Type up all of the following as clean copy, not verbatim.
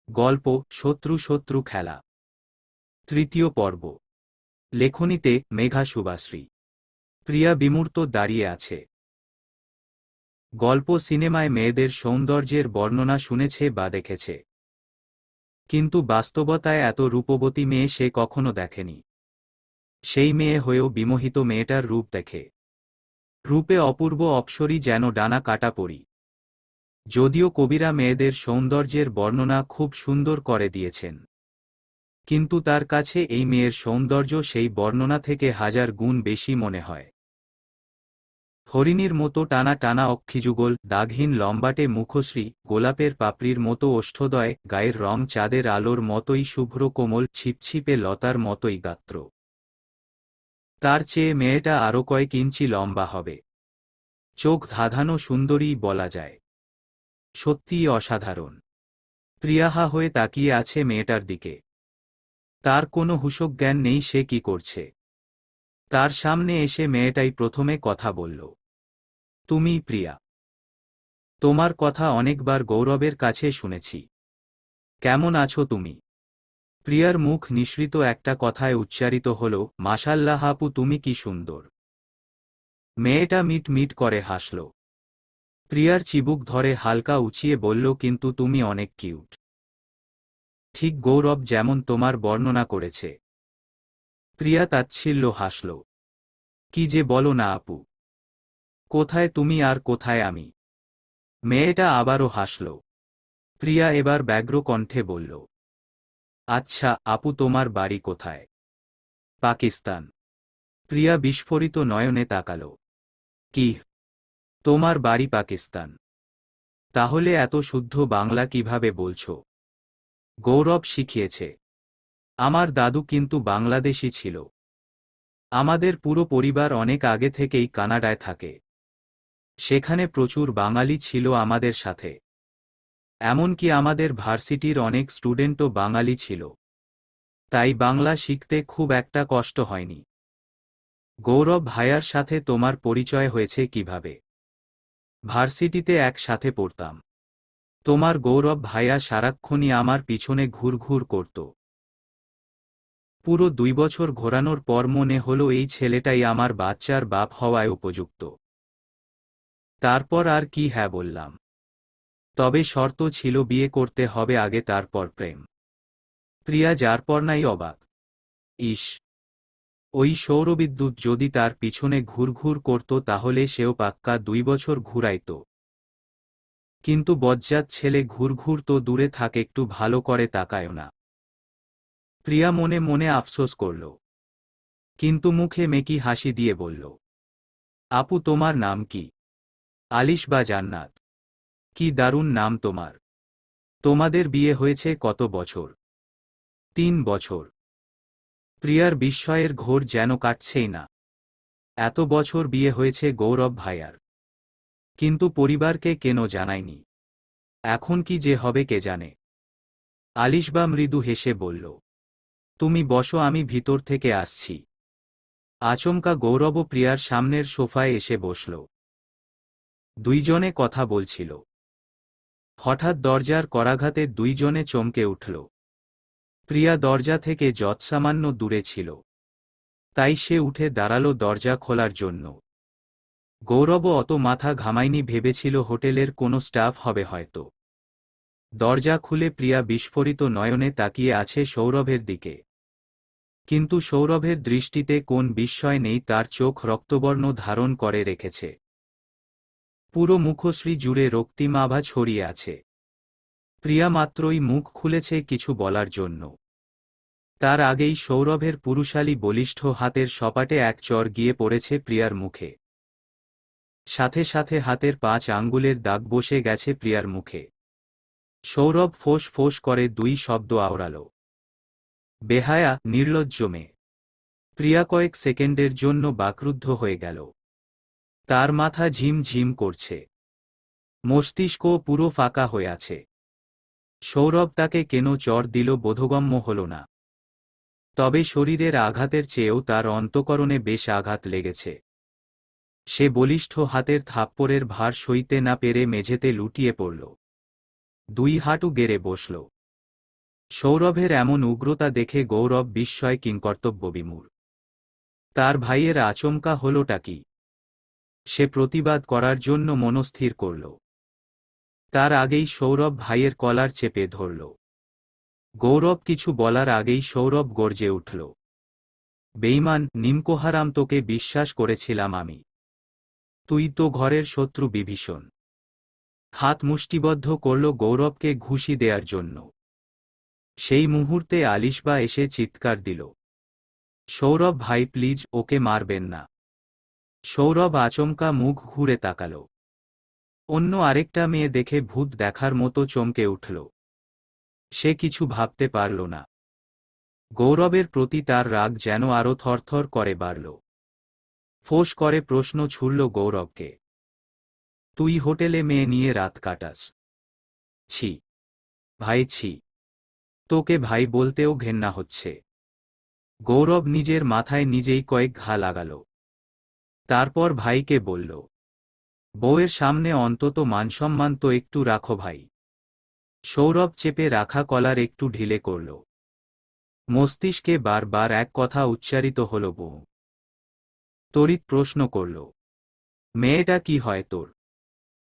গল্প শত্রু শত্রু খেলা। তৃতীয় পর্ব। লেখনীতে মেঘা শুভাশ্রী। প্রিয়া বিমূর্ত দাঁড়িয়ে আছে। গল্প সিনেমায় মেয়েদের সৌন্দর্যের বর্ণনা শুনেছে বা দেখেছে, কিন্তু বাস্তবতায় এত রূপবতী মেয়ে সে কখনো দেখেনি। সেই মেয়ে হয়েও বিমোহিত মেয়েটার রূপ দেখে। রূপে অপূর্ব অপ্সরী, যেন ডানা কাটা পরি। যদিও কবিরা মেয়েদের সৌন্দর্যের বর্ণনা খুব সুন্দর করে দিয়েছেন, কিন্তু তার কাছে এই মেয়ের সৌন্দর্য সেই বর্ণনা থেকে 1000 গুণ বেশি মনে হয়। হরিণীর মতো টানা টানা অক্ষিযুগল, দাগহীন লম্বাটে মুখশ্রী, গোলাপের পাপড়ির মতো ওষ্ঠদয়, গায়ের রং চাঁদের আলোর মতোই শুভ্র, কোমল ছিপছিপে লতার মতোই গাত্র। তার চেয়ে মেয়েটা আরও কয়েক ইঞ্চি লম্বা হবে। চোখ ধাঁধানো সুন্দরী বলা যায়। সত্যিই অসাধারণ। প্রিয়াহা হয়ে তাকিয়ে আছে মেয়েটার দিকে। তার কোনো হুঁশজ্ঞান নেই সে কি করছে। তার সামনে এসে মেয়েটাই প্রথমে কথা বলল। তুমি প্রিয়া? তোমার কথা অনেকবার গৌরবের কাছে শুনেছি। কেমন আছো তুমি? প্রিয়ার মুখ নিঃসৃত একটা কথায় উচ্চারিত হল, মাশাল্লাহ আপু, তুমি কি সুন্দর। মেয়েটা মিট মিট করে হাসল। প্রিয়ার চিবুক ধরে হালকা উঁচিয়ে বলল, কিন্তু তুমি অনেক কিউট। ঠিক গৌরব যেমন তোমার বর্ণনা করেছে। প্রিয়া তাচ্ছিল্য হাসল। কি যে বলো না আপু। কোথায় তুমি আর কোথায় আমি? মেয়েটা আবারও হাসল। প্রিয়া এবার ব্যগ্র কণ্ঠে বলল, আচ্ছা আপু, তোমার বাড়ি কোথায়? পাকিস্তান। প্রিয়া বিস্ফোরিত নয়নে তাকাল। কি? তোমার বাড়ি পাকিস্তান? তাহলে এত শুদ্ধ বাংলা কিভাবে বলছো? গৌরব শিখিয়েছে। আমার দাদু কিন্তু বাংলাদেশী ছিল। আমাদের পুরো পরিবার অনেক আগে থেকেই কানাডায় থাকে। সেখানে প্রচুর বাঙালি ছিল আমাদের সাথে। এমনকি আমাদের ভার্সিটির অনেক স্টুডেন্টও বাঙালি ছিল। তাই বাংলা শিখতে খুব একটা কষ্ট হয়নি। গৌরব ভাইয়ার সাথে তোমার পরিচয় হয়েছে কিভাবে? ভার্সিটিতে একসাথে পড়তাম। তোমার গৌরব ভাইয়া সারাক্ষণই আমার পিছনে ঘুরঘুর করত। পুরো 2 বছর ঘোরানোর পর মনে হলো এই ছেলেটাই আমার বাচ্চার বাপ হওয়ায় উপযুক্ত। তারপর আর কি হ্যাঁ বললাম। তবে শর্ত ছিল বিয়ে করতে হবে আগে, তারপর প্রেম। প্রিয়া যারপরনাই অবাক। ইস, ওই সৌরবিদ্যুৎ যদি তার পিছনে ঘুরঘুর করত তাহলে সেও পাক্কা 2 বছর ঘুরাইত। কিন্তু বজ্জাত ছেলে, ঘুরঘুর তো দূরে থাক, একটু ভালো করে তাকায়ও না। প্রিয়া মনে মনে আফসোস করল, কিন্তু মুখে মেকি হাসি দিয়ে বলল, আপু তোমার নাম কি? আলিশ বা জান্নাত? কি দারুণ নাম তোমার। তোমাদের বিয়ে হয়েছে কত বছর? 3 বছর। প্রিয়ার বিস্ময়ের ঘোর যেন কাটছেই না। এত বছর বিয়ে হয়েছে গৌরব ভাইয়ার, কিন্তু পরিবারকে কেন জানায়নি। এখন কি যে হবে কে জানে। আলিশবা মৃদু হেসে বলল, তুমি বসো, আমি ভিতর থেকে আসছি। আচমকা গৌরব প্রিয়ার সামনের সোফায় এসে বসল। দুইজনে কথা বলছিল। হঠাৎ দরজার করাঘাতে দুইজনে চমকে উঠল। প্রিয়া দরজা থেকে যৎসামান্য দূরে ছিল, তাই সে উঠে দাঁড়ালো দরজা খোলার জন্য। গৌরবও অত মাথা ঘামায়নি, ভেবেছিল হোটেলের কোনো স্টাফ হবে হয়তো। দরজা খুলে প্রিয়া বিস্ফোরিত নয়নে তাকিয়ে আছে সৌরভের দিকে। কিন্তু সৌরভের দৃষ্টিতে কোন বিস্ময় নেই, তার চোখ রক্তবর্ণ ধারণ করে রেখেছে। পুরো মুখশ্রী জুড়ে রক্তিম আভা ছড়িয়ে আছে। প্রিয়া মাত্রই মুখ খুলেছে কিছু বলার জন্য, তার আগেই সৌরভের পুরুষালী বলিষ্ঠ হাতের সপাটে এক চর গিয়ে পড়েছে প্রিয়ার মুখে। সাথে সাথে হাতের 5 আঙ্গুলের দাগ বসে গেছে প্রিয়ার মুখে। সৌরভ ফোঁস ফোঁস করে 2 শব্দ আওড়াল, বেহায়া, নির্লজ্জ মেয়ে। প্রিয়া কয়েক সেকেন্ডের জন্য বাকরুদ্ধ হয়ে গেল। তার মাথা ঝিম ঝিম করছে, মস্তিষ্ক পুরো ফাঁকা হয়ে আছে। সৌরভ তাকে কেন চর দিল বোধগম্য হল না। তবে শরীরের আঘাতের চেয়েও তার অন্তঃকরণে বেশ আঘাত লেগেছে। সে বলিষ্ঠ হাতের থাপ্পড়ের ভার সইতে না পেরে মেঝেতে লুটিয়ে পড়ল। 2 হাঁটু গেড়ে বসল। সৌরভের এমন উগ্রতা দেখে গৌরব বিস্ময় কিংকর্তব্যবিমূঢ়। তার ভাইয়ের আচমকা হলোটা কি? সে প্রতিবাদ করার জন্য মনস্থির করল। তার আগেই সৌরভ ভাইয়ের কলার চেপে ধরল। গৌরব কিছু বলার আগেই সৌরভ গর্জে উঠল। বেঈমান, নিমকোহারাম, তোকে বিশ্বাস করেছিলাম আমি। তুই তো ঘরের শত্রু বিভীষণ। হাত মুষ্টিবদ্ধ করল গৌরবকে ঘুষি দেয়ার জন্য। সেই মুহূর্তে আলিশবা এসে চিৎকার দিল, সৌরভ ভাই, প্লিজ, ওকে মারবেন না। সৌরভ আচমকা মুখ ঘুরে তাকাল। অন্য আরেকটা মেয়ে দেখে ভূত দেখার মতো চমকে উঠল। সে কিছু ভাবতে পারল না। গৌরবের প্রতি তার রাগ যেন আরো থরথর করে বাড়ল। ফোঁস করে প্রশ্ন ছুড়ল গৌরবকে, তুই হোটেলে মেয়ে নিয়ে রাত কাটাস? ছি ভাই, ছি। তোকে ভাই বলতেও ঘেন্না হচ্ছে। গৌরব নিজের মাথায় নিজেই কয়েক ঘা লাগাল। তারপর ভাইকে বলল, বউয়ের সামনে অন্তত মানসম্মান তো একটু রাখো ভাই। সৌরভ চেপে রাখা কলার একটু ঢিলে করল। মস্তিষ্কে বারবার এক কথা উচ্চারিত হল, বউ। তড়িৎ প্রশ্ন করল, মেয়েটা কি হয় তোর?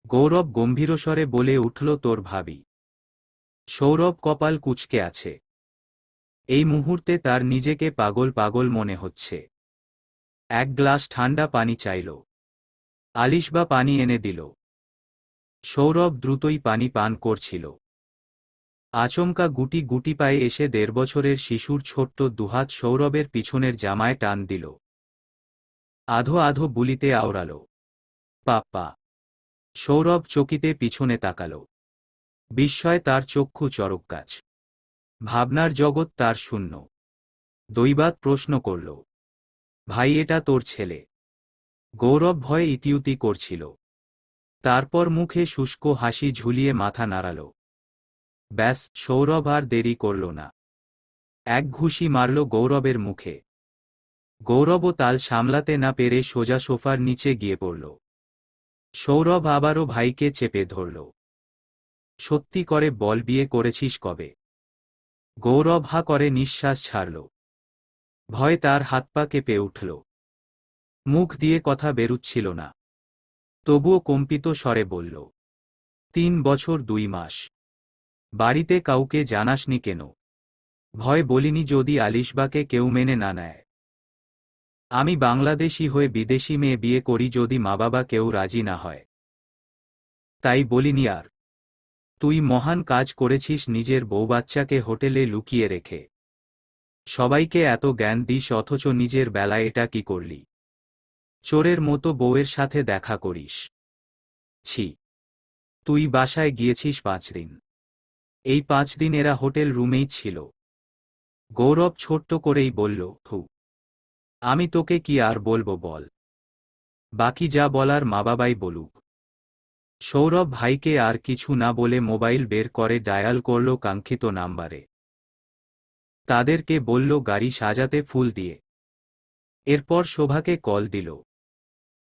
গৌরব গম্ভীরস্বরে বলে উঠল, তোর ভাবি। সৌরভ কপাল কুঁচকে আছে। এই মুহূর্তে তার নিজেকে পাগল পাগল মনে হচ্ছে। এক গ্লাস ঠান্ডা পানি চাইল। আলিশবা পানি এনে দিল। সৌরভ দ্রুতই পানি পান করছিল। আচমকা গুটি গুটি পায়ে এসে ১.৫ বছরের শিশুর ছোট্ট দুহাত সৌরভের পিছনের জামায় টান দিল। আধো আধো বুলিতে আওড়াল, পাপ্পা। সৌরভ চকিতে পিছনে তাকাল। বিস্ময় তার চক্ষু চরকগাছ। ভাবনার জগৎ তার শূন্য। দৈবাৎ প্রশ্ন করল, ভাই, এটা তোর ছেলে? গৌরব ভয়ে ইতিউতি করছিল। তারপর মুখে শুষ্ক হাসি ঝুলিয়ে মাথা নাড়াল। ব্যাস, সৌরভ আর দেরি করল না। এক ঘুষি মারল গৌরবের মুখে। গৌরবও তাল সামলাতে না পেরে সোজা সোফার নিচে গিয়ে পড়ল। সৌরভ আবারও ভাইকে চেপে ধরল। সত্যি করে বল, বিয়ে করেছিস কবে? গৌরব হা করে নিঃশ্বাস ছাড়ল। ভয়ে তার হাত পা কেঁপে উঠল। মুখ দিয়ে কথা বেরুচ্ছিল না। তবুও কম্পিত স্বরে বলল, ৩ বছর ২ মাস। বাড়িতে কাউকে জানাসনি কেন? ভয় বলিনি যদি আলিশবাকে কেউ মেনে না নেয়। আমি বাংলাদেশি হয়ে বিদেশি মেয়ে বিয়ে করি যদি মা বাবা কেউ রাজি না হয়। তাই বলিনি আর। তুই মহান কাজ করেছিস নিজের বউবাচ্চাকে হোটেলে লুকিয়ে রেখে। সবাইকে এত জ্ঞান দিস অথচ নিজের বেলায় এটা কি করলি? চোরের মতো বউয়ের সাথে দেখা করিস। ছি। তুই বাসায় গিয়েছিস ৫ দিন। এই ৫ দিন এরা হোটেল রুমেই ছিল। গৌরব ছোট্ট করেই বলল, থু। আমি তোকে কি আর বলবো বল। বাকি যা বলার মা বাবাই বলুক। সৌরভ ভাইকে আর কিছু না বলে মোবাইল বের করে ডায়াল করল কাঙ্ক্ষিত নাম্বারে। তাদেরকে বলল গাড়ি সাজাতে ফুল দিয়ে। এরপর শোভাকে কল দিল।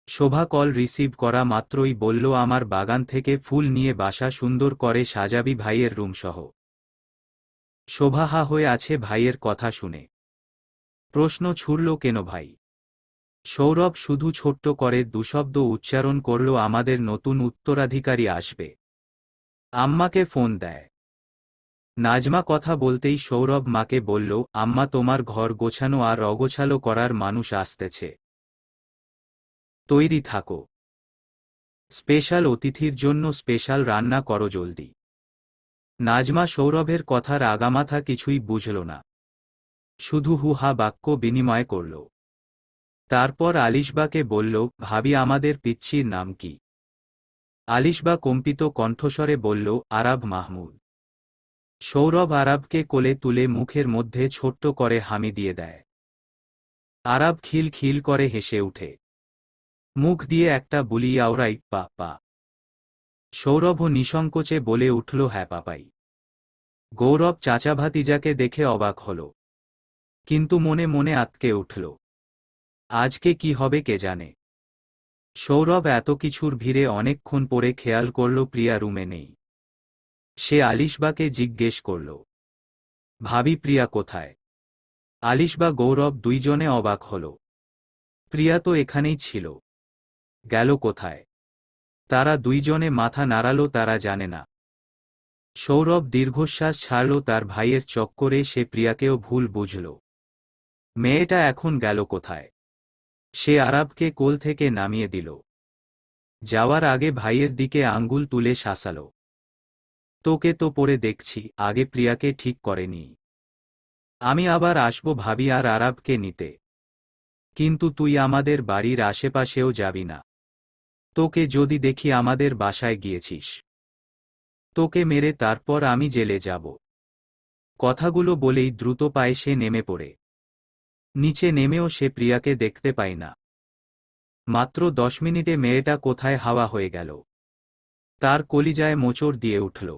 শোভা কল রিসিভ করা মাত্রই বলল, আমার বাগান থেকে ফুল নিয়ে বাসা সুন্দর করে সাজাবি ভাইয়ের রুমসহ। শোভা হা হয়ে আছে ভাইয়ের কথা শুনে। প্রশ্ন ছুড়ল, কেন ভাই? সৌরভ শুধু ছোট্ট করে দুশব্দ উচ্চারণ করল, আমাদের নতুন উত্তরাধিকারী আসবে। আম্মাকে ফোন দেয়। নাজমা কথা বলতেই সৌরভ মাকে বলল, আম্মা, তোমার ঘর গোছানো আর অগোছালো করার মানুষ আসতেছে। তৈরি থাকো। স্পেশাল অতিথির জন্য স্পেশাল রান্না করো জলদি। নাজমা সৌরভের কথার আগামাথা কিছুই বুঝল না। শুধু হু হা বাক্য বিনিময় করল। তারপর আলিশবাকে বলল, ভাবি, আমাদের পিচ্চির নাম কি? আলিশবা কম্পিত কণ্ঠস্বরে বলল, আরাব মাহমুদ। সৌরভ আরাবকে কোলে তুলে মুখের মধ্যে ছোট্ট করে হামি দিয়ে দেয়। আরাব খিল খিল করে হেসে উঠে। মুখ দিয়ে একটা বুলি আওড়াই, পা পা। সৌরভও নিঃসংকোচে বলে উঠল, হ্যাঁ পাপাই। গৌরব চাচা ভাতিজাকে দেখে অবাক হল, কিন্তু মনে মনে আঁতকে উঠল। আজকে কি হবে কে জানে। সৌরভ এত কিছুর ভিড়ে অনেকক্ষণ পরে খেয়াল করল প্রিয়া রুমে নেই। সে আলিশবাকে জিজ্ঞেস করল, ভাবি প্রিয়া কোথায়? আলিশ বা গৌরব দুইজনে অবাক হল। প্রিয়া তো এখানেই ছিল, গেল কোথায়? তারা দুইজনে মাথা নাড়ালো, তারা জানে না। সৌরভ দীর্ঘশ্বাস ছাড়ল, তার ভাইয়ের চক্করে সে প্রিয়াকেও ভুল বুঝল। মেয়েটা এখন গেল কোথায়? সে আরাবকে কোল থেকে নামিয়ে দিল। যাওয়ার আগে ভাইয়ের দিকে আঙ্গুল তুলে শাসাল। তোকে তো পরে দেখছি, আগে প্রিয়াকে ঠিক করেনি। আমি আবার আসবো ভাবি আর আরাবকে নিতে, কিন্তু তুই আমাদের বাড়ির আশেপাশেও যাবি না। তোকে যদি দেখি আমাদের বাসায় গিয়েছিস, তোকে মেরে তারপর আমি জেলে যাব। কথাগুলো বলেই দ্রুত পায়ে সে নেমে পড়ে। নিচে নেমেও সে প্রিয়াকে দেখতে পায় না। মাত্র 10 মিনিটে মেয়েটা কোথায় হাওয়া হয়ে গেল। তার কলিজায় মোচড় দিয়ে উঠল।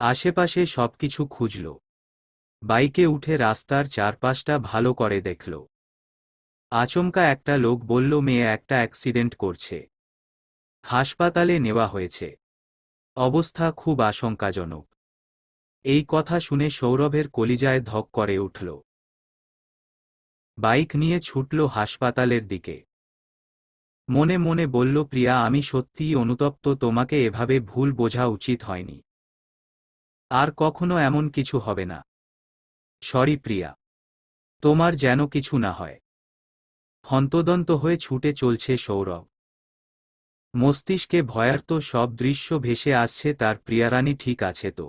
আশেপাশে সবকিছু খুঁজল। বাইকে উঠে রাস্তার চারপাশটা ভালো করে দেখল। আচমকা একটা লোক বলল, মেয়ে একটা অ্যাক্সিডেন্ট করছে, হাসপাতালে নেওয়া হয়েছে, অবস্থা খুব আশঙ্কাজনক। এই কথা শুনে সৌরভের কলিজায় ধক করে উঠল। বাইক নিয়ে ছুটল হাসপাতালের দিকে। মনে মনে বলল, প্রিয়া আমি সত্যিই অনুতপ্ত, তোমাকে এভাবে ভুল বোঝা উচিত হয়নি। আর কখনো এমন কিছু হবে না। সরি প্রিয়া, তোমার যেন কিছু না হয়। হন্তদন্ত হয়ে ছুটে চলছে সৌরভ। মস্তিষ্কে ভয়ার্ত সব দৃশ্য ভেসে আসছে, তার প্রিয়ারানী ঠিক আছে তো?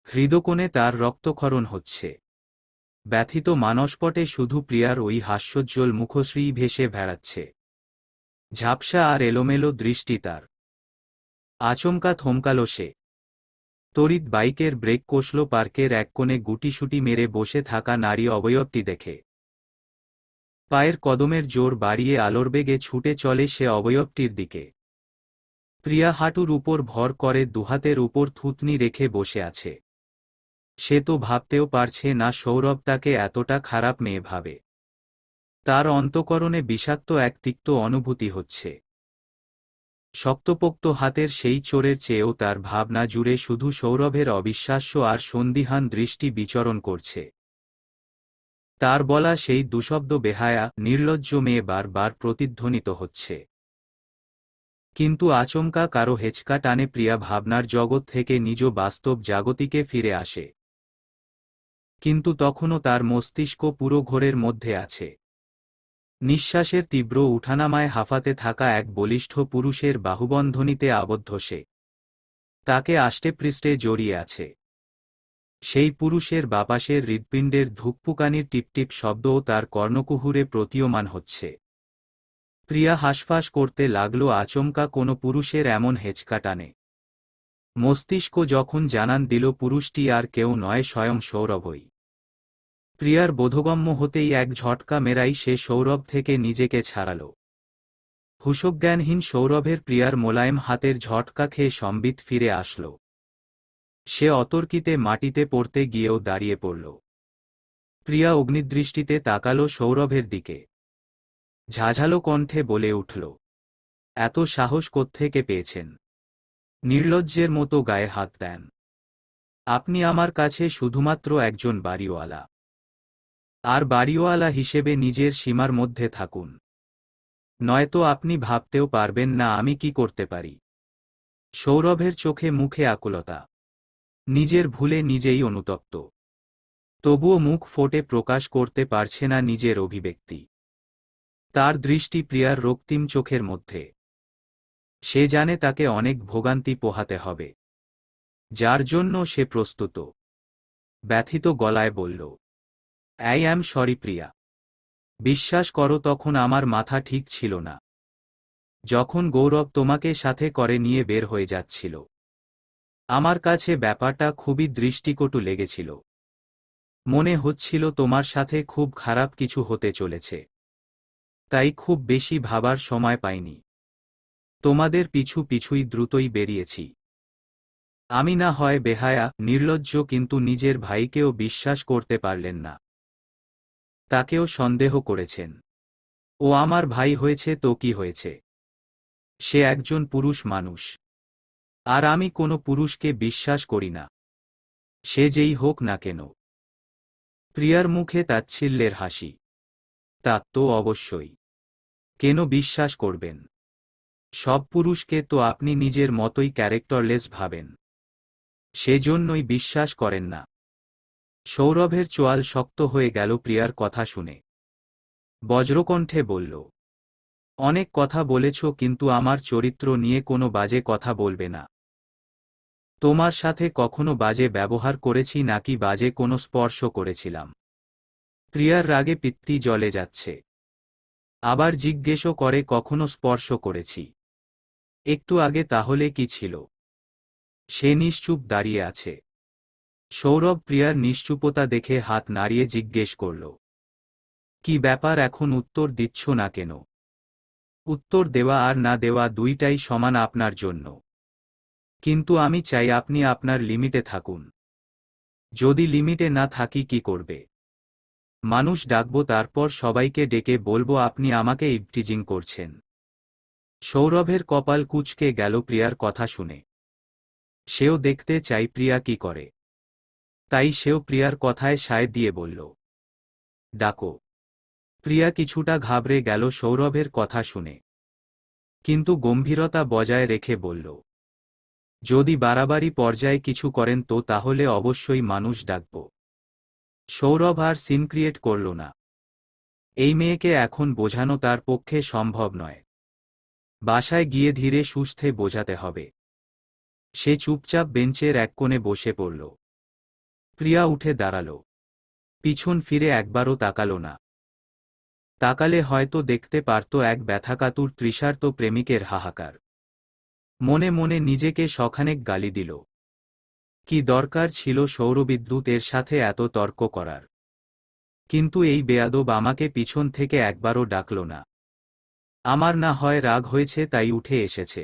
হৃদকোণে তার রক্তক্ষরণ হচ্ছে। ব্যথিত মানসপটে শুধু প্রিয়ার ওই হাস্যোজ্জ্বল মুখশ্রী ভেসে বেড়াচ্ছে। ঝাপসা আর এলোমেলো দৃষ্টি তার। আচমকা থমকাল সে। তড়িৎ বাইকের ব্রেক কষল পার্কের এক কোণে গুটিসুটি মেরে বসে থাকা নারী অবয়বটি দেখে। পায়ের কদমের জোর বাড়িয়ে আলোর বেগে ছুটে চলে সে অবয়বটির দিকে। প্রিয়া হাঁটুর উপর ভর করে দুহাতের উপর থুতনি রেখে বসে আছে। সে তো ভাবতেও পারছে না সৌরভ তাকে এতটা খারাপ মেয়ে ভাবে। তার অন্তঃকরণে বিষাক্ত এক তিক্ত অনুভূতি হচ্ছে। শক্তপোক্ত হাতের সেই চোরের চেয়েও তার ভাবনা জুড়ে শুধু সৌরভের অবিশ্বাস্য আর সন্দিহান দৃষ্টি বিচরণ করছে। তার বলা সেই দুশব্দ বেহায়া, নির্লজ্জ মেয়ে বারবার প্রতিধ্বনিত হচ্ছে। কিন্তু আচমকা কারো হেঁচকা টানে প্রিয়া ভাবনার জগৎ থেকে নিজ বাস্তব জাগতিকে ফিরে আসে। কিন্তু তখনও তার মস্তিষ্ক পুরো ঘোরের মধ্যে আছে। নিঃশ্বাসের তীব্র উঠানামায় হাঁফাতে থাকা এক বলিষ্ঠ পুরুষের বাহুবন্ধনীতে আবদ্ধ সে। তাকে আষ্টেপৃষ্ঠে জড়িয়ে আছে। সেই পুরুষের বাপাসের হৃৎপিণ্ডের ধুকপুকানির টিপটিপ শব্দও তার কর্ণকুহুরে প্রতীয়মান হচ্ছে। প্রিয়া হাঁসফাঁস করতে লাগল, আচমকা কোনো পুরুষের এমন হেঁচকা টানে। মস্তিষ্ক যখন জানান দিল পুরুষটি আর কেউ নয়, স্বয়ং সৌরভই। প্রিয়ার বোধগম্য হতেই এক ঝটকা মেরাই সে সৌরভ থেকে নিজেকে ছাড়াল। হুঁশজ্ঞানহীন সৌরভের প্রিয়ার মোলায়েম হাতের ঝটকা খেয়ে সম্বিত ফিরে আসল। সে অতর্কিতে মাটিতে পড়তে গিয়েও দাঁড়িয়ে পড়ল। প্রিয়া অগ্নিদৃষ্টিতে তাকাল সৌরভের দিকে। ঝাঝালো কণ্ঠে বলে উঠল, এত সাহস কোত্থেকে পেয়েছেন? নির্লজ্জের মতো গায়ে হাত দেন। আপনি আমার কাছে শুধুমাত্র একজন বাড়িওয়ালা। আর বাড়িওয়ালা হিসেবে নিজের সীমার মধ্যে থাকুন, নয়তো আপনি ভাবতেও পারবেন না আমি কি করতে পারি। সৌরভের চোখে মুখে আকুলতা। নিজের ভুলে নিজেই অনুতপ্ত। তবুও মুখ ফোটে প্রকাশ করতে পারছে না নিজের অভিব্যক্তি। তার দৃষ্টি প্রিয়ার রক্তিম চোখের মধ্যে। সে জানে তাকে অনেক ভোগান্তি পোহাতে হবে, যার জন্য সে প্রস্তুত। ব্যথিত গলায় বলল, আই অ্যাম সরি প্রিয়া। বিশ্বাস করো, তখন আমার মাথা ঠিক ছিল না। যখন গৌরব তোমাকে সাথে করে নিয়ে বের হয়ে যাচ্ছিল, আমার কাছে ব্যাপারটা খুবই দৃষ্টিকটু লেগেছিল। মনে হচ্ছিল তোমার সাথে খুব খারাপ কিছু হতে চলেছে। তাই খুব বেশি ভাবার সময় পাইনি। তোমাদের পিছু পিছুই দ্রুতই বেরিয়েছি। আমি না হয় বেহায়া, নির্লজ্জ, কিন্তু নিজের ভাইকেও বিশ্বাস করতে পারলেন না। তাকেও সন্দেহ করেছেন। ও আমার ভাই হয়েছে তো কি হয়েছে? সে একজন পুরুষ মানুষ। আর আমি কোনো পুরুষকে বিশ্বাস করি না। সে যেই হোক না কেন। প্রিয়ার মুখে তাচ্ছিল্যের হাসি। তা তো অবশ্যই। কেন বিশ্বাস করবেন? সব পুরুষকে তো আপনি নিজের মতোই ক্যারেক্টারলেস ভাবেন। সেজন্যই বিশ্বাস করেন না। সৌরভের চোয়াল শক্ত হয়ে গেল প্রিয়ার কথা শুনে। বজ্রকণ্ঠে বলল, অনেক কথা বলেছ কিন্তু আমার চরিত্র নিয়ে কোনো বাজে কথা বলবে না। তোমার সাথে কখনো বাজে ব্যবহার করেছি নাকি বাজে কোনো স্পর্শ করেছিলাম? প্রিয়ার রাগে পিত্তি জ্বলে যাচ্ছে। আবার জিজ্ঞেসও করে কখনো স্পর্শ করেছি। একটু আগে তাহলে কি ছিল? সে নিশ্চুপ দাঁড়িয়ে আছে। সৌরভ প্রিয়ার নিশ্চুপতা দেখে হাত নাড়িয়ে জিজ্ঞেস করল, কি ব্যাপার এখন উত্তর দিচ্ছ না কেন? উত্তর দেওয়া আর না দেওয়া দুইটাই সমান আপনার জন্য। কিন্তু আমি চাই আপনি আপনার লিমিটে থাকুন। যদি লিমিটে না থাকি কি করবে? মানুষ ডাকবো, তারপর সবাইকে ডেকে বলবো আপনি আমাকে ইভটিজিং করছেন। সৌরভের কপাল কুঁচকে গেল প্রিয়ার কথা শুনে। সেও দেখতে চাই প্রিয়া কি করে। তাই সেও প্রিয়ার কথায় সায় দিয়ে বলল, ডাকো। প্রিয়া কিছুটা ঘাবড়ে গেল সৌরভের কথা শুনে, কিন্তু গম্ভীরতা বজায় রেখে বলল, যদি বাড়াবাড়ি পর্যায়ে কিছু করেন তো তাহলে অবশ্যই মানুষ ডাকব। সৌরভ আর সিন ক্রিয়েট করল না। এই মেয়েকে এখন বোঝানো তার পক্ষে সম্ভব নয়। বাসায় গিয়ে ধীরে সুস্থে বোঝাতে হবে। সে চুপচাপ বেঞ্চের এক কোণে বসে পড়ল। প্রিয়া উঠে দাঁড়াল। পিছন ফিরে একবারও তাকাল না। তাকালে হয়তো দেখতে পারত এক ব্যথাকাতুর তৃষার্ত প্রেমিকের হাহাকার। মনে মনে নিজেকে শখানেক গালি দিল। কি দরকার ছিল সৌরবিদ্যুতের সাথে এত তর্ক করার? কিন্তু এই বেয়াদব আমাকে পিছন থেকে একবারও ডাকল না। আমার না হয় রাগ হয়েছে তাই উঠে এসেছে,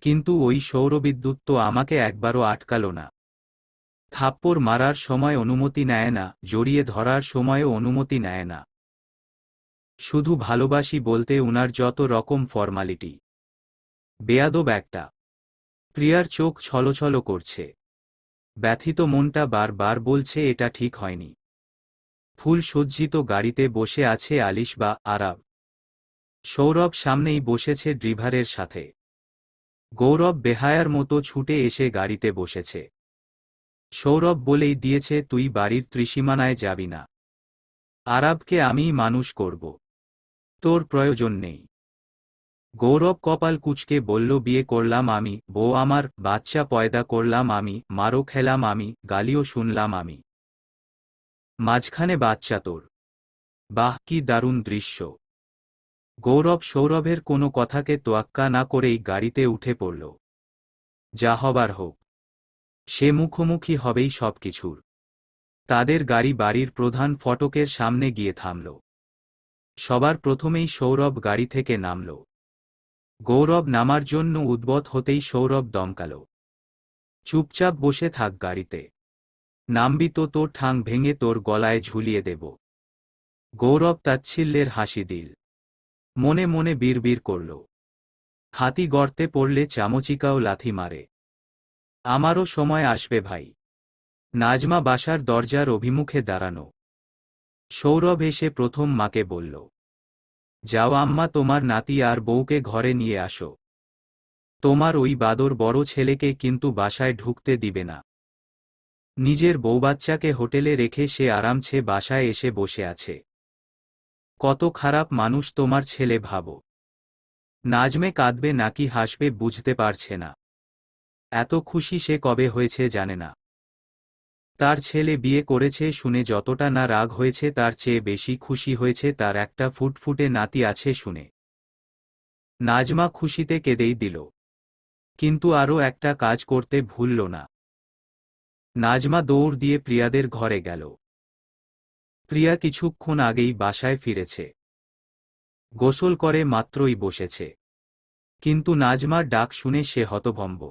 কিন্তু ওই সৌরবিদ্যুৎ তো আমাকে একবারও আটকাল না। থাপ্পড় মারার সময় অনুমতি নেয় না, জড়িয়ে ধরার সময়ও অনুমতি নেয় না। শুধু ভালোবাসি বলতে উনার যত রকম ফর্মালিটি। বেয়াদব একটা। প্রিয়ার চোখ ছলছল করছে। ব্যথিত মনটা বারবার বলছে এটা ঠিক হয়নি। ফুল সজ্জিত গাড়িতে বসে আছে আলিশ বা আরাব। সৌরভ সামনেই বসেছে ড্রাইভারের সাথে। গৌরব বেহায়ার মতো ছুটে এসে গাড়িতে বসেছে। সৌরভ বলেই দিয়েছে তুই বাড়ির ত্রিসীমানায় যাবি না। আরাবকে আমিই মানুষ করব। তোর প্রয়োজন নেই। গৌরব কপাল কুঁচকে বলল বিয়ে করলাম আমি, বউ আমার, বাচ্চা পয়দা করলাম আমি, মারও খেলাম আমি, গালিও শুনলাম আমি। মাঝখানে বাচ্চা তোর। বাহ কি দারুণ দৃশ্য। গৌরব সৌরভের কোনো কথাকে তোয়াক্কা না করেই গাড়িতে উঠে পড়ল। যা হবার হোক। সে মুখোমুখি হবেই সবকিছুর। তাদের গাড়ি বাড়ির প্রধান ফটকের সামনে গিয়ে থামল। সবার প্রথমেই সৌরভ গাড়ি থেকে নামল। গৌরব নামার জন্য উদ্যত হতেই সৌরভ দমকাল, চুপচাপ বসে থাক গাড়িতে। নামবি তো তোর ঠাং ভেঙে তোর গলায় ঝুলিয়ে দেব। গৌরব তাচ্ছিল্যের হাসি দিল। মনে মনে বিড়বিড় করল, হাতি গর্তে পড়লে চামচিকাও লাথি মারে। আমারও সময় আসবে ভাই। নাজমা বাসার দরজার অভিমুখে দাঁড়ানো। সৌরভ এসে প্রথম মাকে বলল, যাও আম্মা, তোমার নাতি আর বউকে ঘরে নিয়ে আসো। তোমার ওই বাদর বড় ছেলেকে কিন্তু বাসায় ঢুকতে দিবে না। নিজের বউবাচ্চাকে হোটেলে রেখে সে আরামছে বাসায় এসে বসে আছে। কত খারাপ মানুষ তোমার ছেলে ভাবো। নাজমে কাঁদবে নাকি হাসবে বুঝতে পারছে না। এত খুশি সে কবে হয়েছে জানে না। তার ছেলে বিয়ে করেছে শুনে যতটা না রাগ হয়েছে তার চেয়ে বেশি খুশি হয়েছে তার একটা ফুটফুটে নাতি আছে শুনে। নাজমা খুশিতে কেঁদেই দিল, কিন্তু আরও একটা কাজ করতে ভুলল না। নাজমা দৌড় দিয়ে প্রিয়াদের ঘরে গেল। প্রিয়া কিছুক্ষণ আগেই বাসায় ফিরেছে। গোসল করে মাত্রই বসেছে, কিন্তু নাজমার ডাক শুনে সে হতভম্ব।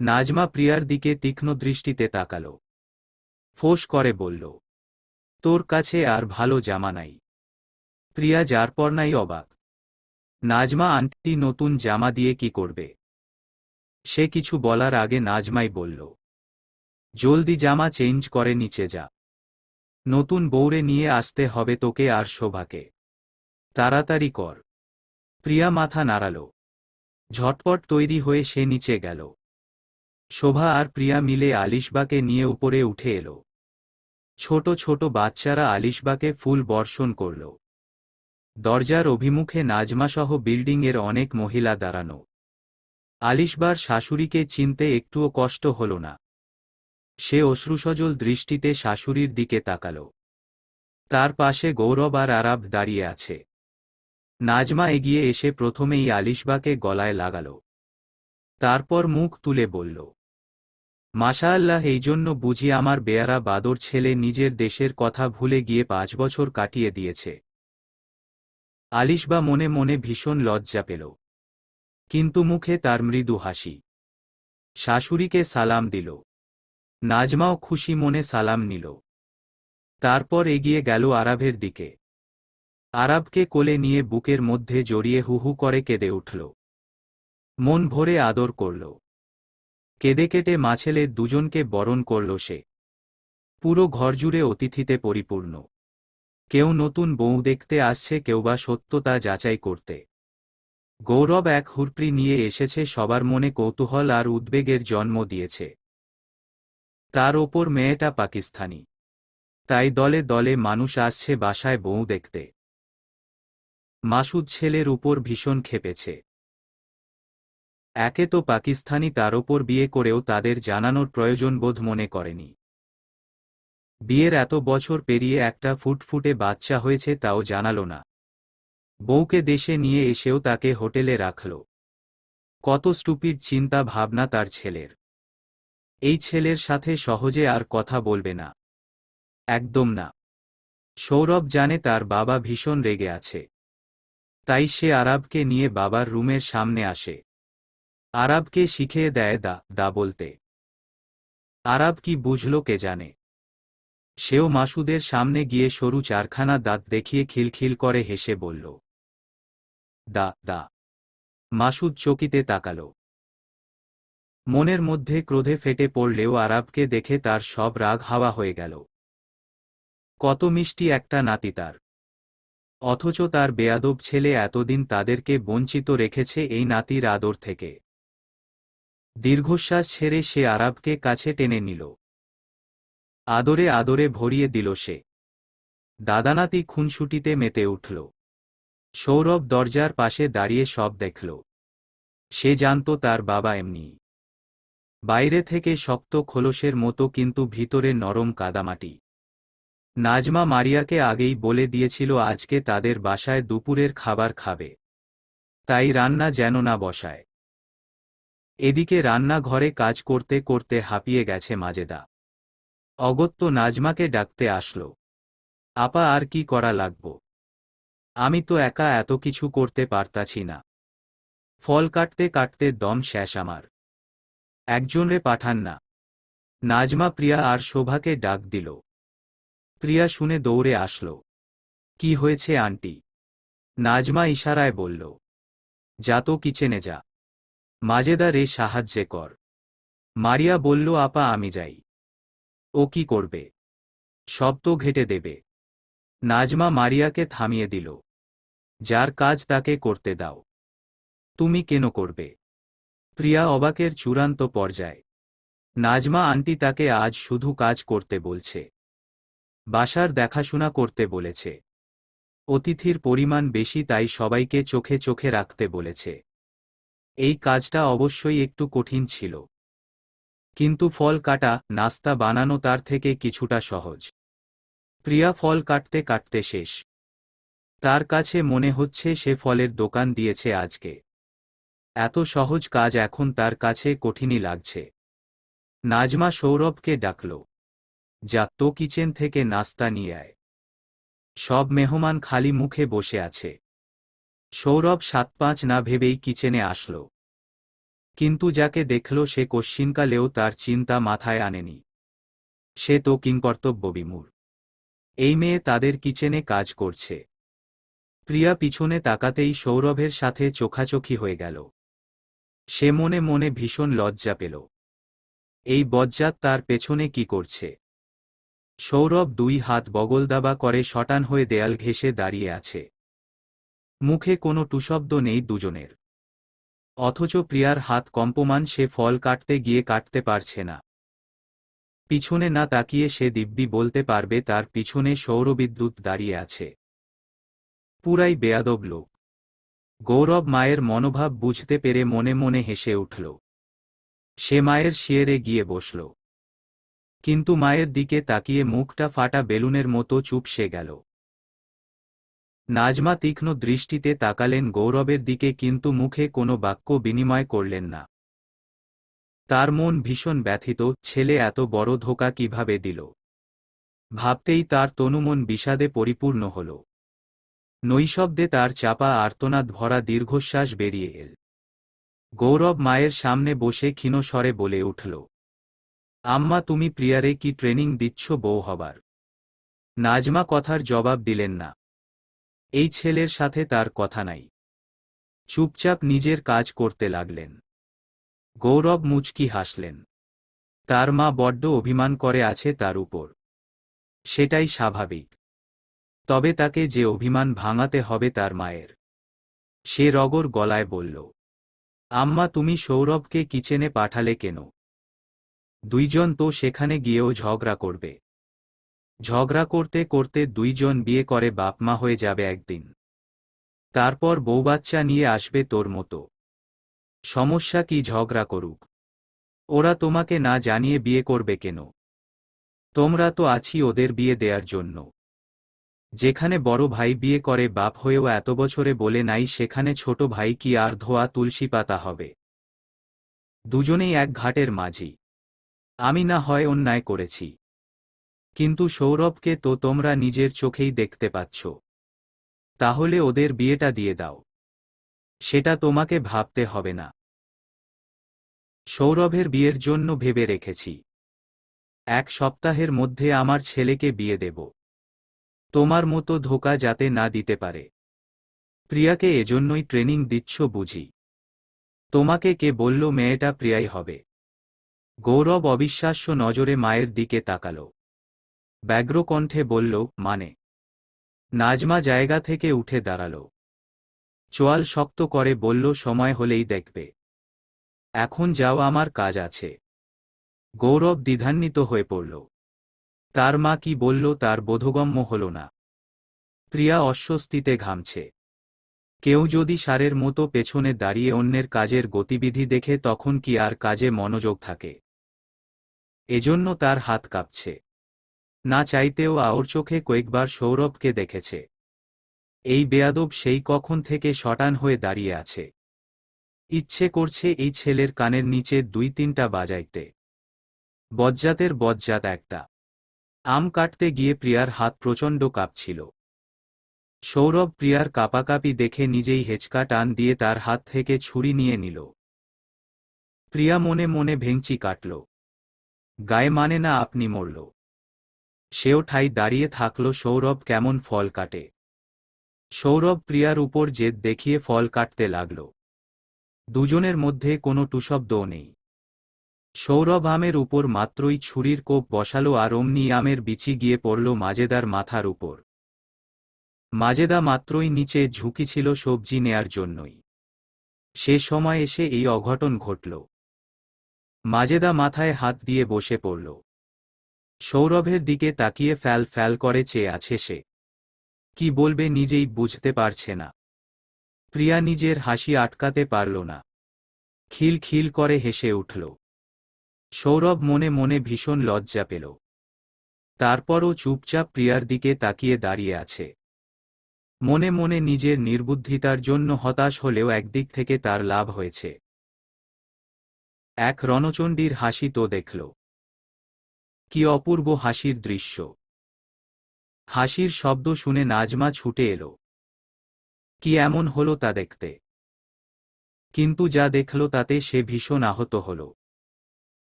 নাজমা প্রিয়ার দিকে তীক্ষ্ণ দৃষ্টিতে তাকাল। ফোঁস করে বলল, তোর কাছে আর ভালো জামা নাই? প্রিয়া যারপরনাই অবাক। নাজমা আন্টি নতুন জামা দিয়ে কি করবে? সে কিছু বলার আগে নাজমাই বলল, জলদি জামা চেঞ্জ করে নিচে যা। নতুন বউরে নিয়ে আসতে হবে তোকে আর শোভাকে। তাড়াতাড়ি কর। প্রিয়া মাথা নাড়াল। ঝটপট তৈরি হয়ে সে নিচে গেল। শোভা আর প্রিয়া মিলে আলিশবাকে নিয়ে উপরে উঠে এলো। ছোট ছোট বাচ্চারা আলিশবাকে ফুল বর্ষণ করল। দরজার অভিমুখে নাজমাসহ বিল্ডিংয়ের অনেক মহিলা দাঁড়ানো। আলিশবার শাশুড়িকে চিনতে একটুও কষ্ট হল না। সে অশ্রুসজল দৃষ্টিতে শাশুড়ির দিকে তাকাল। তার পাশে গৌরব আর আরাব দাঁড়িয়ে আছে। নাজমা এগিয়ে এসে প্রথমেই আলিশবাকে গলায় লাগাল। তারপর মুখ তুলে বলল, মাশাআল্লাহ, এই জন্য বুঝি আমার বেয়ারা বাদর ছেলে নিজের দেশের কথা ভুলে গিয়ে 5 বছর কাটিয়ে দিয়েছে। আলিশবা মনে মনে ভীষণ লজ্জা পেল, কিন্তু মুখে তার মৃদু হাসি। শাশুড়িকে সালাম দিল। নাজমাও খুশি মনে সালাম নিল। তারপর এগিয়ে গেল আরাবের দিকে। আরাবকে কোলে নিয়ে বুকের মধ্যে জড়িয়ে হু হু করে কেঁদে উঠল। মন ভরে আদর করল। কেঁদে কেটে মাছেলে দুজনকে বরণ করল সে। পুরো ঘরজুড়ে অতিথিতে পরিপূর্ণ। কেউ নতুন বউ দেখতে আসছে, কেউ বা সত্যতা যাচাই করতে। গৌরব এক হুরপ্রি নিয়ে এসেছে, সবার মনে কৌতূহল আর উদ্বেগের জন্ম দিয়েছে। তার ওপর মেয়েটা পাকিস্তানি, তাই দলে দলে মানুষ আসছে বাসায় বউ দেখতে। মাসুদ ছেলের উপর ভীষণ ক্ষেপেছে। একে তো পাকিস্তানি, তার ওপর বিয়ে করেও তাদের জানানোর প্রয়োজন বোধ মনে করেনি। বিয়ের এত বছর পেরিয়ে একটা ফুটফুটে বাচ্চা হয়েছে, তাও জানালো না। বউকে দেশে নিয়ে এসেও তাকে হোটেলে রাখল। কত স্টুপিড চিন্তা ভাবনা তার ছেলের। এই ছেলের সাথে সহজে আর কথা বলবে না, একদম না। সৌরভ জানে তার বাবা ভীষণ রেগে আছে, তাই সে আরাবকে নিয়ে বাবার রুমের সামনে আসে। আরাবকে শিখিয়ে দেয় দা দা বলতে। আরাব কি বুঝল কে জানে। সেও মাসুদের সামনে গিয়ে সরু চারখানা দাঁত দেখিয়ে খিলখিল করে হেসে বলল, দা দা। মাসুদ চকিতে তাকাল। মনের মধ্যে ক্রোধে ফেটে পড়লেও আরাবকে দেখে তার সব রাগ হাওয়া হয়ে গেল। কত মিষ্টি একটা নাতি তার, অথচ তার বেয়াদব ছেলে এতদিন তাদেরকে বঞ্চিত রেখেছে এই নাতির আদর থেকে। দীর্ঘশ্বাস ছেড়ে সে আরাবকে কাছে টেনে নিল। আদরে আদরে ভরিয়ে দিল সে। দাদানাতি খুনসুটিতে মেতে উঠল। সৌরভ দরজার পাশে দাঁড়িয়ে সব দেখল। সে জানত তার বাবা এমনি, বাইরে থেকে শক্ত খোলসের মতো, কিন্তু ভিতরে নরম কাদামাটি। নাজমা মারিয়াকে আগেই বলে দিয়েছিল আজকে তাদের বাসায় দুপুরের খাবার খাবে, তাই রান্না যেন না বসায়। এদিকে রান্নাঘরে কাজ করতে করতে হাঁপিয়ে গেছে মাজেদা। অগত্যা নাজমাকে ডাকতে আসলো। আপা, আর কি করা লাগবো? আমি তো একা এত কিছু করতে পারতাছি না। ফল কাটতে কাটতে দম শেষ আমার। একজনরে পাঠান না। নাজমা প্রিয়া আর শোভাকে ডাক দিল। প্রিয়া শুনে দৌড়ে আসলো। কি হয়েছে আন্টি? নাজমা ইশারায় বলল, যা তো কিচেনে যা। মাজেদা রে সাহায্যে কর। মারিয়া বলল, আপা আমি যাই। ও কি করবে? সব তো ঘেটে দেবে। নাজমা মারিয়াকে থামিয়ে দিল। যার কাজ তাকে করতে দাও। তুমি কেন করবে? প্রিয়া অবাকের চূড়ান্ত পর্যায়ে। নাজমা আন্টি তাকে আজ শুধু কাজ করতে বলছে, বাসার দেখাশোনা করতে বলেছে। অতিথির পরিমাণ বেশি, তাই সবাইকে চোখে চোখে রাখতে বলেছে। এই কাজটা অবশ্যই একটু কঠিন ছিল, কিন্তু ফল কাটা, নাস্তা বানানো তার থেকে কিছুটা সহজ। প্রিয়া ফল কাটতে কাটতে শেষ। তার কাছে মনে হচ্ছে সে ফলের দোকান দিয়েছে আজকে। এত সহজ কাজ এখন তার কাছে কঠিনই লাগছে। নাজমা সৌরভকে ডাকল, যা তো কিচেন থেকে নাস্তা নিয়ে আয়। সব মেহমান খালি মুখে বসে আছে। সৌরভ 7-5 না ভেবেই কিচেনে আসল, কিন্তু যাকে দেখল সে কশ্চিনকালেও তার চিন্তা মাথায় আনেনি। সে তো কিংকর্তব্যবিমূঢ়। এই মেয়ে তাদের কিচেনে কাজ করছে। প্রিয়া পিছনে তাকাতেই সৌরভের সাথে চোখাচোখি হয়ে গেল। সে মনে মনে ভীষণ লজ্জা পেল। এই বজ্জাত তার পেছনে কি করছে? সৌরভ দুই হাত বগলদাবা করে শটান হয়ে দেয়াল ঘেঁষে দাঁড়িয়ে আছে। মুখে কোনো টুশব্দ নেই দুজনের। অথচ প্রিয়ার হাত কম্পমান, সে ফল কাটতে গিয়ে কাটতে পারছে না। পিছনে না তাকিয়ে সে দিব্যি বলতে পারবে তার পিছনে সৌরবিদ্যুৎ দাঁড়িয়ে আছে। পুরাই বেয়াদব লোক। গৌরব মায়ের মনোভাব বুঝতে পেরে মনে মনে হেসে উঠল। সে মায়ের শিয়রে গিয়ে বসল। কিন্তু মায়ের দিকে তাকিয়ে মুখটা ফাটা বেলুনের মতো চুপসে গেল। নাজমা তীক্ষ্ণ দৃষ্টিতে তাকালেন গৌরবের দিকে, কিন্তু মুখে কোনো বাক্য বিনিময় করলেন না। তার মন ভীষণ ব্যথিত, ছেলে এত বড় ধোঁকা কিভাবে দিল। ভাবতেই তার তনুমন বিষাদে পরিপূর্ণ হল। নৈশব্দে তার চাপা আর্তনাদ ভরা দীর্ঘশ্বাস বেরিয়ে এল। গৌরব মায়ের সামনে বসে ক্ষীণ স্বরে বলে উঠল, আম্মা, তুমি প্রিয়ারে কি ট্রেনিং দিচ্ছ বউ হবার? নাজমা কথার জবাব দিলেন না। এই ছেলের সাথে তার কথা নাই। চুপচাপ নিজের কাজ করতে লাগলেন। গৌরব মুচকি হাসলেন। তার মা বড্ড অভিমান করে আছে তার উপর। সেটাই স্বাভাবিক। তবে তাকে যে অভিমান ভাঙাতে হবে তার মায়ের। সে রগর গলায় বলল, আম্মা, তুমি সৌরভকে কিচেনে পাঠালে কেন? দুইজন তো সেখানে গিয়েও ঝগড়া করবে। ঝগড়া করতে করতে দুইজন বিয়ে করে বাপ মা হয়ে যাবে একদিন। তারপর বউবাচ্চা নিয়ে আসবে তোর মতো। সমস্যা কি ঝগড়া করুক? ওরা তোমাকে না জানিয়ে বিয়ে করবে কেন? তোমরা তো আছি ওদের বিয়ে দেয়ার জন্য। যেখানে বড় ভাই বিয়ে করে বাপ হয়েও এত বছরে বলে নাই, সেখানে ছোট ভাই কি আর ধোয়া তুলসী পাতা হবে? দুজনেই এক ঘাটের মাঝি। আমি না হয় অন্যায় করেছি, কিন্তু সৌরভকে তো তোমরা নিজের চোখেই দেখতে পাচ্ছ। তাহলে ওদের বিয়েটা দিয়ে দাও। সেটা তোমাকে ভাবতে হবে না। সৌরভের বিয়ের জন্য ভেবে রেখেছি। 1 সপ্তাহের মধ্যে আমার ছেলেকে বিয়ে দেব। তোমার মতো ধোঁকা যাতে না দিতে পারে। প্রিয়াকে এজন্যই ট্রেনিং দিচ্ছ বুঝি? তোমাকে কে বলল মেয়েটা প্রিয়াই হবে? গৌরব অবিশ্বাস্য নজরে মায়ের দিকে তাকাল। ব্যগ্র কণ্ঠে বলল, মানে? নাজমা জায়গা থেকে উঠে দাঁড়াল। চোয়াল শক্ত করে বলল, সময় হলেই দেখবে। এখন যাও, আমার কাজ আছে। গৌরব দ্বিধান্বিত হয়ে পড়ল। তার মা কি বলল তার বোধগম্য হল না। প্রিয়া অস্বস্তিতে ঘামছে। কেউ যদি ষাঁড়ের মতো পেছনে দাঁড়িয়ে অন্যের কাজের গতিবিধি দেখে, তখন কি আর কাজে মনোযোগ থাকে? এজন্য তার হাত কাঁপছে। না চাইতেও ওর চোখে কয়েকবার সৌরভকে দেখেছে। এই বেয়াদব সেই কখন থেকে শটান হয়ে দাঁড়িয়ে আছে। ইচ্ছে করছে এই ছেলের কানের নিচে 2-3টা বাজাইতে। বজ্জাতের বজ্জাত একটা। আম কাটতে গিয়ে প্রিয়ার হাত প্রচণ্ড কাঁপছিল। সৌরভ প্রিয়ার কাঁপাকাঁপি দেখে নিজেই হেঁচকা টান দিয়ে তার হাত থেকে ছুরি নিয়ে নিল। প্রিয়া মনে মনে ভেঙচি কাটল। গায়ে মানে না আপনি মরল। সেও ঠাই দাঁড়িয়ে থাকল। সৌরভ কেমন ফল কাটে। সৌরভ প্রিয়ার উপর জেদ দেখিয়ে ফল কাটতে লাগল। দুজনের মধ্যে কোনো টুশব্দও নেই। সৌরভ আমের উপর মাত্রই ছুরির কোপ বসালো, আর অমনি আমের বিচি গিয়ে পড়ল মাজেদার মাথার উপর। মাজেদা মাত্রই নিচে ঝুঁকিছিল সবজি নেয়ার জন্যই। সে সময় এসে এই অঘটন ঘটল। মাজেদা মাথায় হাত দিয়ে বসে পড়ল। সৌরভের দিকে তাকিয়ে ফ্যাল ফ্যাল করে চেয়ে আছে সে। কি বলবে নিজেই বুঝতে পারছে না। প্রিয়া নিজের হাসি আটকাতে পারল না। খিল খিল করে হেসে উঠল। সৌরভ মনে মনে ভীষণ লজ্জা পেল। তারপরও চুপচাপ প্রিয়ার দিকে তাকিয়ে দাঁড়িয়ে আছে। মনে মনে নিজের নির্বুদ্ধিতার জন্য হতাশ হলেও একদিক থেকে তার লাভ হয়েছে। এক রণচণ্ডীর হাসি তো দেখল। কি অপূর্ব হাসির দৃশ্য। হাসির শব্দ শুনে নাজমা ছুটে এলো। কি এমন হলো তা দেখতে। কিন্তু যা দেখল তাতে সে ভীষণ আহত হল।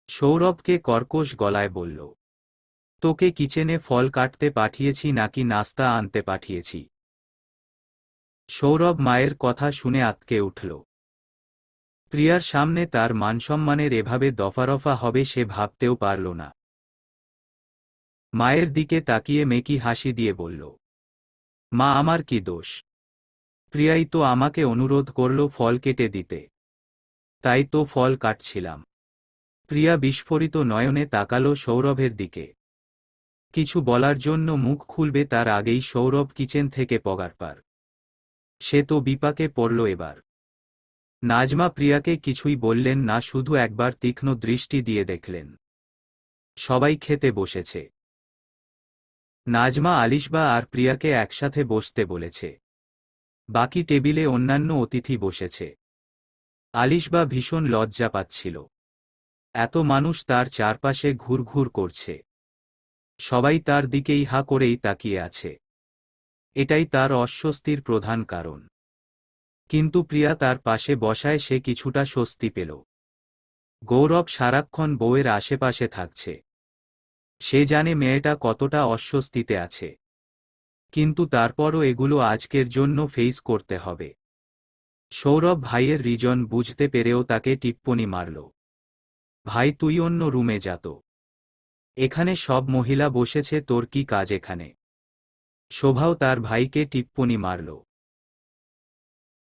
সৌরভকে কর্কশ গলায় বলল, তোকে কিচেনে ফল কাটতে পাঠিয়েছি নাকি নাস্তা আনতে পাঠিয়েছি? সৌরভ মায়ের কথা শুনে আঁতকে উঠল। প্রিয়ার সামনে তার মানসম্মানের এভাবে দফারফা হবে সে ভাবতেও পারল না। মায়ের দিকে তাকিয়ে মেকি হাসি দিয়ে বলল, মা আমার কি দোষ? প্রিয়াই তো আমাকে অনুরোধ করল ফল কেটে দিতে, তাই তো ফল কাটছিলাম। প্রিয়া বিস্ফোরিত নয়নে তাকালো সৌরভের দিকে। কিছু বলার জন্য মুখ খুলবে তার আগেই সৌরভ কিচেন থেকে পগারপার। সে তো বিপাকে পড়ল এবার। নাজমা প্রিয়াকে কিছুই বললেন না, শুধু একবার তীক্ষ্ণ দৃষ্টি দিয়ে দেখলেন। সবাই খেতে বসেছে। নাজমা আলিশবা আর প্রিয়াকে একসাথে বসতে বলেছে। বাকি টেবিলে অন্যান্য অতিথি বসেছে। আলিশবা ভীষণ লজ্জা পাচ্ছিল। এত মানুষ তার চারপাশে ঘুরঘুর করছে। সবাই তার দিকেই হা করেই তাকিয়ে আছে। এটাই তার অস্বস্তির প্রধান কারণ। কিন্তু প্রিয়া তার পাশে বসায় সে কিছুটা স্বস্তি পেল। গৌরব সারাক্ষণ বউয়ের আশেপাশে থাকছে। সে জানে মেয়েটা কতটা অস্বস্তিতে আছে। কিন্তু তারপরও এগুলো আজকের জন্য ফেস করতে হবে। সৌরভ ভাইয়ের রিজন বুঝতে পেরেও তাকে টিপ্পনি মারল, ভাই তুই অন্য রুমে যা তো। এখানে সব মহিলা বসেছে, তোর কি কাজ এখানে? শোভাও তার ভাইকে টিপ্পনি মারল,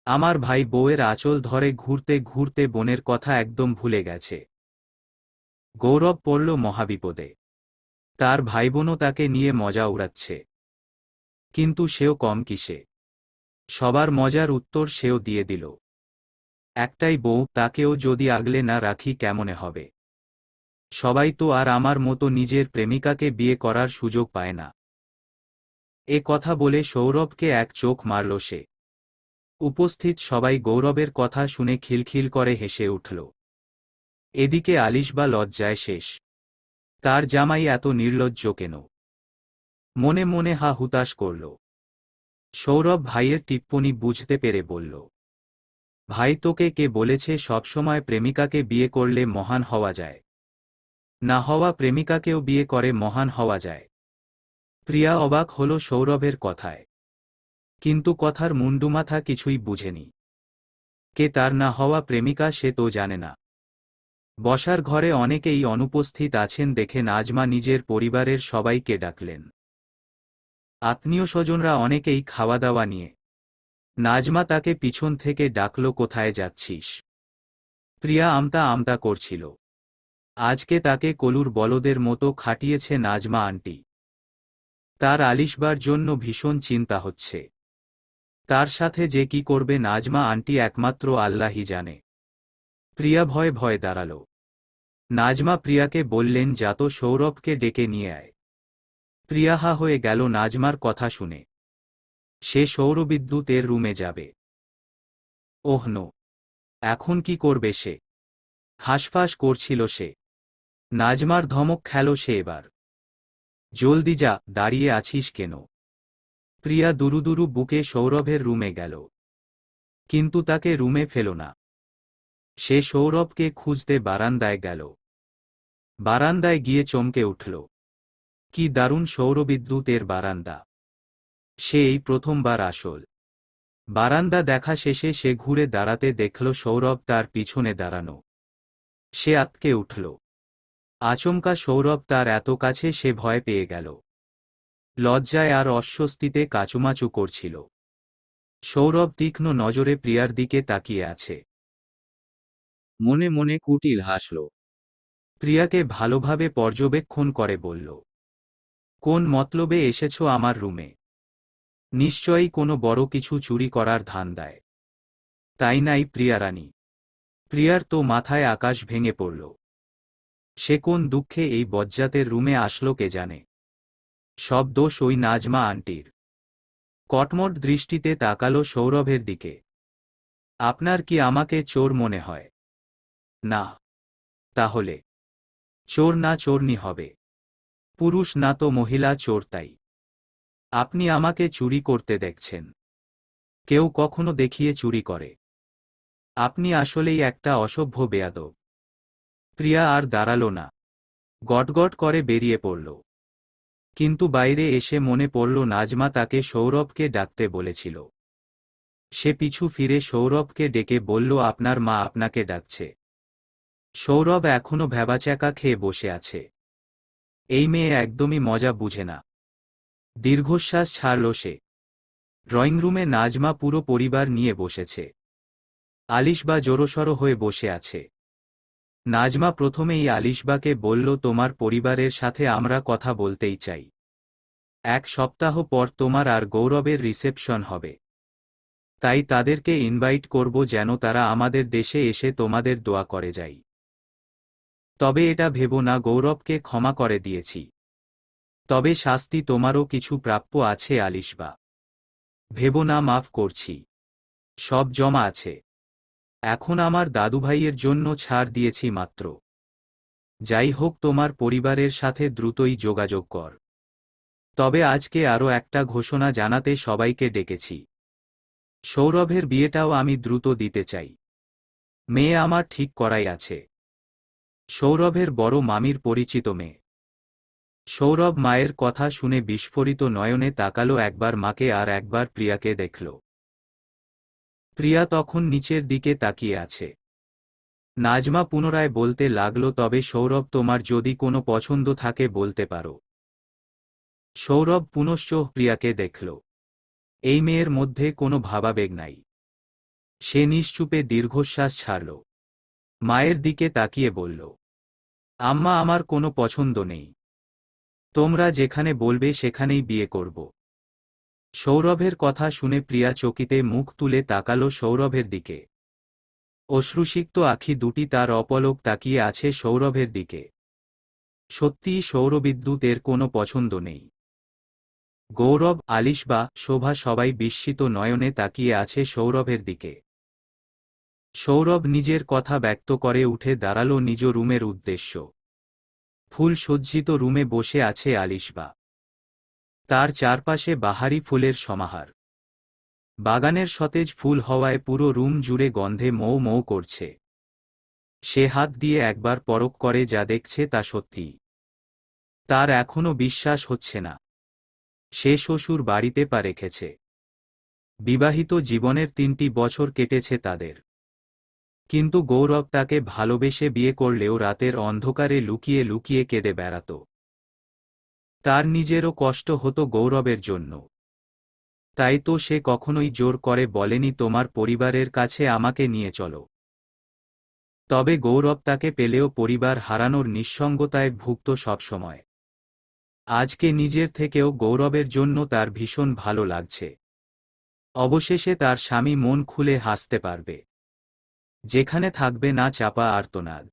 আমার ভাই বউয়ের আঁচল ধরে ঘুরতে ঘুরতে বোনের কথা একদম ভুলে গেছে। গৌরব পড়ল মহাবিপদে। তার ভাইবোনও তাকে নিয়ে মজা উড়াচ্ছে। কিন্তু সেও কম কিসে। সবার মজার উত্তর সেও দিয়ে দিল, একটাই বউ, তাকেও যদি আগলে না রাখি কেমনে হবে? সবাই তো আর আমার মতো নিজের প্রেমিকাকে বিয়ে করার সুযোগ পায় না। এ কথা বলে সৌরভকে এক চোখ মারল সে। উপস্থিত সবাই গৌরবের কথা শুনে খিলখিল করে হেসে উঠল। এদিকে আলিশবা লজ্জায় শেষ। তার জামাই এত নির্লজ্জ কেন? মনে মনে হা হুতাশ করল। সৌরভ ভাইয়ের টিপ্পনি বুঝতে পেরে বলল, ভাই তোকে কে বলেছে সবসময় প্রেমিকাকে বিয়ে করলে মহান হওয়া যায়? না হওয়া প্রেমিকাকেও বিয়ে করে মহান হওয়া যায়। প্রিয়া অবাক হল সৌরভের কথায়। কিন্তু কথার মুন্ডুমাথা কিছুই বুঝেনি। কে তার না হওয়া প্রেমিকা সে তো জানে না। বসার ঘরে অনেকেই অনুপস্থিত আছেন দেখে নাজমা নিজের পরিবারের সবাইকে ডাকলেন। আত্মীয় স্বজনরা অনেকেই খাওয়া দাওয়া নিয়ে। নাজমা তাকে পিছন থেকে ডাকল, কোথায় যাচ্ছিস? প্রিয়া আমতা আমতা করছিল। আজকে তাকে কলুর বলদের মতো খাটিয়েছে নাজমা আন্টি। তার আলিশবার জন্য ভীষণ চিন্তা হচ্ছে। তার সাথে যে কি করবে নাজমা আন্টি একমাত্র আল্লাহই জানে। প্রিয়া ভয়ে ভয়ে দাঁড়াল। নাজমা প্রিয়াকে বললেন, যা তো সৌরভকে ডেকে নিয়ে আয়। প্রিয়া হা হয়ে গেল নাজমার কথা শুনে। সে সৌরবিদ্যুতের রুমে যাবে। ওহ নো, এখন কি করবে সে? হাঁসফাঁস করছিল সে। নাজমার ধমক খেল সে এবার, জলদি যা, দাঁড়িয়ে আছিস কেন? প্রিয়া দুরুদুরু বুকে সৌরভের রুমে গেল। কিন্তু তাকে রুমে ফেল না। সে সৌরভকে খুঁজতে বারান্দায় গেল। বারান্দায় গিয়ে চমকে উঠল। কি দারুণ সৌরবিদ্যুতের বারান্দা! সে এই প্রথমবার আসল বারান্দা দেখা শেষে সে ঘুরে দাঁড়াতে দেখল সৌরভ তার পিছনে দাঁড়ানো। সে আঁতকে উঠল। আচমকা সৌরভ তার এত কাছে সে ভয় পেয়ে গেল। লজ্জায় আর অস্বস্তিতে কাচুমাচু করছিল। সৌরভ তীক্ষ্ণ নজরে প্রিয়ার দিকে তাকিয়ে আছে। মনে মনে কুটিল হাসল। প্রিয়াকে ভালোভাবে পর্যবেক্ষণ করে বলল, কোন মতলবে এসেছো আমার রুমে? নিশ্চয়ই কোনো বড় কিছু চুরি করার ধান্দায়, তাই নাই প্রিয়ারানী? প্রিয়ার তো মাথায় আকাশ ভেঙে পড়ল। সে কোন দুঃখে এই বজ্জাতের রুমে আসলো কে জানে। সব দোষ ওই নাজমা আন্টির। কটমট দৃষ্টিতে তাকালো সৌরভের দিকে। আপনার কি আমাকে চোর মনে হয়? না। তাহলে চোর না চোরনি হবে। পুরুষ না তো মহিলা চোর, তাই আপনি আমাকে চুরি করতে দেখছেন? কেউ কখনো দেখিয়ে চুরি করে? আপনি আসলেই একটা অসভ্য বেয়াদব। প্রিয়া আর দাঁড়াল না। গটগট করে বেরিয়ে পড়ল। কিন্তু বাইরে এসে মনে পড়ল নাজমা তাকে সৌরভকে ডাকতে বলেছিল। সে পিছু ফিরে সৌরভকে ডেকে বলল, আপনার মা আপনাকে ডাকছে। সৌরভ এখনো ভ্যাবাচ্যাকা খেয়ে বসে আছে। এই মেয়ে একদমই মজা বুঝে না। দীর্ঘশ্বাস ছাড়ল সে। ড্রয়িং রুমে নাজমা পুরো পরিবার নিয়ে বসেছে। আলিশবা জোরসড়ো হয়ে বসে আছে। নাজমা প্রথমেই আলিশবাকে বলল, তোমার পরিবারের সাথে আমরা কথা বলতেই চাই। 1 সপ্তাহ পর তোমার আর গৌরবের রিসেপশন হবে। তাই তাদেরকে ইনভাইট করব যেন তারা আমাদের দেশে এসে তোমাদের দোয়া করে যায়। তবে এটা ভেবো না গৌরবকে ক্ষমা করে দিয়েছি। তবে শাস্তি তোমারও কিছু প্রাপ্য আছে আলিশবা। ভেবো না মাফ করছি। সব জমা আছে। এখন আমার দাদুভাইয়ের জন্য ছাড় দিয়েছি মাত্র। যাই হোক, তোমার পরিবারের সাথে দ্রুতই যোগাযোগ কর। তবে আজকে আরও একটা ঘোষণা জানাতে সবাইকে ডেকেছি। সৌরভের বিয়েটাও আমি দ্রুত দিতে চাই। মেয়ে আমার ঠিক করাই আছে। সৌরভের বড় মামির পরিচিত মেয়ে। সৌরভ মায়ের কথা শুনে বিস্ফোরিত নয়নে তাকালো, একবার মাকে আর একবার প্রিয়াকে দেখল। প্রিয়া তখন নিচের দিকে তাকিয়ে আছে। নাজমা পুনরায় বলতে লাগল, তবে সৌরভ তোমার যদি কোনো পছন্দ থাকে বলতে পারো। সৌরভ পুনশ্চ প্রিয়াকে দেখল। এই মেয়ের মধ্যে কোনো ভাবাবেগ নাই। সে নিশ্চুপে দীর্ঘশ্বাস ছাড়ল। মায়ের দিকে তাকিয়ে বলল, আম্মা আমার কোনো পছন্দ নেই। তোমরা যেখানে বলবে সেখানেই বিয়ে করব। সৌরভের কথা শুনে প্রিয়া চকিতে মুখ তুলে তাকালো সৌরভের দিকে। অশ্রুসিক্ত আঁখি দুটি তার অপলক তাকিয়ে আছে সৌরভের দিকে। সত্যিই সৌরবিদ্যুতের কোনো পছন্দ নেই। গৌরব, আলিশবা, শোভা সবাই বিস্মিত নয়নে তাকিয়ে আছে সৌরভের দিকে। সৌরভ নিজের কথা ব্যক্ত করে উঠে দাঁড়ালো নিজ রুমের উদ্দেশ্য। ফুল সজ্জিত রুমে বসে আছে আলিশবা। তার চারপাশে বাহারি ফুলের সমাহার। বাগানের সতেজ ফুল হওয়ায় পুরো রুম জুড়ে গন্ধে মৌ মৌ করছে। সে হাত দিয়ে একবার পরখ করে যা দেখছে তা সত্যি। তার এখনো বিশ্বাস হচ্ছে না। সে শ্বশুর বাড়িতে পা রেখেছে। বিবাহিত জীবনের 3টি বছর কেটেছে তাদের। কিন্তু গৌরব তাকে ভালোবেসে বিয়ে করলেও রাতের অন্ধকারে লুকিয়ে লুকিয়ে কেঁদে বেড়াত। তার নিজেরও কষ্ট হতো গৌরবের জন্য। তাই তো সে কখনোই জোর করে বলেনি তোমার পরিবারের কাছে আমাকে নিয়ে চলো। তবে গৌরব তাকে পেলেও পরিবার হারানোর নিঃসঙ্গতায় ভুগত সবসময়। আজকে নিজের থেকেও গৌরবের জন্য তার ভীষণ ভালো লাগছে। অবশেষে তার স্বামী মন খুলে হাসতে পারবে। যেখানে থাকবে না চাপা আর্তনাদ।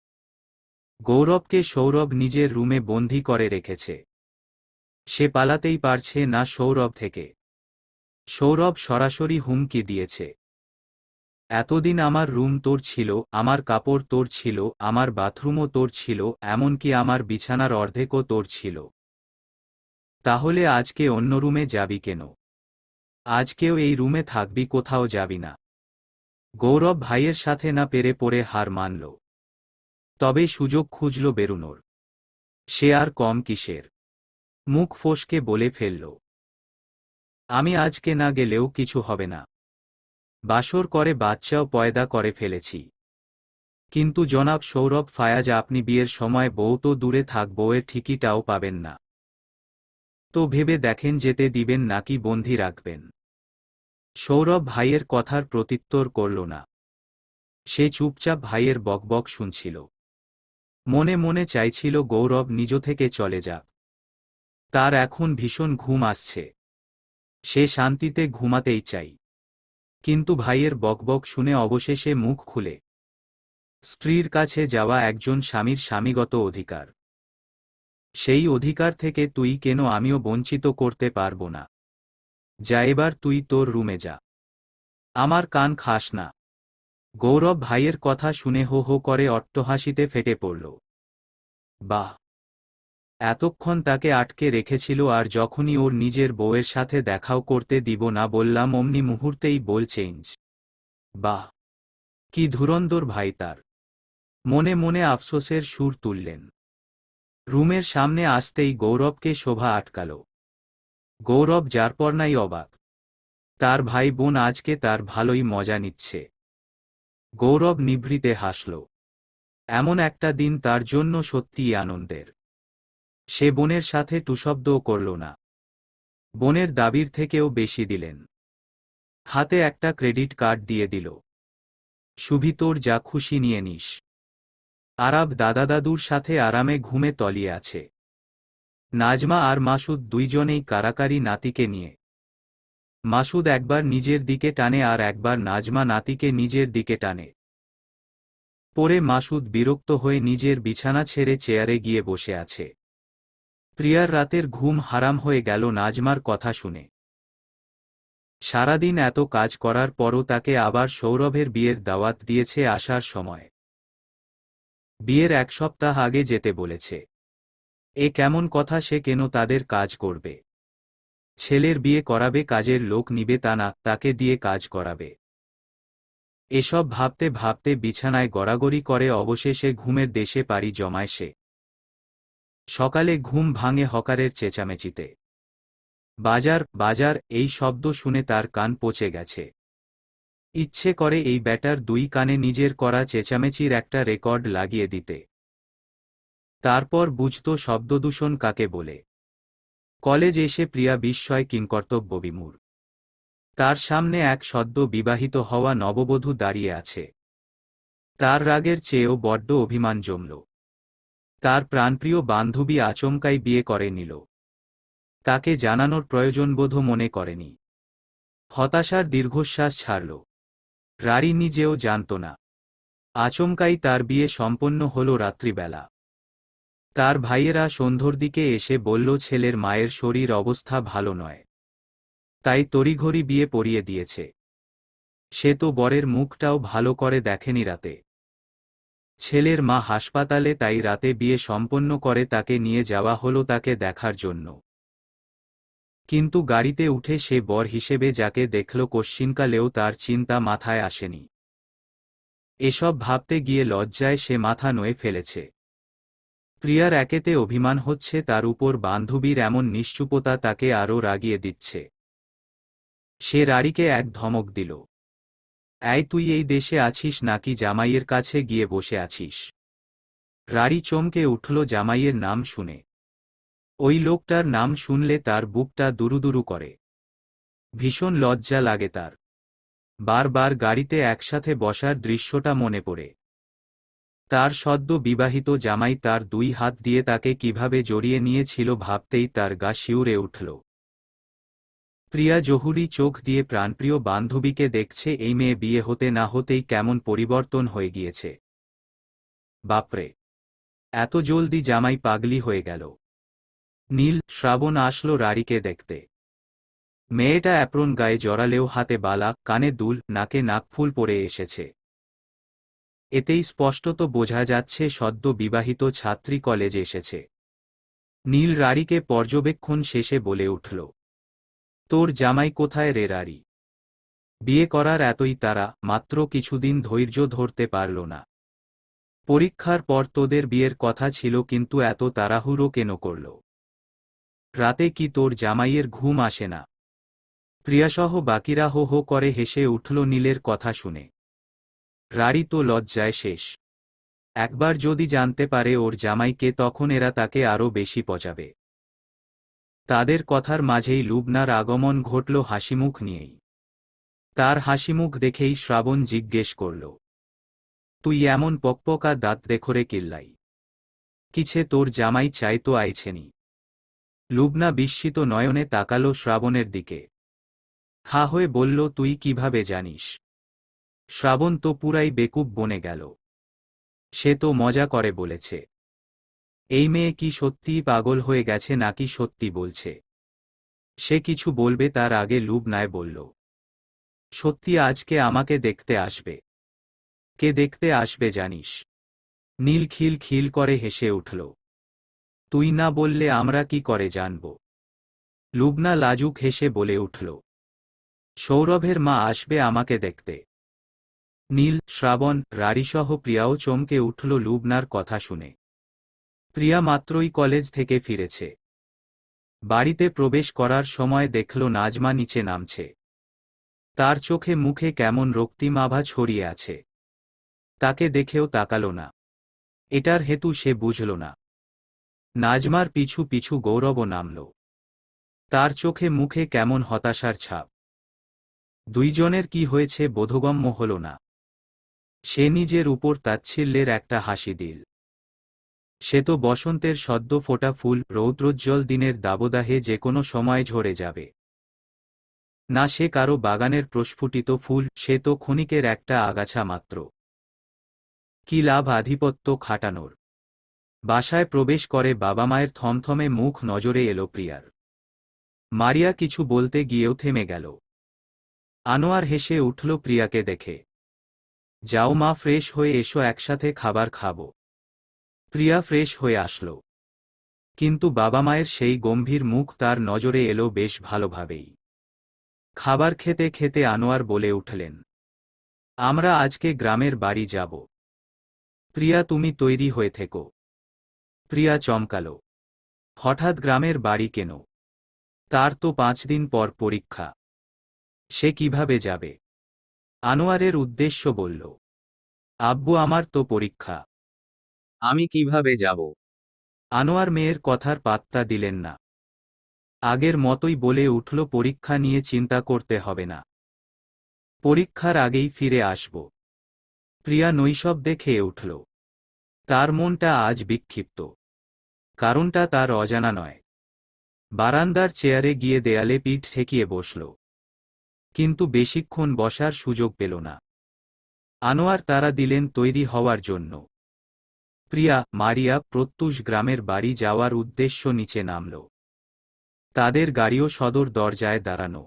গৌরবকে সৌরভ নিজের রুমে বন্দী করে রেখেছে। সে পালাতেই পারছে না সৌরভ থেকে। সৌরভ সরাসরি হুমকি দিয়েছে, এতদিন আমার রুম তোর ছিল, আমার কাপড় তোর ছিল, আমার বাথরুমও তোর ছিল, এমনকি আমার বিছানার অর্ধেকও তোর ছিল। তাহলে আজকে অন্য রুমে যাবি কেন? আজকেও এই রুমে থাকবি, কোথাও যাবি না। গৌরব ভাইয়ের সাথে না পেরে পড়ে হার মানল। তবে সুযোগ খুঁজল বেরুনোর। সে আর কম কিসের। মুখ ফসকে বলে ফেলল, আমি আজকে না গেলেও কিছু হবে না। বাসর করে বাচ্চাও পয়দা করে ফেলেছি। কিন্তু জনাব সৌরভ ফায়াজ, আপনি বিয়ের সময় বউ তো দূরে থাক, বউয়ের ঠিকিটাও পাবেন না। তো ভেবে দেখেন যেতে দিবেন নাকি বন্দী রাখবেন। সৌরভ ভাইয়ের কথার প্রত্যুত্তর করল না। সে চুপচাপ ভাইয়ের বকবক শুনছিল। মনে মনে চাইছিল গৌরব নিজ থেকে চলে যাক। তার এখন ভীষণ ঘুম আসছে। সে শান্তিতে ঘুমাতেই চাই। কিন্তু ভাইয়ের বকবক শুনে অবশেষে মুখ খুলে। স্ত্রীর কাছে যাওয়া একজন স্বামীর স্বামীগত অধিকার। সেই অধিকার থেকে তুই কেন আমিও বঞ্চিত করতে পারবো না? যা, এবার তুই তোর রুমে যা। আমার কান খাস না। গৌরব ভাইয়ের কথা শুনে হো হো করে অট্টহাসিতে ফেটে পড়ল। বাহ! এতক্ষণ তাকে আটকে রেখেছিল, আর যখনই ওর নিজের বউয়ের সাথে দেখাও করতে দিব না বললাম, অমনি মুহূর্তেই বল চেঞ্জ। বাহ! কি ধুরন্ধর ভাই তার। মনে মনে আফসোসের সুর তুললেন। রুমের সামনে আসতেই গৌরবকে শোভা আটকাল। গৌরব যারপরনাই অবাক। তার ভাই বোন আজকে তার ভালোই মজা নিচ্ছে। গৌরব নিভৃতে হাসল। এমন একটা দিন তার জন্য সত্যিই আনন্দের। সে বোনের সাথে টুশব্দও করল না। বোনের দাবির থেকেও বেশি দিলেন। হাতে একটা ক্রেডিট কার্ড দিয়ে দিল। শুভি, তোর যা খুশি নিয়ে নিস। আরাব দাদা দাদুর সাথে আরামে ঘুমে তলিয়ে আছে। নাজমা আর মাসুদ দুইজনেই কারাকারি নাতিকে নিয়ে। মাসুদ একবার নিজের দিকে টানে আর একবার নাজমা নাতিকে নিজের দিকে টানে। পরে মাসুদ বিরক্ত হয়ে নিজের বিছানা ছেড়ে চেয়ারে গিয়ে বসে আছে। প্রিয়ার রাতের ঘুম হারাম হয়ে গেল নাজমার কথা শুনে। সারাদিন এত কাজ করার পরও তাকে আবার সৌরভের বিয়ের দাওয়াত দিয়েছে আসার সময়। বিয়ের এক সপ্তাহ আগে যেতে বলেছে। এ কেমন কথা, সে কেন তাদের কাজ করবে? ছেলের বিয়ে করাবে, কাজের লোক নিবে তা না, তাকে দিয়ে কাজ করাবে। এসব ভাবতে ভাবতে বিছানায় গড়াগড়ি করে অবশেষে ঘুমের দেশে পাড়ি জমায় সে। সকালে ঘুম ভাঙে হকারের চেঁচামেচিতে। বাজার বাজার এই শব্দ শুনে তার কান পচে গেছে। ইচ্ছে করে এই ব্যাটার দুই কানে নিজের করা চেঁচামেচির একটা রেকর্ড লাগিয়ে দিতে। তারপর বুঝত শব্দদূষণ কাকে বলে। কলেজ এসে প্রিয়া বিস্ময় কিংকর্তব্যবিমূঢ়। তার সামনে এক সদ্য বিবাহিত হওয়া নববধূ দাঁড়িয়ে আছে। তার রাগের চেয়েও বড্ড অভিমান জমল। তার প্রাণপ্রিয় বান্ধবী আচমকাই বিয়ে করে নিল। তাকে জানানোর প্রয়োজনবোধও মনে করেনি। হতাশার দীর্ঘশ্বাস ছাড়ল। রারি নিজেও জানত না। আচমকাই তার বিয়ে সম্পন্ন হল রাত্রিবেলা। তার ভাইয়েরা সন্ধ্যর দিকে এসে বলল ছেলের মায়ের শরীর অবস্থা ভালো নয়, তাই তড়িঘড়ি বিয়ে পড়িয়ে দিয়েছে। সে তো বরের মুখটাও ভালো করে দেখেনি রাতে। ছেলের মা হাসপাতালে, তাই রাতে বিয়ে সম্পন্ন করে তাকে নিয়ে যাওয়া হলো তাকে দেখার জন্য। কিন্তু গাড়িতে উঠে সে বর হিসেবে যাকে দেখল কশ্চিনকালেও তার চিন্তা মাথায় আসেনি। এসব ভাবতে গিয়ে লজ্জায় সে মাথা নুয়ে ফেলেছে। প্রিয়ার একেতে অভিমান হচ্ছে, তার উপর বান্ধবীর এমন নিশ্চুপতা তাকে আরও রাগিয়ে দিচ্ছে। সে রারিকে এক ধমক দিল। এই, তুই এই দেশে আছিস নাকি জামাইয়ের কাছে গিয়ে বসে আছিস? রারি চমকে উঠল জামাইয়ের নাম শুনে। ওই লোকটার নাম শুনলে তার বুকটা দুরুদুরু করে। ভীষণ লজ্জা লাগে তার। বারবার গাড়িতে একসাথে বসার দৃশ্যটা মনে পড়ে। তার সদ্য বিবাহিত জামাই তার দুই হাত দিয়ে তাকে কিভাবে জড়িয়ে নিয়েছিল ভাবতেই তার গা শিউরে উঠল। প্রিয়া জহুরি চোখ দিয়ে প্রাণপ্রিয় বান্ধবীকে দেখছে। এই মেয়ে বিয়ে হতে না হতেই কেমন পরিবর্তন হয়ে গিয়েছে। বাপরে, এত জলদি জামাই পাগলি হয়ে গেল। নীল, শ্রাবণ আসলো রারিকে দেখতে। মেয়েটা অ্যাপ্রন গায়ে জড়ালেও হাতে বালা, কানে দুল, নাকে নাকফুল পরে এসেছে। এতেই স্পষ্টত বোঝা যাচ্ছে সদ্য বিবাহিত ছাত্রী কলেজে এসেছে। নীল রারিকে পর্যবেক্ষণ শেষে বলে উঠল, তোর জামাই কোথায় রে রারি? বিয়ে করার এতই তারা, মাত্র কিছুদিন ধৈর্য ধরতে পারল না। পরীক্ষার পর তোদের বিয়ের কথা ছিল, কিন্তু এত তাড়াহুড়ো কেন করল? রাতে কি তোর জামাইয়ের ঘুম আসে না? প্রিয়াসহ বাকিরা হো হো করে হেসে উঠল নীলের কথা শুনে। রারি তো লজ্জায় শেষ। একবার যদি জানতে পারে ওর জামাইকে, তখন এরা তাকে আরও বেশি পচাবে। তাদের কথার মাঝেই লুবনার আগমন ঘটল হাসিমুখ নিয়েই। তার হাসিমুখ দেখেই শ্রাবণ জিজ্ঞেস করল, তুই এমন পকপকা দাঁত দেখরে কিল্লাই? কিছে তোর জামাই চাই তো আইছেনি? লুবনা বিস্মিত নয়নে তাকালো শ্রাবণের দিকে। হা হয়ে বলল, তুই কিভাবে জানিস? শ্রাবণ তো পুরাই বেকুব বনে গেল। সে তো মজা করে বলেছে। এই মেয়ে কি সত্যিই পাগল হয়ে গেছে নাকি সত্যি বলছে? সে কিছু বলবে তার আগে লুবনায় বলল, সত্যি আজকে আমাকে দেখতে আসবে। কে দেখতে আসবে জানিস? নীল খিল খিল করে হেসে উঠল। তুই না বললে আমরা কি করে জানব? লুবনা লাজুক হেসে বলে উঠল, সৌরভের মা আসবে আমাকে দেখতে। নীল, শ্রাবণ, রারিসহ প্রিয়াও চমকে উঠল লুবনার কথা শুনে। প্রিয়া মাত্রই কলেজ থেকে ফিরেছে। বাড়িতে প্রবেশ করার সময় দেখল নাজমা নিচে নামছে। তার চোখে মুখে কেমন রক্তিম আভা ছড়িয়ে আছে। তাকে দেখেও তাকালো না। এটার হেতু সে বুঝল না। নাজমার পিছু পিছু গৌরবও নামল। তার চোখে মুখে কেমন হতাশার ছাপ। দুইজনের কি হয়েছে বোধগম্য হল না। সে নিজের উপর তাচ্ছিল্যের একটা হাসি দিল। সে তো বসন্তের সদ্য ফোটা ফুল, রৌদ্রোজ্জ্বল দিনের দাবদাহে যে কোনো সময় ঝরে যাবে। না সে কারো বাগানের প্রস্ফুটিত ফুল, সে তো ক্ষণিকের একটা আগাছা মাত্র। কি লাভ আধিপত্য খাটানোর। বাসায় প্রবেশ করে বাবা মায়ের থমথমে মুখ নজরে এলো প্রিয়ার। মারিয়া কিছু বলতে গিয়েও থেমে গেল। আনোয়ার হেসে উঠল প্রিয়াকে দেখে। যাও মা, ফ্রেশ হয়ে এসো, একসাথে খাবার খাবো। প্রিয়া ফ্রেশ হয়ে আসলো। কিন্তু বাবা মায়ের সেই গম্ভীর মুখ তার নজরে এলো বেশ ভালোভাবেই। খাবার খেতে খেতে আনোয়ার বলে উঠলেন, আমরা আজকে গ্রামের বাড়ি যাব। প্রিয়া তুমি তৈরি হয়ে থেকো। প্রিয়া চমকালো। হঠাৎ গ্রামের বাড়ি কেন? তার তো 5 দিন পর পরীক্ষা। সে কিভাবে যাবে? আনোয়ারের উদ্দেশ্য বলল, আব্বু আমার তো পরীক্ষা। আমি কিভাবে যাব? আনোয়ার মেয়ের কথার পাত্তা দিলেন না। আগের মতোই বলে উঠল, পরীক্ষা নিয়ে চিন্তা করতে হবে না। পরীক্ষার আগেই ফিরে আসব। প্রিয়া নৈশব্দে খেয়ে উঠল। তার মনটা আজ বিক্ষিপ্ত। কারণটা তার অজানা নয়। বারান্দার চেয়ারে গিয়ে দেয়ালে পিঠ ঠেকিয়ে বসল। কিন্তু বেশিক্ষণ বসার সুযোগ পেল না। আনোয়ার তারা দিলেন তৈরি হওয়ার জন্য। প্রিয়া, মারিয়া, প্রত্যুষ গ্রামের বাড়ি যাওয়ার উদ্দেশ্য নিচে নামল। তাদের গাড়িও সদর দরজায় দাঁড়ানো।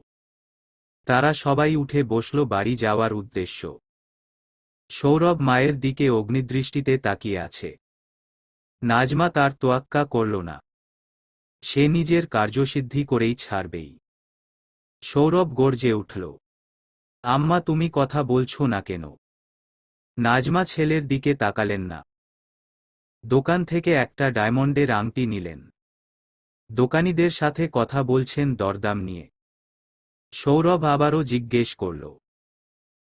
তারা সবাই উঠে বসল বাড়ি যাওয়ার উদ্দেশ্য। সৌরভ মায়ের দিকে অগ্নিদৃষ্টিতে তাকিয়ে আছে। নাজমা তার তোয়াক্কা করল না। সে নিজের কার্যসিদ্ধি করেই ছাড়বেই। সৌরভ গর্জে উঠল, আম্মা তুমি কথা বলছো না কেন? নাজমা ছেলের দিকে তাকালেন না। দোকান থেকে একটা ডায়মন্ডের আংটি নিলেন। দোকানীদের সাথে কথা বলছেন দরদাম নিয়ে। সৌরভ আবারও জিজ্ঞেস করল,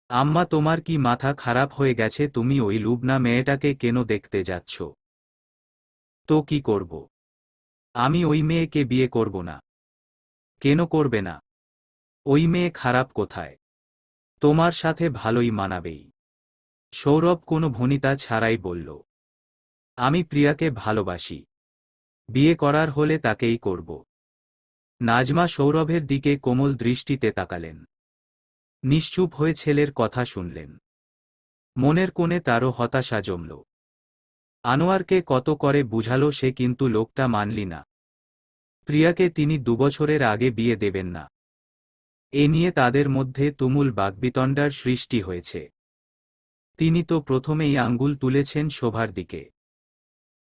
আম্মা তোমার কি মাথা খারাপ হয়ে গেছে? তুমি ওই লুবনা মেয়েটাকে কেন দেখতে যাচ্ছ? তো কি করব? আমি ওই মেয়েকে বিয়ে করব না। কেন করবে না? ওই মেয়ে খারাপ কোথায়? তোমার সাথে ভালোই মানাবেই। সৌরভ কোনো ভনিতা ছাড়াই বলল, আমি প্রিয়াকে ভালোবাসি। বিয়ে করার হলে তাকেই করব। নাজমা সৌরভের দিকে কোমল দৃষ্টিতে তাকালেন। নিশ্চুপ হয়ে ছেলের কথা শুনলেন। মনের কোণে তারও হতাশা জমল। আনোয়ারকে কত করে বুঝালো সে, কিন্তু লোকটা মানলি না। প্রিয়াকে তিনি 2 বছরের আগে বিয়ে দেবেন না। এ নিয়ে তাদের মধ্যে তুমুল বাগ্বিতণ্ডার সৃষ্টি হয়েছে। তিনি তো প্রথমেই আঙ্গুল তুলেছেন শোভার দিকে।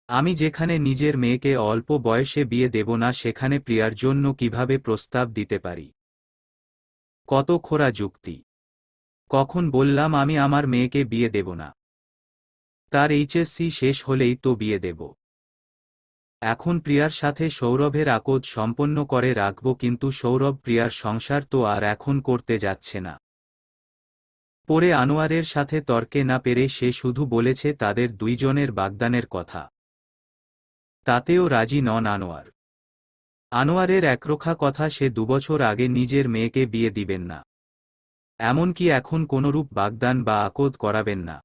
আমি যেখানে নিজের মেয়েকে অল্প বয়সে বিয়ে দেব না, সেখানে প্রিয়ার জন্য কিভাবে প্রস্তাব দিতে পারি? কত খোঁড়া যুক্তি! কখন বললাম আমি আমার মেয়েকে বিয়ে দেব না? তার এইচএসসি শেষ হলেই তো বিয়ে দেব। এখন প্রিয়ার সাথে সৌরভের আকদ সম্পন্ন করে রাখব, কিন্তু সৌরভ প্রিয়ার সংসার তো আর এখন করতে যাচ্ছে না। পরে আনোয়ারের সাথে তর্কে না পেরে সে শুধু বলেছে তাদের দুইজনের বাগদানের কথা। তাতেও রাজি নন আনোয়ার। আনোয়ারের একরোখা কথা, সে 2 বছর আগে নিজের মেয়েকে বিয়ে দিবেন না। এমনকি এখন কোনরূপ বাগদান বা আকদ করাবেন না।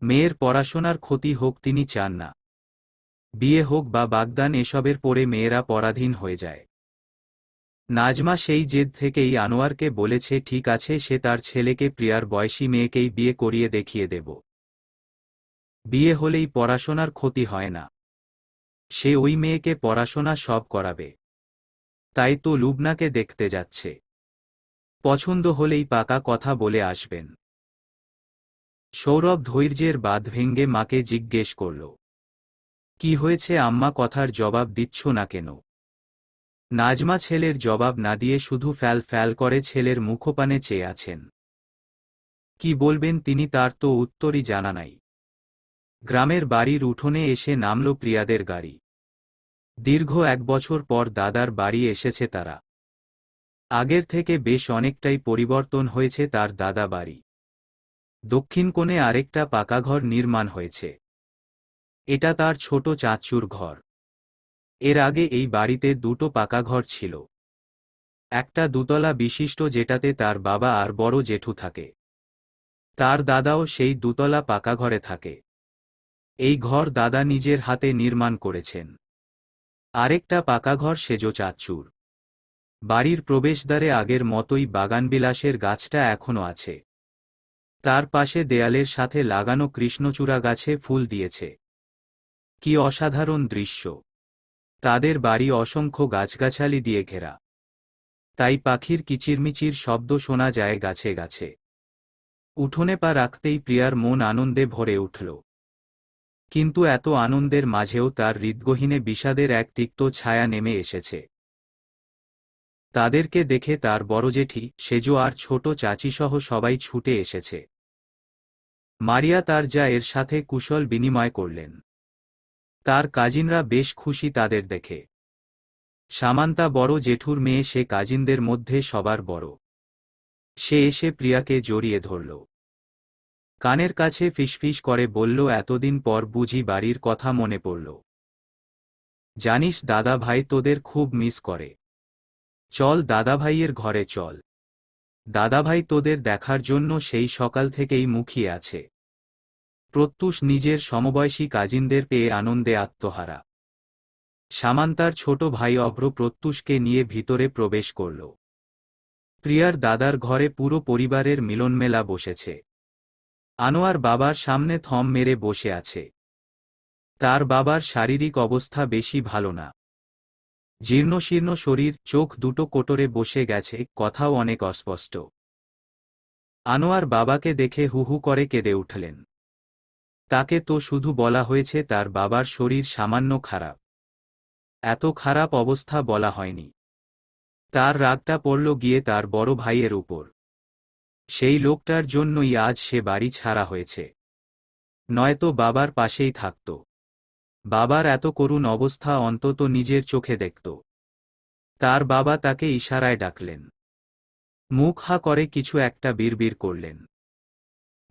মেয়ের পড়াশোনার ক্ষতি হোক তিনি চান না। বিয়ে হোক বা বাগদান, এসবের পরে মেয়েরা পরাধীন হয়ে যায়। নাজমা সেই জেদ থেকেই আনোয়ারকে বলেছে, ঠিক আছে, সে তার ছেলেকে প্রিয়ার বয়সী মেয়েকেই বিয়ে করিয়ে দেখিয়ে দেব। বিয়ে হলেই পড়াশোনার ক্ষতি হয় না। সে ওই মেয়েকে পড়াশোনা সব করাবে। তাই তো লুবনাকে দেখতে যাচ্ছে। পছন্দ হলেই পাকা কথা বলে আসবেন। সৌরভ ধৈর্যের বাঁধ ভেঙ্গে মাকে জিজ্ঞেস করল, কি হয়েছে আম্মা, কথার জবাব দিচ্ছ না কেন? নাজমা ছেলের জবাব না দিয়ে শুধু ফ্যাল ফ্যাল করে ছেলের মুখপানে চেয়ে আছেন। কি বলবেন তিনি, তার তো উত্তরই জানা নাই। গ্রামের বাড়ির উঠোনে এসে নামল প্রিয়াদের গাড়ি। দীর্ঘ 1 বছর পর দাদার বাড়ি এসেছে তারা। আগের থেকে বেশ অনেকটাই পরিবর্তন হয়েছে তার দাদা বাড়ি। দক্ষিণ কোণে আরেকটা পাকাঘর নির্মাণ হয়েছে। এটা তার ছোট চাচুর ঘর। এর আগে এই বাড়িতে দুটো পাকাঘর ছিল। একটা দুতলা বিশিষ্ট, যেটাতে তার বাবা আর বড় জেঠু থাকে। তার দাদাও সেই দুতলা পাকাঘরে থাকে। এই ঘর দাদা নিজের হাতে নির্মাণ করেছেন। আরেকটা পাকাঘর সেজ চাচুর। বাড়ির প্রবেশদ্বারে আগের মতোই বাগানবিলাসের গাছটা এখনো আছে। তার পাশে দেয়ালের সাথে লাগানো কৃষ্ণচূড়া গাছে ফুল দিয়েছে। কি অসাধারণ দৃশ্য! তাদের বাড়ি অসংখ্য গাছগাছালি দিয়ে ঘেরা, তাই পাখির কিচিরমিচির শব্দ শোনা যায় গাছে গাছে। উঠোনে পা রাখতেই প্রিয়ার মন আনন্দে ভরে উঠল। কিন্তু এত আনন্দের মাঝেও তার হৃদ্গহীনে বিষাদের এক তিক্ত ছায়া নেমে এসেছে। তাদেরকে দেখে তার বড় জেঠি, সেজো আর ছোট চাচিসহ সবাই ছুটে এসেছে। মারিয়া তার এর সাথে কুশল বিনিময় করলেন। তার কাজিনরা বেশ খুশি তাদের দেখে। সামান্তা বড় জেঠুর মেয়ে, সে কাজিনদের মধ্যে সবার বড়। সে এসে প্রিয়াকে জড়িয়ে ধরল। কানের কাছে ফিসফিস করে বলল, এতদিন পর বুঝি বাড়ির কথা মনে পড়ল। জানিস দাদা ভাই তোদের খুব মিস করে। চল দাদাভাইয়ের ঘরে চল। দাদাভাই তোদের দেখার জন্য সেই সকাল থেকেই মুখিয়ে আছে। প্রত্যুষ নিজের সমবয়সী কাজিনদের পেয়ে আনন্দে আত্মহারা। সামান্তার ছোট ভাই অভ্র প্রত্যুষকে নিয়ে ভিতরে প্রবেশ করল। প্রিয়ার দাদার ঘরে পুরো পরিবারের মিলনমেলা বসেছে। আনোয়ার বাবার সামনে থম মেরে বসে আছে। তার বাবার শারীরিক অবস্থা বেশি ভালো না। জীর্ণশীর্ণ শরীর, চোখ দুটো কোটরে বসে গেছে, কথাও অনেক অস্পষ্ট। আনোয়ার বাবাকে দেখে হু হু করে কেঁদে উঠলেন। তাকে তো শুধু বলা হয়েছে তার বাবার শরীর সামান্য খারাপ। এত খারাপ অবস্থা বলা হয়নি। তার রাগটা পড়ল গিয়ে তার বড় ভাইয়ের উপর। সেই লোকটার জন্যই আজ সে বাড়ি ছাড়া হয়েছে, নয়তো বাবার পাশেই থাকত। বাবার এত করুণ অবস্থা অন্তত নিজের চোখে দেখত। তার বাবা তাকে ইশারায় ডাকলেন। মুখ হা করে কিছু একটা বিড়বিড় করলেন।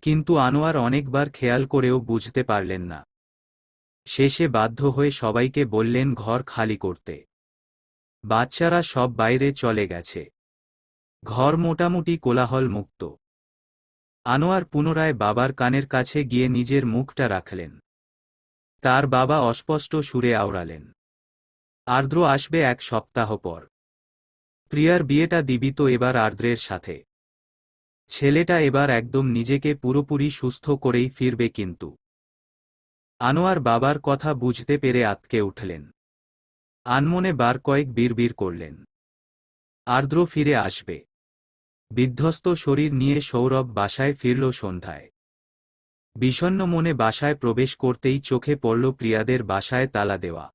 কিন্তু আনোয়ার অনেকবার খেয়াল করেও বুঝতে পারলেন না। শেষে বাধ্য হয়ে সবাইকে বললেন ঘর খালি করতে। বাচ্চারা সব বাইরে চলে গেছে। ঘর মোটামুটি কোলাহল মুক্ত। আনোয়ার পুনরায় বাবার কানের কাছে গিয়ে নিজের মুখটা রাখলেন। তার বাবা অস্পষ্ট সুরে আওড়ালেন, আর্দ্র আসবে 1 সপ্তাহ পর। প্রিয়ার বিয়েটা দিবি তো এবার আর্দ্রের সাথে। ছেলেটা এবার একদম নিজেকে পুরোপুরি সুস্থ করেই ফিরবে কিন্তু। আনোয়ার বাবার কথা বুঝতে পেরে আঁতকে উঠলেন। আনমনে বার কয়েক বিড়বিড় করলেন, আর্দ্র ফিরে আসবে। বিধ্বস্ত শরীর নিয়ে সৌরভ বাসায় ফিরল সন্ধ্যায়। বিষণ্ণ মনে বাসায় প্রবেশ করতেই চোখে পড়ল প্রিয়াদের বাসায় তালা দেওয়া।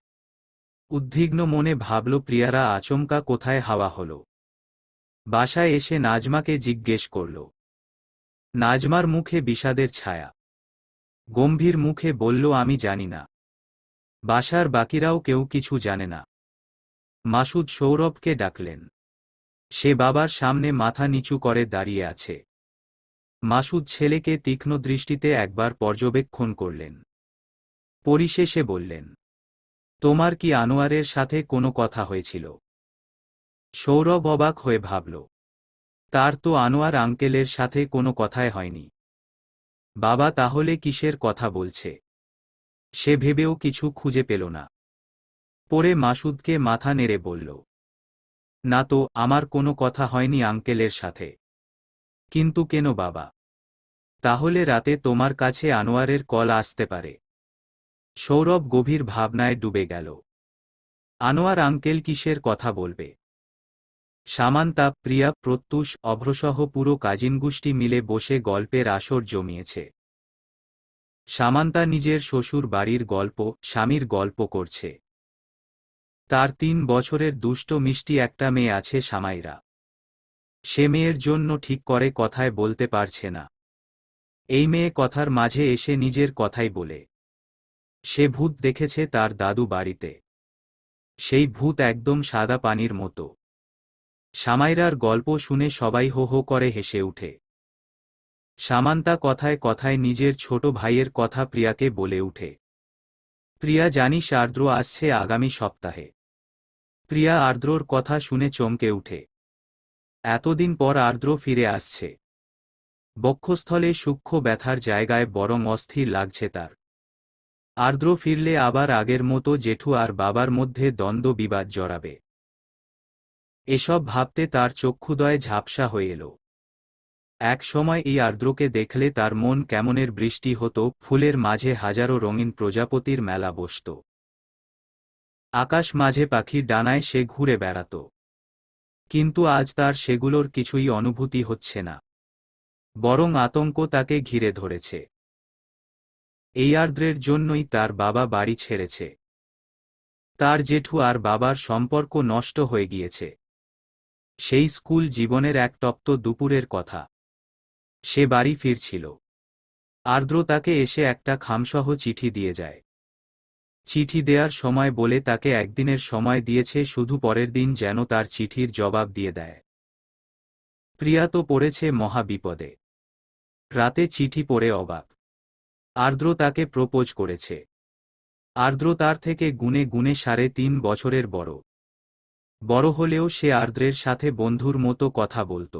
উদ্বিগ্ন মনে ভাবল প্রিয়ারা আচমকা কোথায় হাওয়া হল। বাসায় এসে নাজমাকে জিজ্ঞেস করল। নাজমার মুখে বিষাদের ছায়া। গম্ভীর মুখে বলল, আমি জানি না। বাসার বাকিরাও কেউ কিছু জানে না। মাসুদ সৌরভকে ডাকলেন। সে বাবার সামনে মাথা নিচু করে দাঁড়িয়ে আছে। মাসুদ ছেলেকে তীক্ষ্ণ দৃষ্টিতে একবার পর্যবেক্ষণ করলেন। পরিশেষে বললেন, তোমার কি আনোয়ারের সাথে কোনো কথা হয়েছিল? সৌরভ অবাক হয়ে ভাবল, তার তো আনোয়ার আঙ্কেলের সাথে কোনো কথাই হয়নি। বাবা তাহলে কিসের কথা বলছে? সে ভেবেও কিছু খুঁজে পেল না। পরে মাসুদকে মাথা নেড়ে বলল, না তো, আমার কোনো কথা হয়নি আঙ্কেলের সাথে। কিন্তু কেন বাবা? তাহলে রাতে তোমার কাছে আনোয়ারের কল আসতে পারে। সৌরভ গভীর ভাবনায় ডুবে গেল। আনোয়ার আঙ্কেল কিসের কথা বলবে? সামান্তা, প্রিয়া, প্রত্যুষ, অভ্রসহ পুরো কাজিনগোষ্ঠী মিলে বসে গল্পের আসর জমিয়েছে। সামান্তা নিজের শ্বশুর বাড়ির গল্প, স্বামীর গল্প করছে। তার 3 বছরের দুষ্ট মিষ্টি একটা মেয়ে আছে, সামাইরা। সে মেয়ের জন্য ঠিক করে কথায় বলতে পারছে না। এই মেয়ে কথার মাঝে এসে নিজের কথাই বলে। সে ভূত দেখেছে তার দাদু বাড়িতে। সেই ভূত একদম সাদা পানির মতো। সামাইরার গল্প শুনে সবাই হো হো করে হেসে উঠে। সামান্তা কথায় কথায় নিজের ছোট ভাইয়ের কথা প্রিয়াকে বলে উঠে। প্রিয়া, জানিস আর্দ্র আসছে আগামী সপ্তাহে। প্রিয়া আর্দ্রর কথা শুনে চমকে উঠে। এতদিন পর আর্দ্র ফিরে আসছে। বক্ষস্থলে সূক্ষ্ম ব্যথার জায়গায় বরং অস্থির লাগছে তার। আর্দ্র ফিরলে আবার আগের মতো জেঠু আর বাবার মধ্যে দ্বন্দ্ব বিবাদ জড়াবে। এসব ভাবতে তার চক্ষুদয় ঝাপসা হয়ে এলো। এক সময় এই আর্দ্রকে দেখলে তার মন কেমনের বৃষ্টি হতো, ফুলের মাঝে হাজারো রঙিন প্রজাপতির মেলা বসত। আকাশ মাঝে পাখির ডানায় সে ঘুরে বেড়াত। কিন্তু আজ তার সেগুলোর কিছুই অনুভূতি হচ্ছে না, বরং আতঙ্ক তাকে ঘিরে ধরেছে। এই আর্দ্রের জন্যই তার বাবা বাড়ি ছেড়েছে। তার জেঠু আর বাবার সম্পর্ক নষ্ট হয়ে গিয়েছে। সেই স্কুল জীবনের এক তপ্ত দুপুরের কথা। সে বাড়ি ফিরছিল। আর্দ্র তাকে এসে একটা খামসহ চিঠি দিয়ে যায়। চিঠি দেওয়ার সময় বলে তাকে একদিনের সময় দিয়েছে, শুধু পরের দিন যেন তার চিঠির জবাব দিয়ে দেয়। প্রিয়া তো পড়েছে মহা বিপদে। রাতে চিঠি পড়ে অবাক। আর্দ্র তাকে প্রপোজ করেছে। আর্দ্র তার থেকে গুণে গুণে ৩.৫ বছরের বড়। বড় হলেও সে আর্দ্রের সাথে বন্ধুর মতো কথা বলত।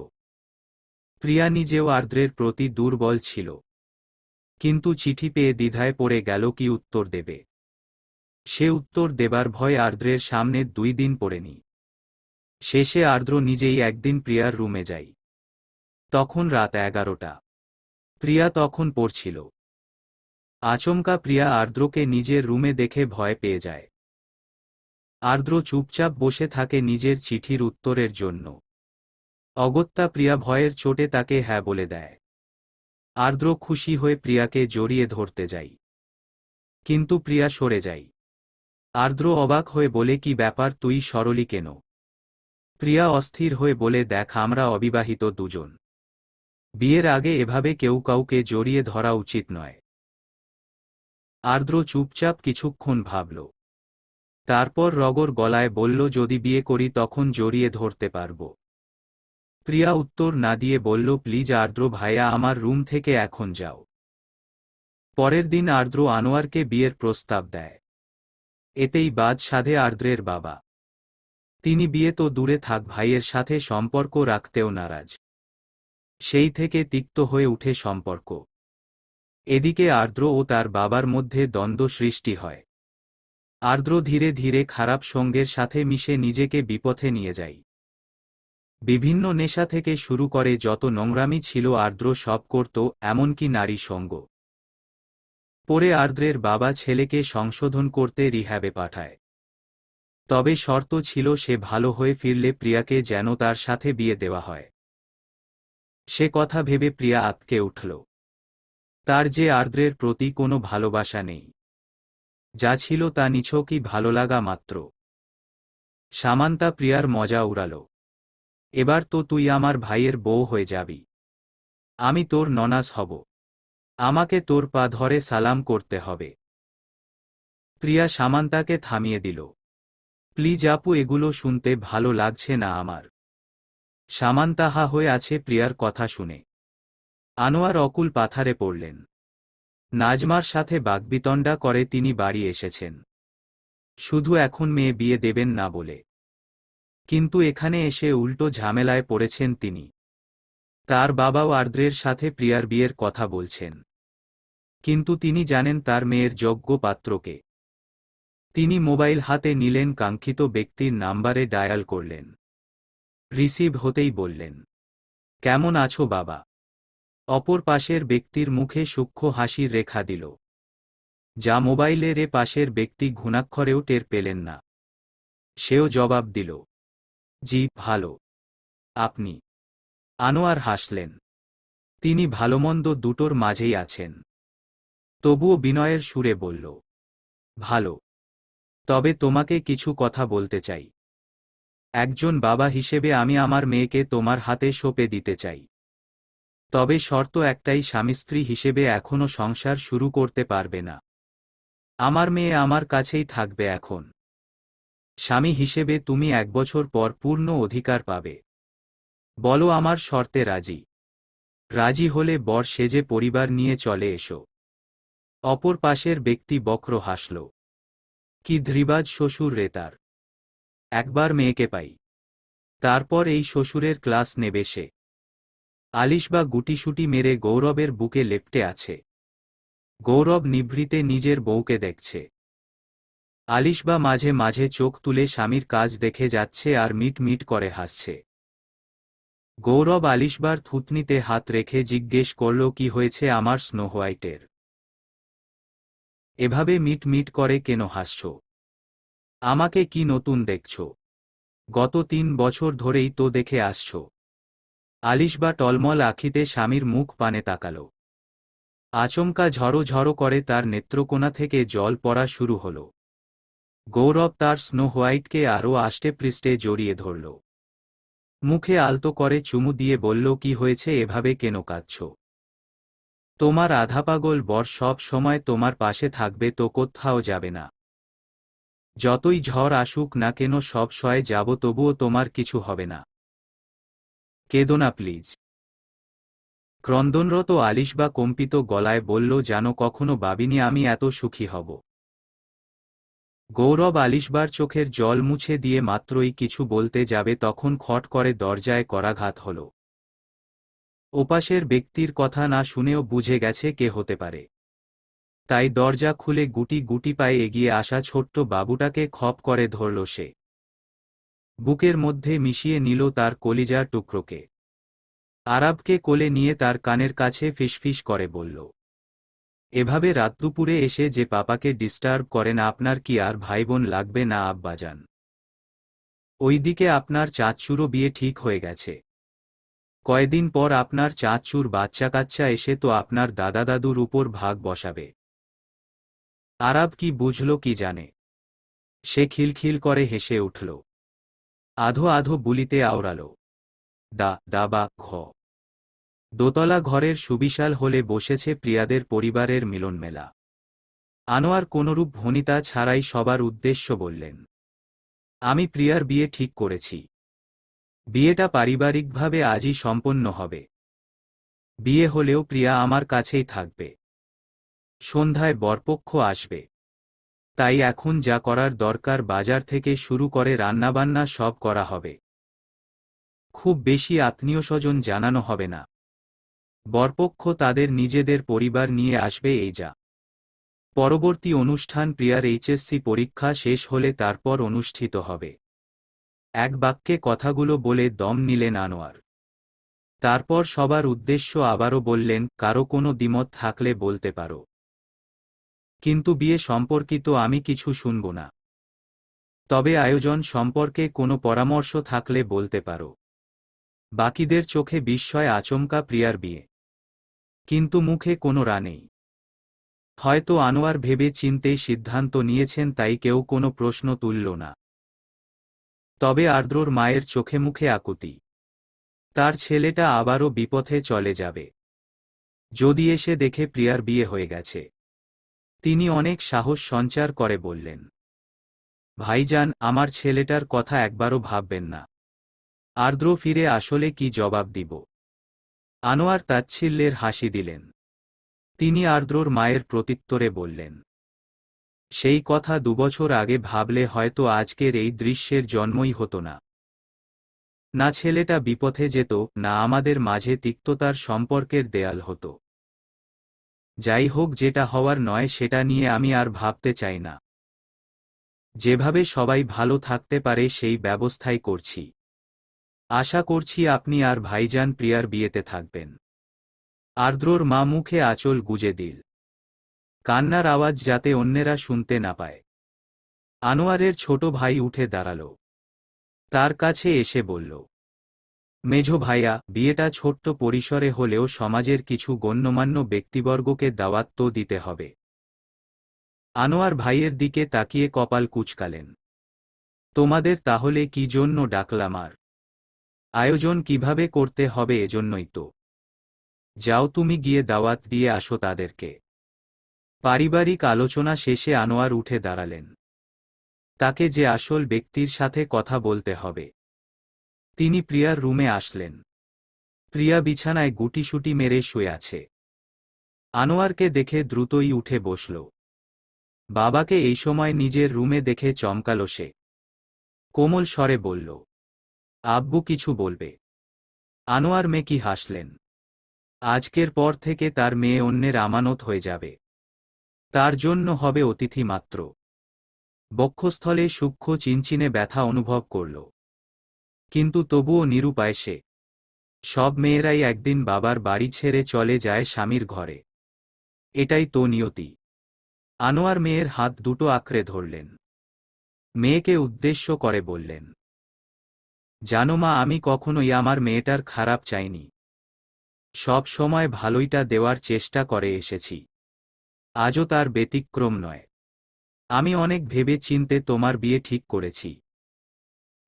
প্রিয়া নিজেও আর্দ্রের প্রতি দুর্বল ছিল। কিন্তু চিঠি পেয়ে দ্বিধায় পড়ে গেল কি উত্তর দেবে। সে উত্তর দেবার ভয় আর্দ্রের সামনে 2 দিন পড়েনি। শেষে আর্দ্র নিজেই একদিন প্রিয়ার রুমে যায়। তখন রাত 11টা। প্রিয়া তখন পড়ছিল। আচমকা প্রিয়া আর্দ্রকে নিজের রুমে দেখে ভয় পেয়ে যায়। আর্দ্র চুপচাপ বসে থাকে নিজের চিঠির উত্তরের জন্য। অগত্যা প্রিয়া ভয়ের চোটে তাকে হ্যাঁ বলে দেয়। আর্দ্র খুশি হয়ে প্রিয়াকে জড়িয়ে ধরতে যায়। কিন্তু প্রিয়া সরে যায়। আর্দ্র অবাক হয়ে বলে, কি ব্যাপার, তুই সরলি কেন? প্রিয়া অস্থির হয়ে বলে, দেখ, আমরা অবিবাহিত দুজন। বিয়ের আগে এভাবে কেউ কাউকে জড়িয়ে ধরা উচিত নয়। আর্দ্র চুপচাপ কিছুক্ষণ ভাবল। তারপর রগর গলায় বলল, যদি বিয়ে করি তখন জড়িয়ে ধরতে পারব। প্রিয়া উত্তর না দিয়ে বলল, প্লিজ আর্দ্র ভাইয়া, আমার রুম থেকে এখন যাও। পরের দিন আর্দ্র আনোয়ারকে বিয়ের প্রস্তাব দেয়। এতেই বাদ সাধে আর্দ্রের বাবা। তিনি বিয়ে তো দূরে থাক, ভাইয়ের সাথে সম্পর্ক রাখতেও নারাজ। সেই থেকে তিক্ত হয়ে উঠে সম্পর্ক। এদিকে আর্দ্র ও তার বাবার মধ্যে দ্বন্দ্ব সৃষ্টি হয়। আর্দ্র ধীরে ধীরে খারাপ সঙ্গের সাথে মিশে নিজেকে বিপথে নিয়ে যায়। বিভিন্ন নেশা থেকে শুরু করে যত নোংরামি ছিল আর্দ্র সব করত, এমনকি নারী সঙ্গ। পরে আর্দ্রের বাবা ছেলেকে সংশোধন করতে রিহ্যাবে পাঠায়। তবে শর্ত ছিল, সে ভালো হয়ে ফিরলে প্রিয়াকে যেন তার সাথে বিয়ে দেওয়া হয়। সে কথা ভেবে প্রিয়া আঁতকে উঠল। তার যে আর্দ্রের প্রতি কোনো ভালোবাসা নেই। যা ছিল তা নিছকই ভালোলাগা মাত্র। সামান্তা প্রিয়ার মজা উড়াল। এবার তো তুই আমার ভাইয়ের বউ হয়ে যাবি। আমি তোর ননাস হব। আমাকে তোর পা ধরে সালাম করতে হবে। প্রিয়া সামান্তাকে থামিয়ে দিল। প্লিজ আপু, এগুলো শুনতে ভালো লাগছে না আমার। সামান্তা হা হয়ে আছে প্রিয়ার কথা শুনে। আনোয়ার অকুল পাথারে পড়লেন। নাজমার সাথে বাগবিতণ্ডা করে তিনি বাড়ি এসেছেন, শুধু এখন মেয়ে বিয়ে দেবেন না বলে। কিন্তু এখানে এসে উল্টো ঝামেলায় পড়েছেন তিনি। তার বাবাও আর্দ্রের সাথে প্রিয়ার বিয়ের কথা বলছেন। কিন্তু তিনি জানেন তার মেয়ের যোগ্য পাত্রকে। তিনি মোবাইল হাতে নিলেন, কাঙ্ক্ষিত ব্যক্তির নাম্বারে ডায়াল করলেন। রিসিভ হতেই বললেন, কেমন আছো বাবা? অপর পাশের ব্যক্তির মুখে সূক্ষ্ম হাসির রেখা দিল, যা মোবাইলের পাশের ব্যক্তি ঘুণাক্ষরেও টের পেলেন না। সেও জবাব দিল, জি ভালো। আপনি? আনোয়ার হাসলেন। তিনি ভালোমন্দ দুটোর মাঝেই আছেন। তবুও বিনয়ের সুরে বলল, ভালো। তবে তোমাকে কিছু কথা বলতে চাই। একজন বাবা হিসেবে আমি আমার মেয়েকে তোমার হাতে সঁপে দিতে চাই। তবে শর্ত একটাই, স্বামী স্ত্রী হিসেবে এখনো সংসার শুরু করতে পারবে না। আমার মেয়ে আমার কাছেই থাকবে এখন। স্বামী হিসেবে তুমি 1 বছর পর পূর্ণ অধিকার পাবে। বলো আমার শর্তে রাজি। রাজি হলে বর সেজে পরিবার নিয়ে চলে এসো। অপর পাশের ব্যক্তি বক্র হাসল। কি ধৃবাজ শ্বশুর রে তার, একবার মেয়েকে পাই, তারপর এই শ্বশুরের ক্লাস নেবে সে। আলিশবা গুটিসুটি মেরে গৌরবের বুকে লেপ্টে আছে। গৌরব নিভৃতে নিজের বউকে দেখছে। আলিশবা মাঝে মাঝে চোখ তুলে স্বামীর কাজ দেখে যাচ্ছে আর মিট মিট করে হাসছে। গৌরব আলিশবার থুতনিতে হাত রেখে জিজ্ঞেস করল, কি হয়েছে আমার স্নো হোয়াইটের? এভাবে মিট মিট করে কেন হাসছ? আমাকে কি নতুন দেখছ? গত 3 বছর ধরেই তো দেখে আসছ। আলিশবা টলমল আখিতে স্বামীর মুখ পানে তাকাল। আচমকা ঝড়ো ঝড়ো করে তার নেত্রকোনা থেকে জল পড়া শুরু হল। গৌরব তার স্নো হোয়াইটকে আরও আষ্টেপৃষ্ঠে জড়িয়ে ধরল। মুখে আলতো করে চুমু দিয়ে বলল, কি হয়েছে, এভাবে কেন কাঁদছ? তোমার আধাপাগল বর সব সময় তোমার পাশে থাকবে তো কোথাও যাবে না। যতই ঝড় আসুক না কেন সব সয়ে যাব, তবুও তোমার কিছু হবে না। কেঁদো না প্লিজ। ক্রন্দনরত আলিশবা কম্পিত গলায় বলল, জানো কখনো ভাবিনি আমি এত সুখী হব। গৌরব আলিশবার চোখের জল মুছে দিয়ে মাত্রই কিছু বলতে যাবে তখন খট করে দরজায় করাঘাত হল। ওপাশের ব্যক্তির কথা না শুনেও বুঝে গেছে কে হতে পারে। তাই দরজা খুলে গুটি গুটি পায়ে এগিয়ে আসা ছোট্ট বাবুটাকে খপ করে ধরল সে। বুকের মধ্যে মিশিয়ে নিল তার কলিজার টুকরোকে। আরাবকে কোলে নিয়ে তার কানের কাছে ফিসফিস করে বলল, এভাবে রাতদুপুরে এসে যে পাপাকে ডিস্টার্ব করেন, আপনার কি আর ভাইবোন লাগবে না আব্বাজান? ওইদিকে আপনার চাঁদচুরও বিয়ে ঠিক হয়ে গেছে। কয়দিন পর আপনার চাঁদচুর বাচ্চা কাচ্চা এসে তো আপনার দাদা দাদুর উপর ভাগ বসাবে। আরাব কি বুঝল কি জানে, সে খিলখিল করে হেসে উঠল। আধো আধো বুলিতে আওড়াল, দাবা ঘ। দোতলা ঘরের সুবিশাল হলে বসেছে প্রিয়াদের পরিবারের মিলনমেলা। আনোয়ার কোনরূপ ভনিতা ছাড়াই সবার উদ্দেশ্য বললেন, আমি প্রিয়ার বিয়ে ঠিক করেছি। বিয়েটা পারিবারিকভাবে আজই সম্পন্ন হবে। বিয়ে হলেও প্রিয়া আমার কাছেই থাকবে। সন্ধ্যায় বরপক্ষ আসবে। তাই এখন যা করার দরকার বাজার থেকে শুরু করে রান্নাবান্না সব করা হবে। খুব বেশি আত্মীয়স্বজন জানানো হবে না। বরপক্ষ তাদের নিজেদের পরিবার নিয়ে আসবে, এই যা। পরবর্তী অনুষ্ঠান প্রিয়ার এইচএসসি পরীক্ষা শেষ হলে তারপর অনুষ্ঠিত হবে। এক বাক্যে কথাগুলো বলে দম নিলেন আনোয়ার। তারপর সবার উদ্দেশ্য আবারও বললেন, কারো কোনো দ্বিমত থাকলে বলতে পারো, কিন্তু বিয়ে সম্পর্কিত আমি কিছু শুনব না। তবে আয়োজন সম্পর্কে কোনো পরামর্শ থাকলে বলতে পারো। বাকিদের চোখে বিস্ময়, আচমকা প্রিয়ার বিয়ে, কিন্তু মুখে কোনো রা নেই। হয়তো আনোয়ার ভেবে চিন্তেই সিদ্ধান্ত নিয়েছেন, তাই কেউ কোনো প্রশ্ন তুলল না। তবে আর্দ্রর মায়ের চোখে মুখে আকুতি। তার ছেলেটা আবারও বিপথে চলে যাবে। যদি এসে দেখে প্রিয়ার বিয়ে হয়ে গেছে। তিনি অনেক সাহস সঞ্চার করে বললেন, ভাইজান, আমার ছেলেটার কথা একবারও ভাববেন না। আর্দ্র ফিরে আসলে কি জবাব দিব? আনোয়ার তাচ্ছিল্যের হাসি দিলেন। তিনি আর্দ্রর মায়ের প্রত্যুত্তরে বললেন, সেই কথা 2 বছর আগে ভাবলে হয়তো আজকের এই দৃশ্যের জন্মই হতো না। না ছেলেটা বিপথে যেত, না আমাদের মাঝে তিক্ততার সম্পর্কের দেয়াল হতো। যাই হোক, যেটা হওয়ার নয় সেটা নিয়ে আমি আর ভাবতে চাই না। যেভাবে সবাই ভালো থাকতে পারে সেই ব্যবস্থাই করছি। আশা করছি আপনি আর ভাইজান প্রিয়ার বিয়েতে থাকবেন। আর্দ্রর মা মুখে আঁচল গুজে দিল, কান্নার আওয়াজ যাতে অন্যেরা শুনতে না পায়। আনোয়ারের ছোট ভাই উঠে দাঁড়াল। তার কাছে এসে বলল, মেঝো ভাইয়া, বিয়েটা ছোট্ট পরিসরে হলেও সমাজের কিছু গণ্যমান্য ব্যক্তিবর্গকে দাওয়াত তো দিতে হবে। আনোয়ার ভাইয়ের দিকে তাকিয়ে কপাল কুঁচকালেন। তোমাদের তাহলে কি জন্য ডাকলাম আর? আয়োজন কিভাবে করতে হবে এজন্যই তো। যাও তুমি গিয়ে দাওয়াত দিয়ে আসো তাদেরকে। পারিবারিক আলোচনা শেষে আনোয়ার উঠে দাঁড়ালেন। তাকে যে আসল ব্যক্তির সাথে কথা বলতে হবে। তিনি প্রিয়ার রুমে আসলেন। প্রিয়া বিছানায় গুটিসুটি মেরে শুয়ে আছে। আনোয়ারকে দেখে দ্রুতই উঠে বসল। বাবাকে এই সময় নিজের রুমে দেখে চমকাল সে। কোমল স্বরে বলল, আব্বু কিছু বলবে? আনোয়ার মেকি হাসলেন। আজকের পর থেকে তার মেয়ে অন্যের আমানত হয়ে যাবে। তার জন্য হবে অতিথি মাত্র। বক্ষস্থলে সূক্ষ্ম চিনচিনে ব্যথা অনুভব করল। কিন্তু তবুও নিরুপায় সে। সব মেয়েরাই একদিন বাবার বাড়ি ছেড়ে চলে যায় স্বামীর ঘরে। এটাই তো নিয়তি। আনোয়ার মেয়ের হাত দুটো আঁকড়ে ধরলেন। মেয়েকে উদ্দেশ্য করে বললেন, জানো মা, আমি কখনোই আমার মেয়েটার খারাপ চাইনি। সব সময় ভালোইটা দেওয়ার চেষ্টা করে এসেছি। আজও তার ব্যতিক্রম নয়। আমি অনেক ভেবে চিন্তে তোমার বিয়ে ঠিক করেছি।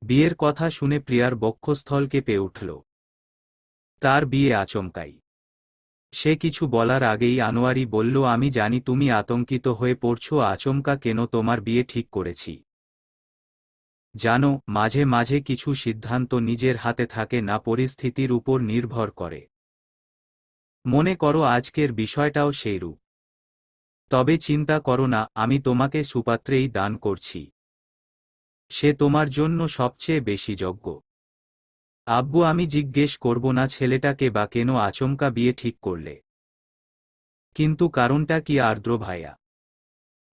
বিয়ের কথা শুনে প্রিয়ার বক্ষস্থল কেঁপে উঠল। তার বিয়ে আচমকাই। সে কিছু বলার আগেই আনোয়ারই বলল, আমি জানি তুমি আতঙ্কিত হয়ে পড়ছো, আচমকা কেন তোমার বিয়ে ঠিক করেছি। জানো, মাঝে মাঝে কিছু সিদ্ধান্ত নিজের হাতে থাকে না, পরিস্থিতির উপর নির্ভর করে। মনে করো আজকের বিষয়টাও সেইরূপ। তবে চিন্তা করো না, আমি তোমাকে সুপাত্রেই দান করছি। সে তোমার জন্য সবচেয়ে বেশি যোগ্য। আব্বু, আমি জিজ্ঞেস করব না ছেলেটাকে বা কেন আচমকা বিয়ে ঠিক করলে, কিন্তু কারণটা কি আর্দ্র ভাইয়া?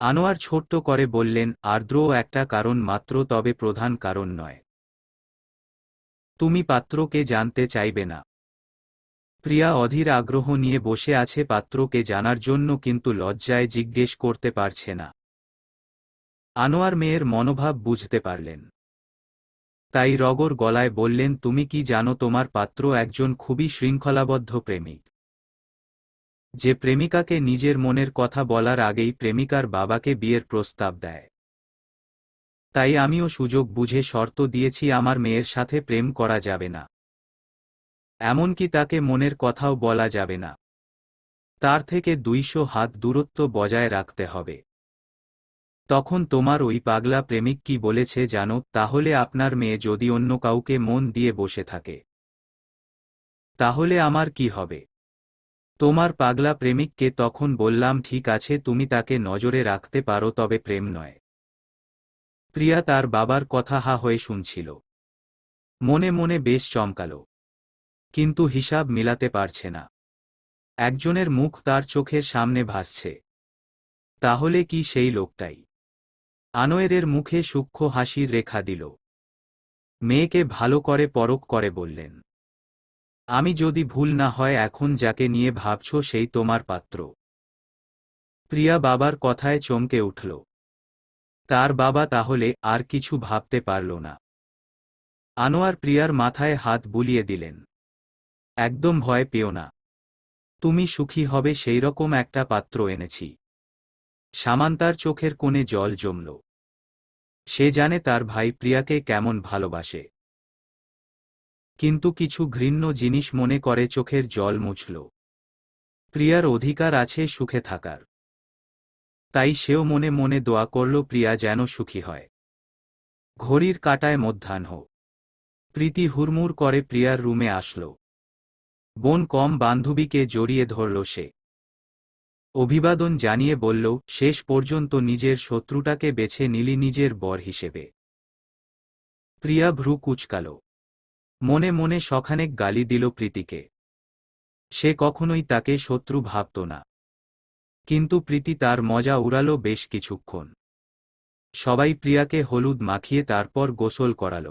আনোয়ার ছোট্ট করে বললেন, আর্দ্রও একটা কারণ মাত্র, তবে প্রধান কারণ নয়। তুমি পাত্রকে জানতে চাইবে না? প্রিয়া অধীর আগ্রহ নিয়ে বসে আছে পাত্রকে জানার জন্য, কিন্তু লজ্জায় জিজ্ঞেস করতে পারছে না। আনোয়ার মেয়ের মনোভাব বুঝতে পারলেন। তাই রগর গলায় বললেন, তুমি কি জানো তোমার পাত্র একজন খুবই শৃঙ্খলাবদ্ধ প্রেমিক, যে প্রেমিকাকে নিজের মনের কথা বলার আগেই প্রেমিকার বাবাকে বিয়ের প্রস্তাব দেয়। তাই আমিও সুযোগ বুঝে শর্ত দিয়েছি, আমার মেয়ের সাথে প্রেম করা যাবে না। এমনকি তাকে মনের কথাও বলা যাবে না। তার থেকে 200 হাত দূরত্ব বজায় রাখতে হবে। তখন তোমার ওই পাগলা প্রেমিক কি বলেছে জানো? তাহলে আপনার মেয়ে যদি অন্য কাউকে মন দিয়ে বসে থাকে, তাহলে আমার কি হবে? তোমার পাগলা প্রেমিককে তখন বললাম, ঠিক আছে তুমি তাকে নজরে রাখতে পারো, তবে প্রেম নয়। প্রিয়া তার বাবার কথা হা হয়ে শুনছিল। মনে মনে বেশ চমকাল, কিন্তু হিসাব মিলাতে পারছে না। একজনের মুখ তার চোখের সামনে ভাসছে। তাহলে কি সেই লোকটাই? আনোয়ারের মুখে সূক্ষ্ম হাসির রেখা দিল। মেয়েকে ভালো করে পরখ করে বললেন, আমি যদি ভুল না হয় এখন যাকে নিয়ে ভাবছ সেই তোমার পাত্র। প্রিয়া বাবার কথায় চমকে উঠল। তার বাবা তাহলে আর কিছু ভাবতে পারল না। আনোয়ার প্রিয়ার মাথায় হাত বুলিয়ে দিলেন। একদম ভয় পেও না। তুমি সুখী হবে সেইরকম একটা পাত্র এনেছি। সামান্তার চোখের কোণে জল জমল। সে জানে তার ভাই প্রিয়াকে কেমন ভালোবাসে, কিন্তু কিছু ঘৃণ্য জিনিস মনে করে চোখের জল মুছল। প্রিয়ার অধিকার আছে সুখে থাকার। তাই সেও মনে মনে দোয়া করল প্রিয়া যেন সুখী হয়। ঘড়ির কাঁটায় মধ্যাহ্ন। প্রীতি হুড়মুড় করে প্রিয়ার রুমে আসল। বোন কম বান্ধবীকে জড়িয়ে ধরল সে। অভিবাদন জানিয়ে বলল, শেষ পর্যন্ত নিজের শত্রুটাকে বেছে নিলি নিজের বর হিসেবে। প্রিয়া ভ্রু কুঁচকাল। মনে মনে শখানেক গালি দিল প্রীতিকে। সে কখনোই তাকে শত্রু ভাবত না। কিন্তু প্রীতি তার মজা উড়াল বেশ কিছুক্ষণ। সবাই প্রিয়াকে হলুদ মাখিয়ে তারপর গোসল করাল।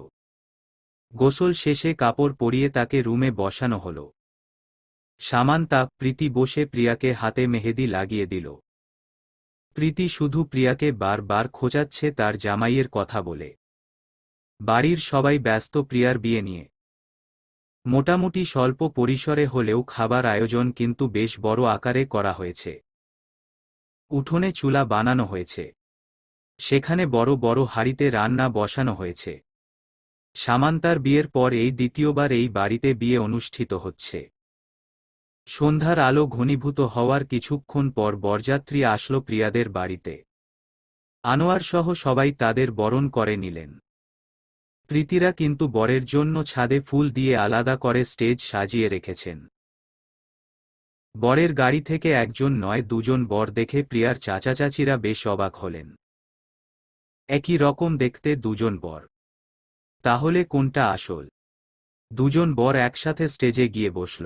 গোসল শেষে কাপড় পরিয়ে তাকে রুমে বসানো হল। সামান্তা, প্রীতি বসে প্রিয়াকে হাতে মেহেদি লাগিয়ে দিল। প্রীতি শুধু প্রিয়াকে বারবার খোঁচাচ্ছে তার জামাইয়ের কথা বলে। বাড়ির সবাই ব্যস্ত প্রিয়ার বিয়ে নিয়ে। মোটামুটি স্বল্প পরিসরে হলেও খাবার আয়োজন কিন্তু বেশ বড় আকারে করা হয়েছে। উঠোনে চুলা বানানো হয়েছে। সেখানে বড় বড় হাঁড়িতে রান্না বসানো হয়েছে। সামান্তার বিয়ের পর এই দ্বিতীয়বার এই বাড়িতে বিয়ে অনুষ্ঠিত হচ্ছে। সন্ধ্যার আলো ঘনীভূত হওয়ার কিছুক্ষণ পর বরযাত্রী আসলো প্রিয়াদের বাড়িতে। আনোয়ার সহ সবাই তাদের বরণ করে নিলেন। প্রীতিরা কিন্তু বরের জন্য ছাদে ফুল দিয়ে আলাদা করে স্টেজ সাজিয়ে রেখেছেন। বরের গাড়ি থেকে একজন নয় দুজন বর দেখে প্রিয়ার চাচা চাচিরা বেশ অবাক হলেন। একই রকম দেখতে দুজন বর, তাহলে কোনটা আসল? দুজন বর একসাথে স্টেজে গিয়ে বসল।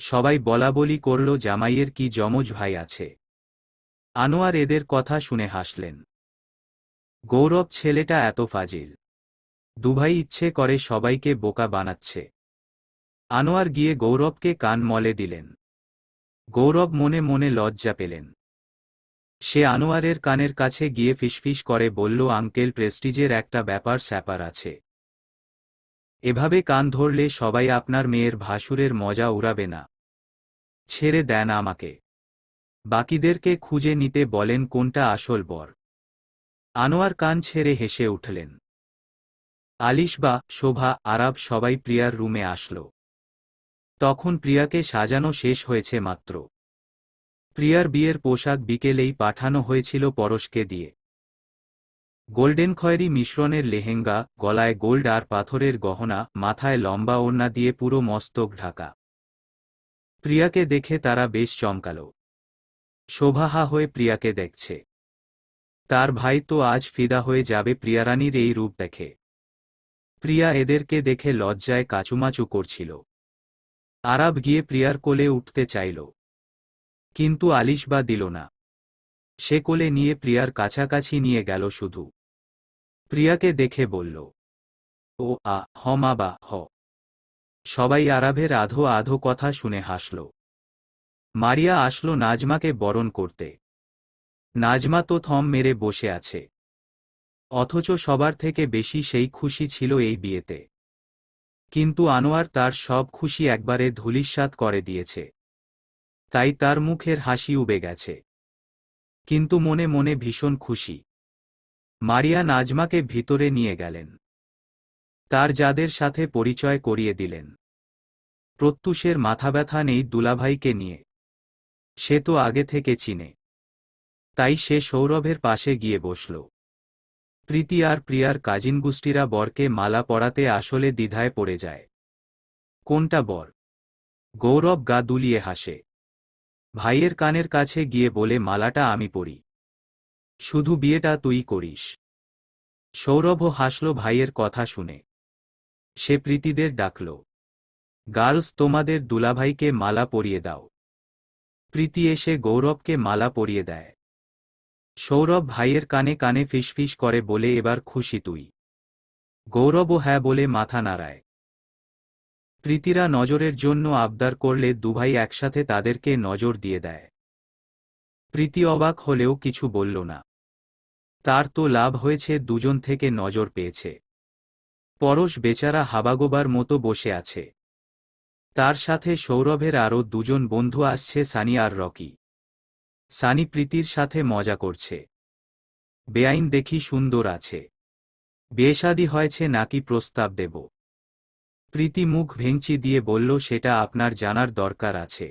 সবাই বলাবলি করল জামাইয়ের কি যমজ ভাই আছে। আনোয়ার এদের কথা শুনে হাসলেন। গৌরব ছেলেটা এত ফাজিল, দুভাই ইচ্ছে করে সবাইকে বোকা বানাচ্ছে। আনোয়ার গিয়ে গৌরবকে কান মলে দিলেন। গৌরব মনে মনে লজ্জা পেলেন। সে আনোয়ারের কানের কাছে গিয়ে ফিসফিস করে বলল, আঙ্কেল, প্রেস্টিজের একটা ব্যাপার স্যাপার আছে। এভাবে কান ধরলে সবাই আপনার মেয়ের ভাসুরের মজা উড়াবে না। ছেড়ে দেন আমাকে, বাকিদেরকে খুঁজে নিতে বলেন কোনটা আসল বর। আনোয়ার কান ছেড়ে হেসে উঠলেন। আলিশবা, শোভা, আরাব সবাই প্রিয়ার রুমে আসলো। তখন প্রিয়াকে সাজানো শেষ হয়েছে মাত্র। প্রিয়ার বিয়ের পোশাক বিকেলেই পাঠানো হয়েছিল পরশকে দিয়ে। গোল্ডেন খয়েরি মিশ্রণের লেহেঙ্গা, গলায় গোল্ড আর পাথরের গহনা, মাথায় লম্বা ওড়না দিয়ে পুরো মস্তক ঢাকা। প্রিয়াকে দেখে তারা বেশ চমকাল। শোভা হা হয়ে প্রিয়াকে দেখছে। তার ভাই তো আজ ফিদা হয়ে যাবে প্রিয়ারানীর এই রূপ দেখে। প্রিয়া এদেরকে দেখে লজ্জায় কাচুমাচু করছিল। আরাব গিয়ে প্রিয়ার কোলে উঠতে চাইল, কিন্তু আলিশবা দিল না। সে কোলে নিয়ে প্রিয়ার কাছাকাছি নিয়ে গেল শুধু। প্রিয়াকে দেখে বলল, ও হ মা বা হ। সবাই আরাবের আধো আধো কথা শুনে হাসল। মারিয়া আসলো নাজমাকে বরণ করতে। নাজমা তো থম মেরে বসে আছে। অথচ সবার থেকে বেশি সেই খুশি ছিল এই বিয়েতে। কিন্তু আনোয়ার তার সব খুশি একবারে ধূলিসাৎ করে দিয়েছে। তাই তার মুখের হাসি উবে গেছে, কিন্তু মনে মনে ভীষণ খুশি। মারিয়া নাজমাকে ভিতরে নিয়ে গেলেন। তার যাদের সাথে পরিচয় করিয়ে দিলেন। প্রত্যুষের মাথা ব্যথা নেই দুলাভাইকে নিয়ে, সে তো আগে থেকে চিনে। তাই সে সৌরভের পাশে গিয়ে বসল। প্রীতি আর প্রিয়ার কাজিন গোষ্ঠীরা বরকে মালা পরাতে আসলে দ্বিধায় পড়ে যায়। কোনটা বর? গৌরব গা দুলিয়ে হাসে। ভাইয়ের কানের কাছে গিয়ে বলে, মালাটা আমি পরি, শুধু বিয়েটা তুই করিস। সৌরভও হাসল ভাইয়ের কথা শুনে। সে প্রীতিদের ডাকল, গার্লস, তোমাদের দুলাভাইকে মালা পরিয়ে দাও। প্রীতি এসে গৌরবকে মালা পরিয়ে দেয়। সৌরভ ভাইয়ের কানে কানে ফিসফিস করে বলে, এবার খুশি তুই? গৌরবও হ্যাঁ বলে মাথা নাড়ায়। প্রীতিরা নজরের জন্য আবদার করলে দুভাই একসাথে তাদেরকে নজর দিয়ে দেয়। প্রীতি অবাক হলেও কিছু বলল না। তার তো লাভ হয়েছে, দুজন থেকে নজর পেয়েছে। পরশ বেচারা হাবাগোবার মতো বসে আছে। তার সাথে সৌরভের আরও দুজন বন্ধু আসছে, সানি আর রকি। সানি প্রীতির সাথে মজা করছে। বেআইন দেখি সুন্দর আছে, বিয়েশাদী হয়েছে নাকি প্রস্তাব দেব? প্রীতি মুখ ভেঙচি দিয়ে বলল, সেটা আপনার জানার দরকার আছে।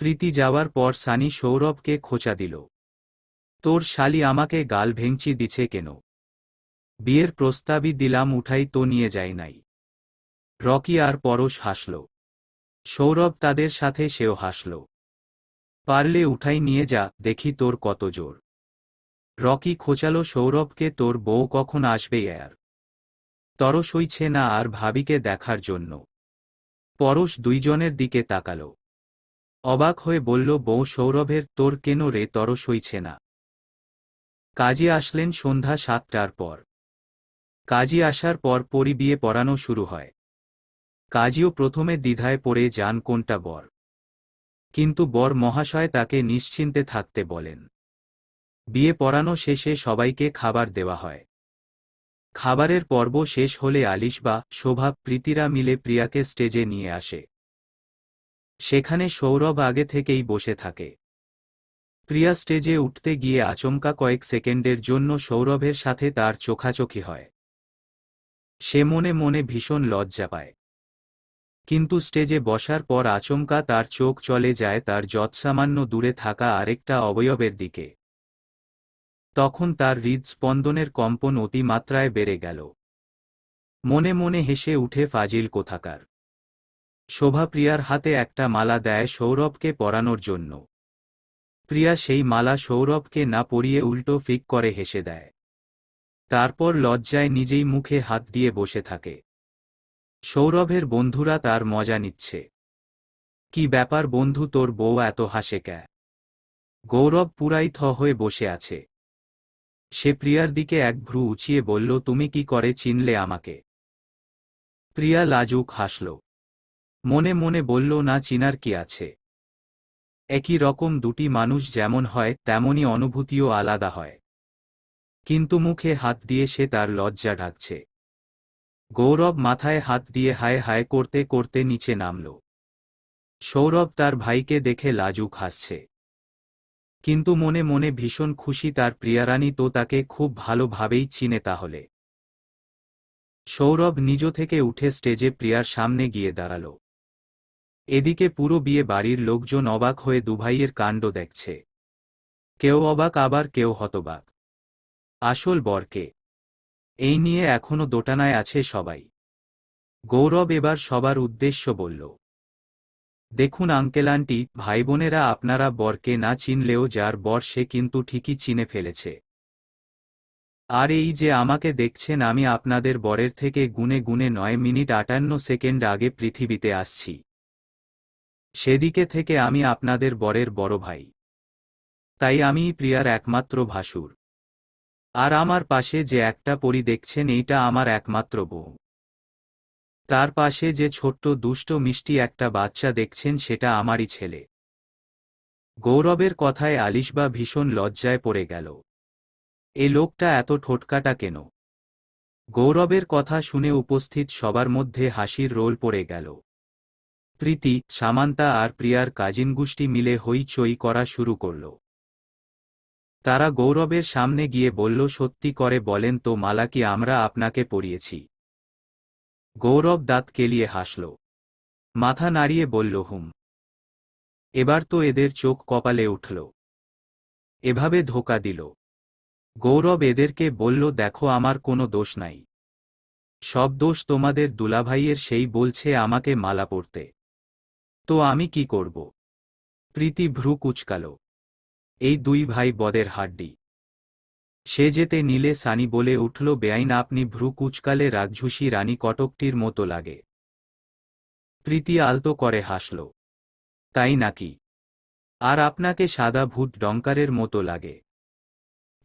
প্রীতি যাওয়ার পর সানি সৌরভকে খোঁচা দিল, তোর শালি আমাকে গাল ভেঙচি দিছে কেন? বিয়ের প্রস্তাবই দিলাম, উঠাই তো নিয়ে যাই নাই। রকি আর পরশ হাসল। সৌরভ তাদের সাথে সেও হাসল। পারলে উঠাই নিয়ে যা, দেখি তোর কত জোর। রকি খোঁচালো সৌরভকে, তোর বউ কখন আসবে আর? তর সইছে না আর ভাবিকে দেখার জন্য। পরশ দুইজনের দিকে তাকাল। অবাক হয়ে বলল, বউ সৌরভের তোর কেন রে তর সইছে না? কাজী আসলেন সন্ধ্যা 7টার পর। কাজী আসার পর পরই বিয়ে পড়ানো শুরু হয়। কাজীও প্রথমে দ্বিধায় পড়ে যান কোনটা বর, কিন্তু বর মহাশয় তাকে নিশ্চিন্তে থাকতে বলেন। বিয়ে পড়ানো শেষে সবাইকে খাবার দেওয়া হয়। খাবারের পর্ব শেষ হলে আলিশবা, শোভা, প্রীতিরা মিলে প্রিয়াকে স্টেজে নিয়ে আসে। সেখানে সৌরভ আগে থেকেই বসে থাকে। প্রিয়া স্টেজে উঠতে গিয়ে আচমকা কয়েক সেকেন্ডের জন্য সৌরভের সাথে তার চোখাচোখি হয়। সে মনে মনে ভীষণ লজ্জা পায়। কিন্তু স্টেজে বসার পর আচমকা তার চোখ চলে যায় তার যৎসামান্য দূরে থাকা আরেকটা অবয়বের দিকে। তখন তার হৃদস্পন্দনের কম্পন অতিমাত্রায় বেড়ে গেল। মনে মনে হেসে উঠে ফাজিল কোথাকার। শোভা প্রিয়ার হাতে একটা মালা দেয় সৌরভকে পরানোর জন্য। প্রিয়া সেই মালা সৌরভকে না পরিয়ে উল্টো ফিক করে হেসে দেয়। তারপর লজ্জায় নিজেই মুখে হাত দিয়ে বসে থাকে। সৌরভের বন্ধুরা তার মজা নিচ্ছে। কি ব্যাপার বন্ধু, তোর বউ এত হাসে ক্যা? গৌরব পুরাই থ হয়ে বসে আছে। সে প্রিয়ার দিকে এক ভ্রু উঁচিয়ে বলল, তুমি কি করে চিনলে আমাকে? প্রিয়া লাজুক হাসল। মনে মনে বলল, না চিনার কি আছে। একই রকম দুটি মানুষ যেমন হয় তেমনই অনুভূতিও আলাদা হয়। কিন্তু মুখে হাত দিয়ে সে তার লজ্জা ঢাকছে। গৌরব মাথায় হাত দিয়ে হায় হায় করতে করতে নিচে নামল। সৌরভ তার ভাইকে দেখে লাজুক হাসছে। কিন্তু মনে মনে ভীষণ খুশি, তার প্রিয়ারানী তো তাকে খুব ভালোভাবেই চিনে তাহলে। সৌরভ নিজ থেকে উঠে স্টেজে প্রিয়ার সামনে গিয়ে দাঁড়াল। এদিকে পুরো বিয়ে বাড়ির লোকজন অবাক হয়ে দুভাইয়ের কাণ্ড দেখছে। কেউ অবাক আবার কেউ হতবাক। আসল বরকে এই নিয়ে এখনো দোটানায় আছে সবাই। গৌরব এবার সবার উদ্দেশ্য বলল, দেখুন আঙ্কেল আন্টি ভাই বোনেরা, আপনারা বরকে না চিনলেও যার বর সে কিন্তু ঠিকই চিনে ফেলেছে। আর এই যে আমাকে দেখছেন, আমি আপনাদের বরের থেকে গুনে গুনে 9 মিনিট 58 সেকেন্ড আগে পৃথিবীতে আসছি। সেদিকে থেকে আমি আপনাদের বরের বড় ভাই। তাই আমিই প্রিয়ার একমাত্র ভাসুর। আর আমার পাশে যে একটা পরী দেখছেন, এইটা আমার একমাত্র বউ। তার পাশে যে ছোট্ট দুষ্ট মিষ্টি একটা বাচ্চা দেখছেন, সেটা আমারই ছেলে। গৌরবের কথায় আলিশবা ভীষণ লজ্জায় পড়ে গেল। এ লোকটা এত ঠোটকাটা কেন? গৌরবের কথা শুনে উপস্থিত সবার মধ্যে হাসির রোল পড়ে গেল। প্রীতি, সামান্তা আর প্রিয়ার কাজিন গোষ্ঠী মিলে হইচই করা শুরু করল। তারা গৌরবের সামনে গিয়ে বলল, সত্যি করে বলেন তো মালা কি আমরা আপনাকে পরিয়েছি? গৌরব দাঁত কেলিয়ে হাসল। মাথা নাড়িয়ে বলল, হুম। এবার তো এদের চোখ কপালে উঠল। এভাবে ধোঁকা দিল। গৌরব এদেরকে বলল, দেখো আমার কোনো দোষ নাই। সব দোষ তোমাদের দুলাভাইয়ের, সেই বলছে আমাকে মালা পরতে। তো আমি কি করব? প্রীতি ভ্রু কুঁচকাল। এই দুই ভাই বদের হাড্ডি। সে যেতে নিলে সানি বলে উঠল, বেআইন আপনি ভ্রু কুঁচকালে রাগঝুষি রানী কটকটির মতো লাগে। প্রীতি আলতো করে হাসল। তাই নাকি? আর আপনাকে সাদা ভূত ডঙ্কারের মতো লাগে।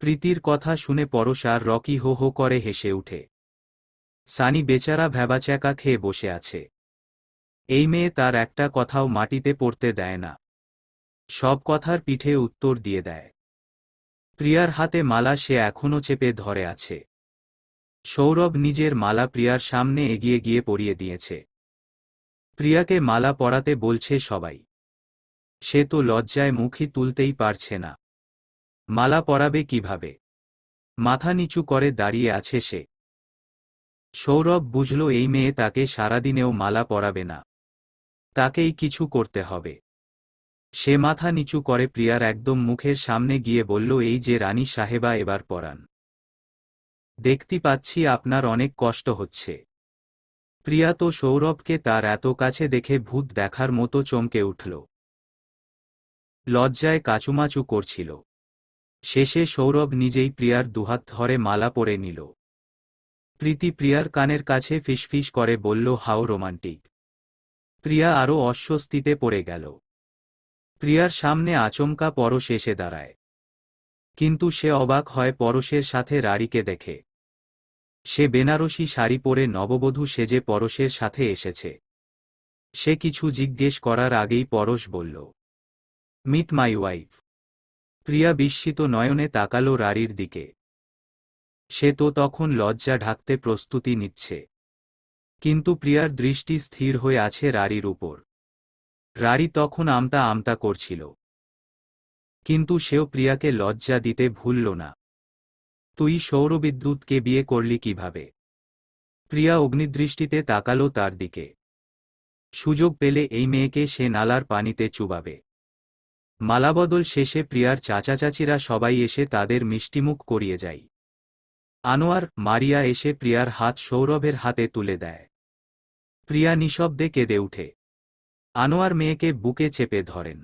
প্রীতির কথা শুনে পরশ আর রকি হো হো করে হেসে উঠে। সানি বেচারা ভ্যাবাচ্যাকা খেয়ে বসে আছে। এই মেয়ে তার একটা কথাও মাটিতে পড়তে দেয় না। সব কথার পিঠে উত্তর দিয়ে দেয়। প্রিয়ার হাতে মালা সে এখনো চেপে ধরে আছে। সৌরভ নিজের মালা প্রিয়ার সামনে এগিয়ে গিয়ে পরিয়ে দিয়েছে। প্রিয়াকে মালা পরাতে বলছে সবাই। সে তো লজ্জায় মুখই তুলতেই পারছে না। মালা পরাবে কিভাবে? মাথা নিচু করে দাঁড়িয়ে আছে সে। সৌরভ বুঝল এই মেয়ে তাকে সারাদিনেও মালা পরাবে না। তাকেই কিছু করতে হবে। সে মাথা নিচু করে প্রিয়ার একদম মুখের সামনে গিয়ে বলল, এই যে রানী সাহেবা, এবার পরান। দেখতে পাচ্ছি আপনার অনেক কষ্ট হচ্ছে। প্রিয়া তো সৌরভকে তার এত কাছে দেখে ভূত দেখার মতো চমকে উঠল। লজ্জায় কাচুমাচু করছিল। শেষে সৌরভ নিজেই প্রিয়ার দুহাত ধরে মালা পরে নিল। প্রীতি প্রিয়ার কানের কাছে ফিসফিস করে বলল, হাও রোমান্টিক। প্রিয়া আরও অস্বস্তিতে পড়ে গেল। প্রিয়ার সামনে আচমকা পরশ এসে দাঁড়ায়। কিন্তু সে অবাক হয় পরশের সাথে রাড়িকে দেখে। সে বেনারসি শাড়ি পরে নববধূ সেজে পরশের সাথে এসেছে। সে কিছু জিজ্ঞেস করার আগেই পরশ বলল, মিট মাই ওয়াইফ। প্রিয়া বিস্মিত নয়নে তাকালো রাড়ির দিকে। সে তো তখন লজ্জা ঢাকতে প্রস্তুতি নিচ্ছে। কিন্তু প্রিয়ার দৃষ্টি স্থির হয়ে আছে রাড়ির উপর। রাড়ি তখন আমতা আমতা করছিল। কিন্তু সেও প্রিয়াকে লজ্জা দিতে ভুলল না। তুই সৌরবিদ্যুৎকে বিয়ে করলি কিভাবে? প্রিয়া অগ্নিদৃষ্টিতে তাকালো তার দিকে। সুযোগ পেলে এই মেয়েকে সে নালার পানিতে চুবাবে। মালাবদল শেষে প্রিয়ার চাচা চাচিরা সবাই এসে তাদের মিষ্টিমুখ করিয়ে যায়। আনোয়ার, মারিয়া এসে প্রিয়ার হাত সৌরভের হাতে তুলে দেয়। প্রিয়া নিঃশব্দে কেঁদে উঠে। আনোয়ার মেয়েকে বুকে চেপে ধরেন।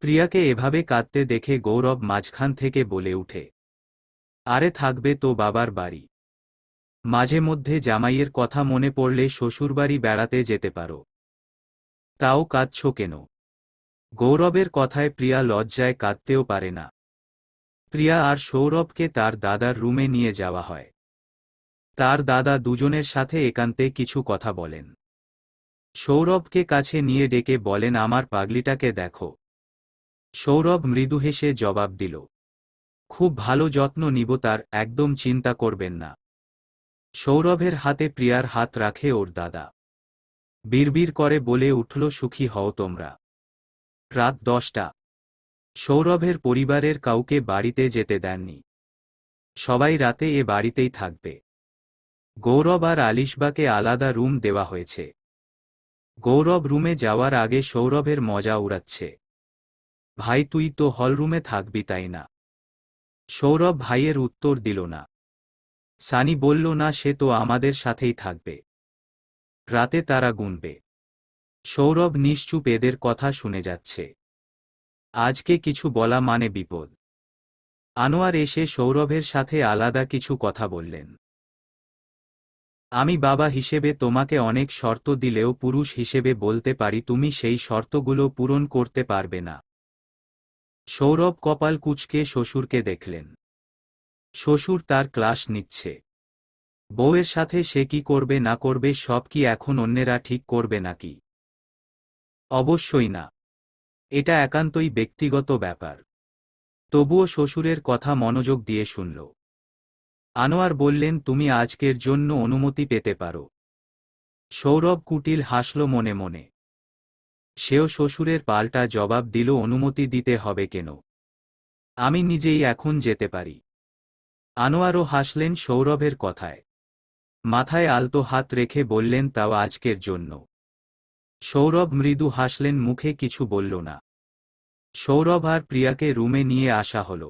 প্রিয়াকে এভাবে কাঁদতে দেখে গৌরব মাঝখান থেকে বলে উঠে, আরে থাকবে তো বাবার বাড়ি, মাঝে মধ্যে জামাইয়ের কথা মনে পড়লে শ্বশুরবাড়ি বেড়াতে যেতে পারো। তাও কাঁদছ কেন? গৌরবের কথায় প্রিয়া লজ্জায় কাঁদতেও পারে না। প্রিয়া আর সৌরভকে তার দাদার রুমে নিয়ে যাওয়া হয়। তার দাদা দুজনের সাথে একান্তে কিছু কথা বলেন। সৌরভকে কাছে নিয়ে ডেকে বলেন, আমার পাগলিটাকে দেখো। সৌরভ মৃদু হেসে জবাব দিল, খুব ভালো যত্ন নিব তার, একদম চিন্তা করবেন না। সৌরভের হাতে প্রিয়ার হাত রাখে ওর দাদা। বিড়বিড় করে বলে উঠল, সুখী হও তোমরা। রাত 10টা। সৌরভের পরিবারের কাউকে বাড়িতে যেতে দেননি। সবাই রাতে এ বাড়িতেই থাকবে। গৌরব আর আলিশবাকে আলাদা রুম দেওয়া হয়েছে। গৌরব রুমে যাওয়ার আগে সৌরভের মজা উড়াচ্ছে, ভাই তুই তো হলরুমে থাকবি তাই না? সৌরভ ভাইয়ের উত্তর দিল না। সানি বলল, না সে তো আমাদের সাথেই থাকবে, রাতে তারা গুনবে। সৌরভ নিশ্চুপ এদের কথা শুনে যাচ্ছে। আজকে কিছু বলা মানে বিপদ। আনোয়ার এসে সৌরভের সাথে আলাদা কিছু কথা বললেন। আমি বাবা হিসেবে তোমাকে অনেক শর্ত দিলেও পুরুষ হিসেবে বলতে পারি তুমি সেই শর্তগুলো পূরণ করতে পারবে না। সৌরভ কপাল কুঁচকে শ্বশুরকে দেখলেন। শ্বশুর তার ক্লাস নিচ্ছে। বউয়ের সাথে সে কি করবে না করবে সব কি এখন অন্যেরা ঠিক করবে নাকি? অবশ্যই না, এটা একান্তই ব্যক্তিগত ব্যাপার। তবুও শ্বশুরের কথা মনোযোগ দিয়ে শুনল। আনোয়ার বললেন, তুমি আজকের জন্য অনুমতি পেতে পারো। সৌরভ কুটিল হাসল মনে মনে। সেও শ্বশুরের পাল্টা জবাব দিল, অনুমতি দিতে হবে কেন? আমি নিজেই এখন যেতে পারি। আনোয়ারও হাসলেন সৌরভের কথায়। মাথায় আলতো হাত রেখে বললেন, তাও আজকের জন্য? সৌরভ মৃদু হাসলেন, মুখে কিছু বলল না। সৌরভ আর প্রিয়াকে রুমে নিয়ে আসা হল।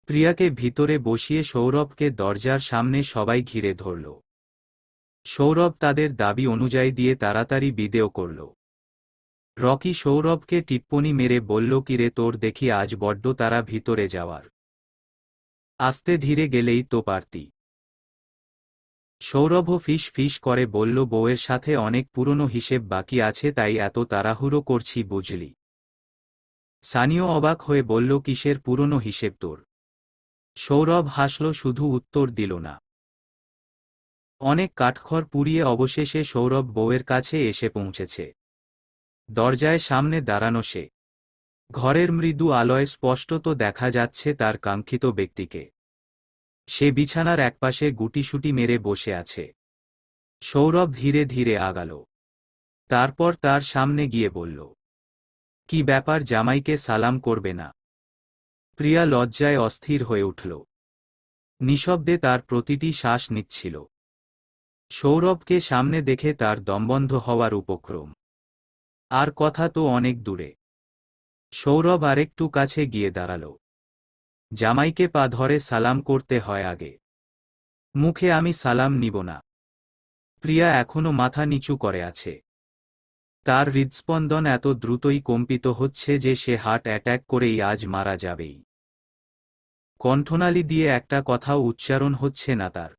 প্রিয়াকে ভিতরে বসিয়ে সৌরভকে দরজার সামনে সবাই ঘিরে ধরল। সৌরভ তাদের দাবি অনুযায়ী দিয়ে তাড়াতাড়ি বিদেয় করল। রকি সৌরভকে টিপ্পনি মেরে বলল, কিরে তোর দেখি আজ বড্ড তারা ভিতরে যাওয়ার। আস্তে ধীরে গেলেই তো পারতি। সৌরভও ফিস ফিস করে বলল, বউয়ের সাথে অনেক পুরনো হিসেব বাকি আছে তাই এত তাড়াহুড়ো করছি বুঝলি। সানিও অবাক হয়ে বলল, কিসের পুরনো হিসেব তোর? সৌরভ হাসল, শুধু উত্তর দিল না। অনেক কাঠখড় পুড়িয়ে অবশেষে সৌরভ বউয়ের কাছে এসে পৌঁছেছে। দরজায় সামনে দাঁড়ানো সে। ঘরের মৃদু আলোয় স্পষ্টত দেখা যাচ্ছে তার কাঙ্ক্ষিত ব্যক্তিকে। সে বিছানার একপাশে গুটিসুটি মেরে বসে আছে। সৌরভ ধীরে ধীরে আগাল। তারপর তার সামনে গিয়ে বলল, কি ব্যাপার, জামাইকে সালাম করবে না? প্রিয়া লজ্জায় অস্থির হয়ে উঠল। নিঃশব্দে তার প্রতিটি শ্বাস নিচ্ছিল। সৌরভকে সামনে দেখে তার দমবন্ধ হওয়ার উপক্রম। আর কথা তো অনেক দূরে। সৌরভ আরেকটু কাছে গিয়ে দাঁড়াল। জামাইকে পা ধরে সালাম করতে হয় আগে। মুখে আমি সালাম নিব না। প্রিয়া এখনো মাথা নিচু করে আছে। তার হৃদস্পন্দন এত দ্রুতই কম্পিত হচ্ছে যে সে হার্ট অ্যাট্যাক করেই আজ মারা যাবেই। কণ্ঠনালী দিয়ে একটা কথাও উচ্চারণ হচ্ছে না তার।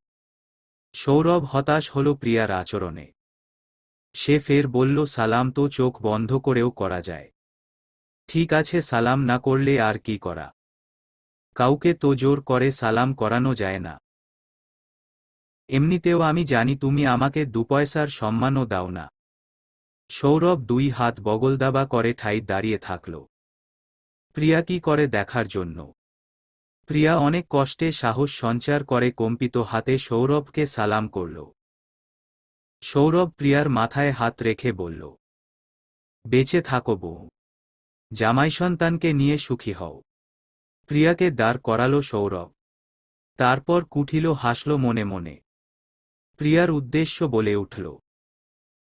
সৌরভ হতাশ হল প্রিয়ার আচরণে। সে ফের বলল, সালাম তো চোখ বন্ধ করেও করা যায়। ঠিক আছে, সালাম না করলে আর কি করা? কাউকে তো জোর করে সালাম করানো যায় না। এমনিতেও আমি জানি তুমি আমাকে দুপয়সার সম্মানও দাও না। সৌরভ দুই হাত বগলদাবা করে ঠাই দাঁড়িয়ে থাকল, প্রিয়া কি করে দেখার জন্য। প্রিয়া অনেক কষ্টে সাহস সঞ্চার করে কম্পিত হাতে সৌরভকে সালাম করল। সৌরভ প্রিয়ার মাথায় হাত রেখে বলল, বেঁচে থাকো বউ, জামাই সন্তানকে নিয়ে সুখী হও। প্রিয়াকে দাঁড় করালো সৌরভ। তারপর কুঠিল হাসল মনে মনে। প্রিয়ার উদ্দেশ্য বলে উঠল,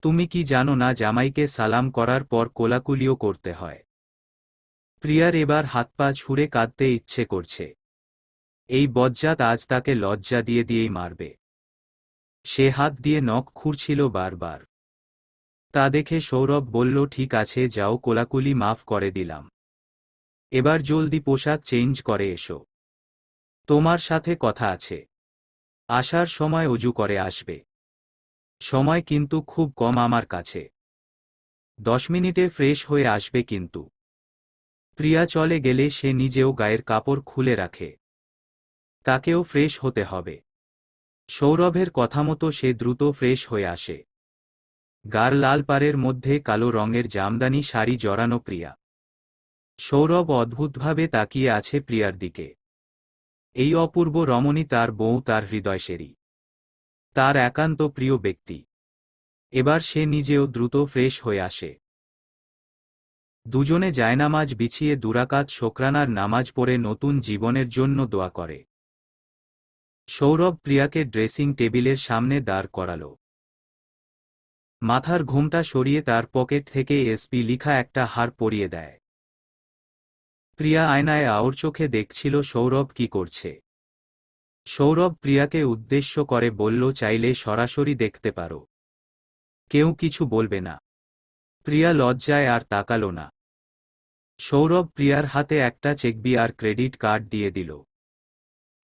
তুমি কি জানো না জামাইকে সালাম করার পর কোলাকুলিও করতে হয়? প্রিয়ার এবার হাত পা ছুঁড়ে কাঁদতে ইচ্ছে করছে। এই বজ্জাত আজ তাকে লজ্জা দিয়ে দিয়েই মারবে। সে হাত দিয়ে নখ খুঁড়ছিল বারবার। তা দেখে সৌরভ বলল, ঠিক আছে যাও, কোলাকুলি মাফ করে দিলাম। এবার জলদি পোশাক চেঞ্জ করে এসো, তোমার সাথে কথা আছে। আসার সময় অজু করে আসবে। সময় কিন্তু খুব কম আমার কাছে, 10 মিনিটে ফ্রেশ হয়ে আসবে কিন্তু। প্রিয়া চলে গেলে সে নিজেও গায়ের কাপড় খুলে রাখে, তাকেও ফ্রেশ হতে হবে। সৌরভের কথামতো সে দ্রুত ফ্রেশ হয়ে আসে। গার লাল পাড়ের মধ্যে কালো রঙের জামদানি শাড়ি জড়ানো প্রিয়া। সৌরভ অদ্ভুতভাবে তাকিয়ে আছে প্রিয়ার দিকে। এই অপূর্ব রমণী তার বউ, তার হৃদয়সেরি, তার একান্ত প্রিয় ব্যক্তি। এবার সে নিজেও দ্রুত ফ্রেশ হয়ে আসে। দুজনে জায়নামাজ বিছিয়ে দুরাকাত শোকরানার নামাজ পড়ে নতুন জীবনের জন্য দোয়া করে। সৌরভ প্রিয়াকে ড্রেসিং টেবিলের সামনে দাঁড় করাল। মাথার ঘোমটা সরিয়ে তার পকেট থেকে এসপি লিখা একটা হার পরিয়ে দেয়। প্রিয়া আয়নায় আওর চোখে দেখছিল সৌরভ কি করছে। সৌরভ প্রিয়াকে উদ্দেশ্য করে বলল, চাইলে সরাসরি দেখতে পারো, কেউ কিছু বলবে না। প্রিয়া লজ্জায় আর তাকালো না। সৌরভ প্রিয়ার হাতে একটা চেকবই আর ক্রেডিট কার্ড দিয়ে দিল।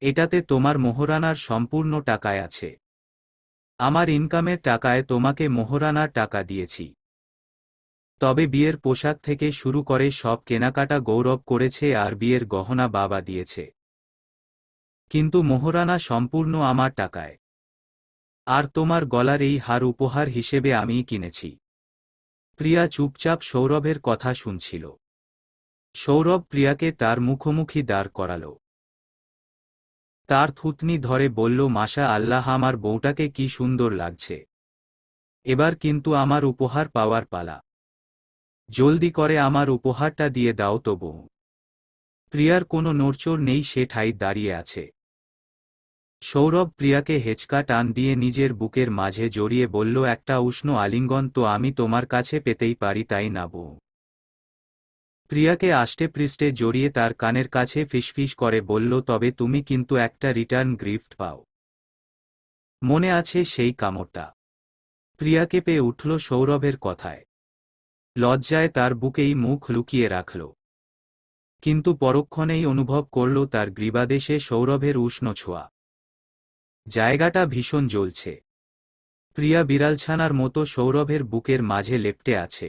এটাতে তোমার মোহরানার সম্পূর্ণ টাকায় আছে। আমার ইনকামের টাকায় তোমাকে মোহরানার টাকা দিয়েছি। তবে বিয়ের পোশাক থেকে শুরু করে সব কেনাকাটা গৌরব করেছে, আর বিয়ের গহনা বাবা দিয়েছে। কিন্তু মোহরানা সম্পূর্ণ আমার টাকায়। আর তোমার গলার এই হার উপহার হিসেবে আমিই কিনেছি। প্রিয়া চুপচাপ সৌরভের কথা শুনছিল। সৌরভ প্রিয়াকে তার মুখোমুখি দাঁড় করাল। তার থুতনি ধরে বলল, মাশা আল্লাহ, আমার বউটাকে কি সুন্দর লাগছে। এবার কিন্তু আমার উপহার পাওয়ার পালা। জলদি করে আমার উপহারটা দিয়ে দাও তো বউ। প্রিয়ার কোনো নড়চড় নেই, সে ঠাই দাঁড়িয়ে আছে। সৌরভ প্রিয়াকে হেঁচকা টান দিয়ে নিজের বুকের মাঝে জড়িয়ে বলল, একটা উষ্ণ আলিঙ্গন তো আমি তোমার কাছে পেতেই পারি, তাই না বউ? প্রিয়াকে আষ্টেপৃষ্ঠে জড়িয়ে তার কানের কাছে ফিসফিস করে বলল, তবে তুমি কিন্তু একটা রিটার্ন গিফট পাও। মনে আছে সেই কামড়টা? প্রিয়াকে পেয়ে উঠল সৌরভের কথায়। লজ্জায় তার বুকেই মুখ লুকিয়ে রাখল। কিন্তু পরক্ষণেই অনুভব করল তার গ্রীবাদেশে সৌরভের উষ্ণ ছোঁয়া। জায়গাটা ভীষণ জ্বলছে। প্রিয়া বিড়ালছানার মতো সৌরভের বুকের মাঝে লেপ্টে আছে।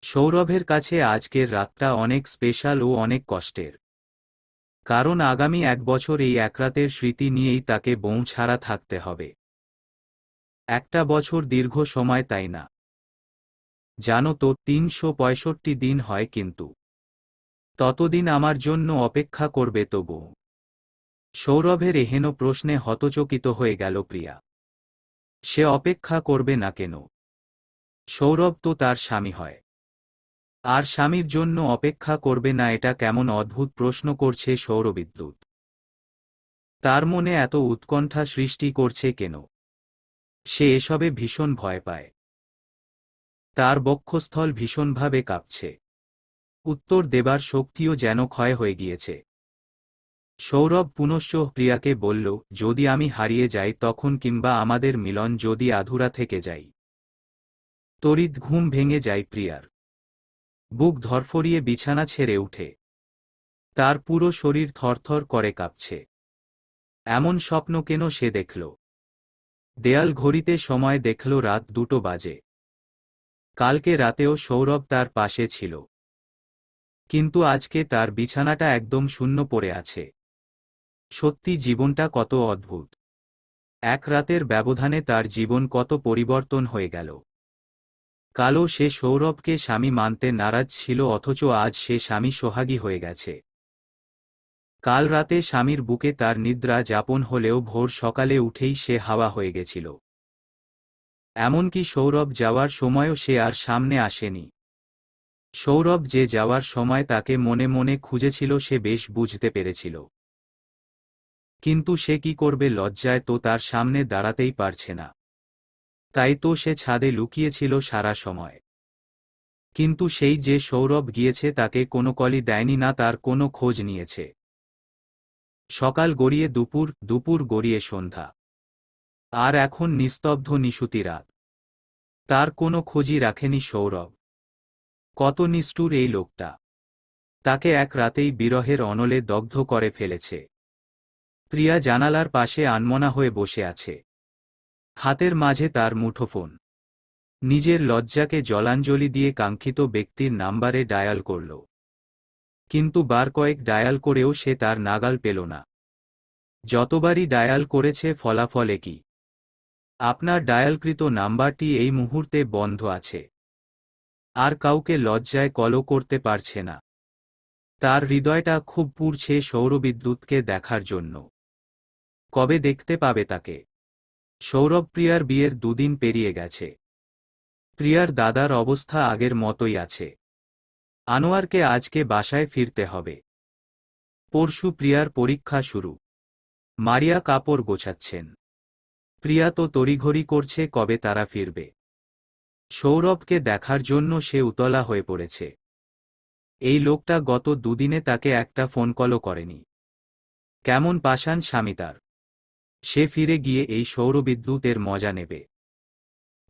সৌরভের কাছে আজকের রাতটা অনেক স্পেশাল ও অনেক কষ্টের। কারণ আগামী 1 বছর এই এক রাতের স্মৃতি নিয়েই তাকে বউ ছাড়া থাকতে হবে। একটা বছর দীর্ঘ সময়, তাই না? জানো তো, 365 দিন হয়, কিন্তু ততদিন আমার জন্য অপেক্ষা করবে তো বউ? সৌরভের এহেন প্রশ্নে হতচকিত হয়ে গেল প্রিয়া। সে অপেক্ষা করবে না কেন? সৌরভ তো তার স্বামী হয়, আর স্বামীর জন্য অপেক্ষা করবে না, এটা কেমন অদ্ভুত প্রশ্ন করছে সৌরবিদ্যুৎ। তার মনে এত উৎকণ্ঠা সৃষ্টি করছে কেন? সে এসবে ভীষণ ভয় পায়। তার বক্ষস্থল ভীষণভাবে কাঁপছে। উত্তর দেবার শক্তিও যেন ক্ষয় হয়ে গিয়েছে। সৌরভ পুনশ্চ প্রিয়াকে বলল, যদি আমি হারিয়ে যাই তখন, কিংবা আমাদের মিলন যদি আধুরা থেকে যাই? তড়িৎ ঘুম ভেঙে যায় প্রিয়ার। বুক ধরফরিয়ে বিছানা ছেড়ে উঠে। তার পুরো শরীর থরথর করে কাঁপছে। এমন স্বপ্ন কেন সে দেখল? দেয়াল ঘড়িতে সময় দেখল রাত 2টো বাজে। কালকে রাতেও সৌরভ তার পাশে ছিল, কিন্তু আজকে তার বিছানাটা একদম শূন্য পড়ে আছে। সত্যি জীবনটা কত অদ্ভুত। এক রাতের ব্যবধানে তার জীবন কত পরিবর্তন হয়ে গেল। কালও সে সৌরভকে স্বামী মানতে নারাজ ছিল, অথচ আজ সে স্বামী সোহাগী হয়ে গেছে। কাল রাতে স্বামীর বুকে তার নিদ্রা যাপন হলেও ভোর সকালে উঠেই সে হাওয়া হয়ে গেছিল। এমনকি সৌরভ যাওয়ার সময়ও সে আর সামনে আসেনি। সৌরভ যে যাওয়ার সময় তাকে মনে মনে খুঁজেছিল সে বেশ বুঝতে পেরেছিল। কিন্তু সে কি করবে, লজ্জায় তো তার সামনে দাঁড়াতেই পারছে না। তাই তো সে ছাদে লুকিয়েছিল সারা সময়। কিন্তু সেই যে সৌরভ গিয়েছে তাকে কোনো কলই দেয়নি, না তার কোনো খোঁজ নিয়েছে। সকাল গড়িয়ে দুপুর, দুপুর গড়িয়ে সন্ধ্যা। আর এখন নিস্তব্ধ নিশুতি রাত। তার কোনো খোঁজই রাখেনি সৌরভ। কত নিষ্ঠুর এই লোকটা! তাকে এক রাতেই বিরহের অনলে দগ্ধ করে ফেলেছে। প্রিয়া জানালার পাশে আনমনা হয়ে বসে আছে। হাতের মাঝে তার মুঠোফোন। নিজের লজ্জাকে জলাঞ্জলি দিয়ে কাঙ্ক্ষিত ব্যক্তির নাম্বারে ডায়াল করল। কিন্তু বার কয়েক ডায়াল করেও সে তার নাগাল পেল না। যতবারই ডায়াল করেছে ফলাফল একই। আপনার ডায়ালকৃত নাম্বারটি এই মুহূর্তে বন্ধ আছে। আর কাউকে লজ্জায় কলও করতে পারছে না। তার হৃদয়টা খুব পুড়ছে সৌরবিদ্যুৎকে দেখার জন্য। কবে দেখতে পাবে তাকে? সৌরভ প্রিয়ার বিয়ের দুদিন পেরিয়ে গেছে। প্রিয়ার দাদার অবস্থা আগের মতোই আছে। আনোয়ারকে আজকে বাসায় ফিরতে হবে। পরশু প্রিয়ার পরীক্ষা শুরু। মারিয়া কাপড় গোছাচ্ছেন। প্রিয়া তো তড়িঘড়ি করছে কবে তারা ফিরবে। সৌরভকে দেখার জন্য সে উতলা হয়ে পড়েছে। এই লোকটা গত দুদিনে তাকে একটা ফোন কলও করেনি। কেমন পাষাণ স্বামী তার! সে ফিরে গিয়ে এই সৌরবিদ্যুতের মজা নেবে।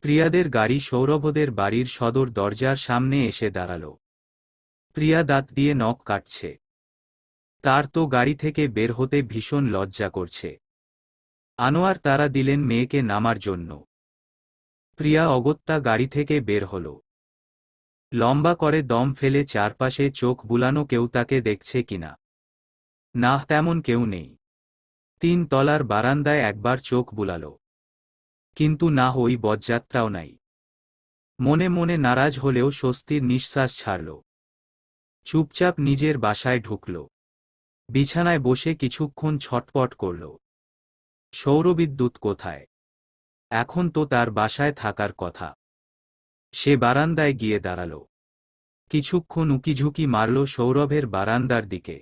প্রিয়াদের গাড়ি সৌরভদের বাড়ির সদর দরজার সামনে এসে দাঁড়াল। প্রিয়া দাঁত দিয়ে নখ কাটছে। তার তো গাড়ি থেকে বের হতে ভীষণ লজ্জা করছে। আনোয়ার তাড়া দিলেন মেয়েকে নামার জন্য। প্রিয়া অগত্যা গাড়ি থেকে বের হল। লম্বা করে দম ফেলে চারপাশে চোখ বুলানো কেউ তাকে দেখছে কিনা। না, তেমন কেউ নেই। 3 তলার বারান্দায় একবার চোখ বুলাল। কিন্তু না, ওই বজ্জাতটাও নাই। মনে মনে নারাজ হলেও স্বস্তির নিঃশ্বাস ছাড়ল। চুপচাপ নিজের বাসায় ঢুকল। বিছানায় বসে কিছুক্ষণ ছটপট করল। সৌরবিদ্যুৎ কোথায়? এখন তো তার বাসায় থাকার কথা। সে বারান্দায় গিয়ে দাঁড়াল। কিছুক্ষণ উকিঝুঁকি মারল সৌরভের বারান্দার দিকে।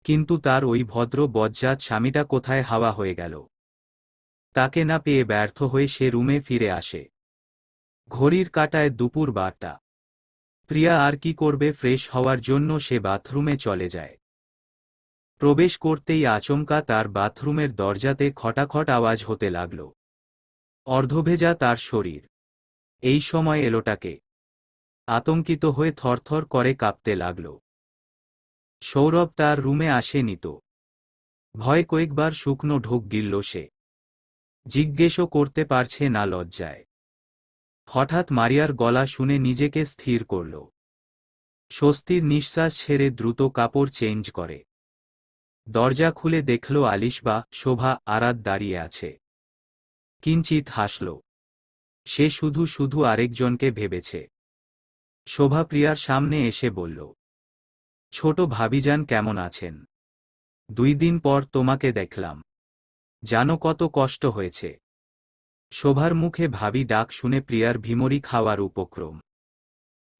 কিন্তু তার ওই ভদ্র বজ্জাত স্বামীটা কোথায় হাওয়া হয়ে গেল। তাকে না পেয়ে ব্যর্থ হয়ে সে রুমে ফিরে আসে। ঘড়ির কাঁটায় দুপুর 12টা। প্রিয়া আর কি করবে, ফ্রেশ হওয়ার জন্য সে বাথরুমে চলে যায়। প্রবেশ করতেই আচমকা তার বাথরুমের দরজাতে খটাখট আওয়াজ হতে লাগল। অর্ধভেজা তার শরীর। এই সময় এলোটাকে। আতঙ্কিত হয়ে থরথর করে কাঁপতে লাগল। সৌরভ তার রুমে আসেনি তো। ভয় কয়েকবার শুকনো ঢোক গিলল সে। জিজ্ঞেসও করতে পারছে না লজ্জায়। হঠাৎ মারিয়ার গলা শুনে নিজেকে স্থির করল। স্বস্তির নিঃশ্বাস ছেড়ে দ্রুত কাপড় চেঞ্জ করে দরজা খুলে দেখল আলিশবা, শোভা, আরাত দাঁড়িয়ে আছে। কিঞ্চিত হাসল। সে শুধু শুধু আরেকজনকে ভেবেছে। শোভা প্রিয়ার সামনে এসে বলল, ছোট ভাবিজান কেমন আছেন? 2 দিন পর তোমাকে দেখলাম। জানো কত কষ্ট হয়েছে? শোভার মুখে ভাবি ডাক শুনে প্রিয়ার ভিমরি খাওয়ার উপক্রম।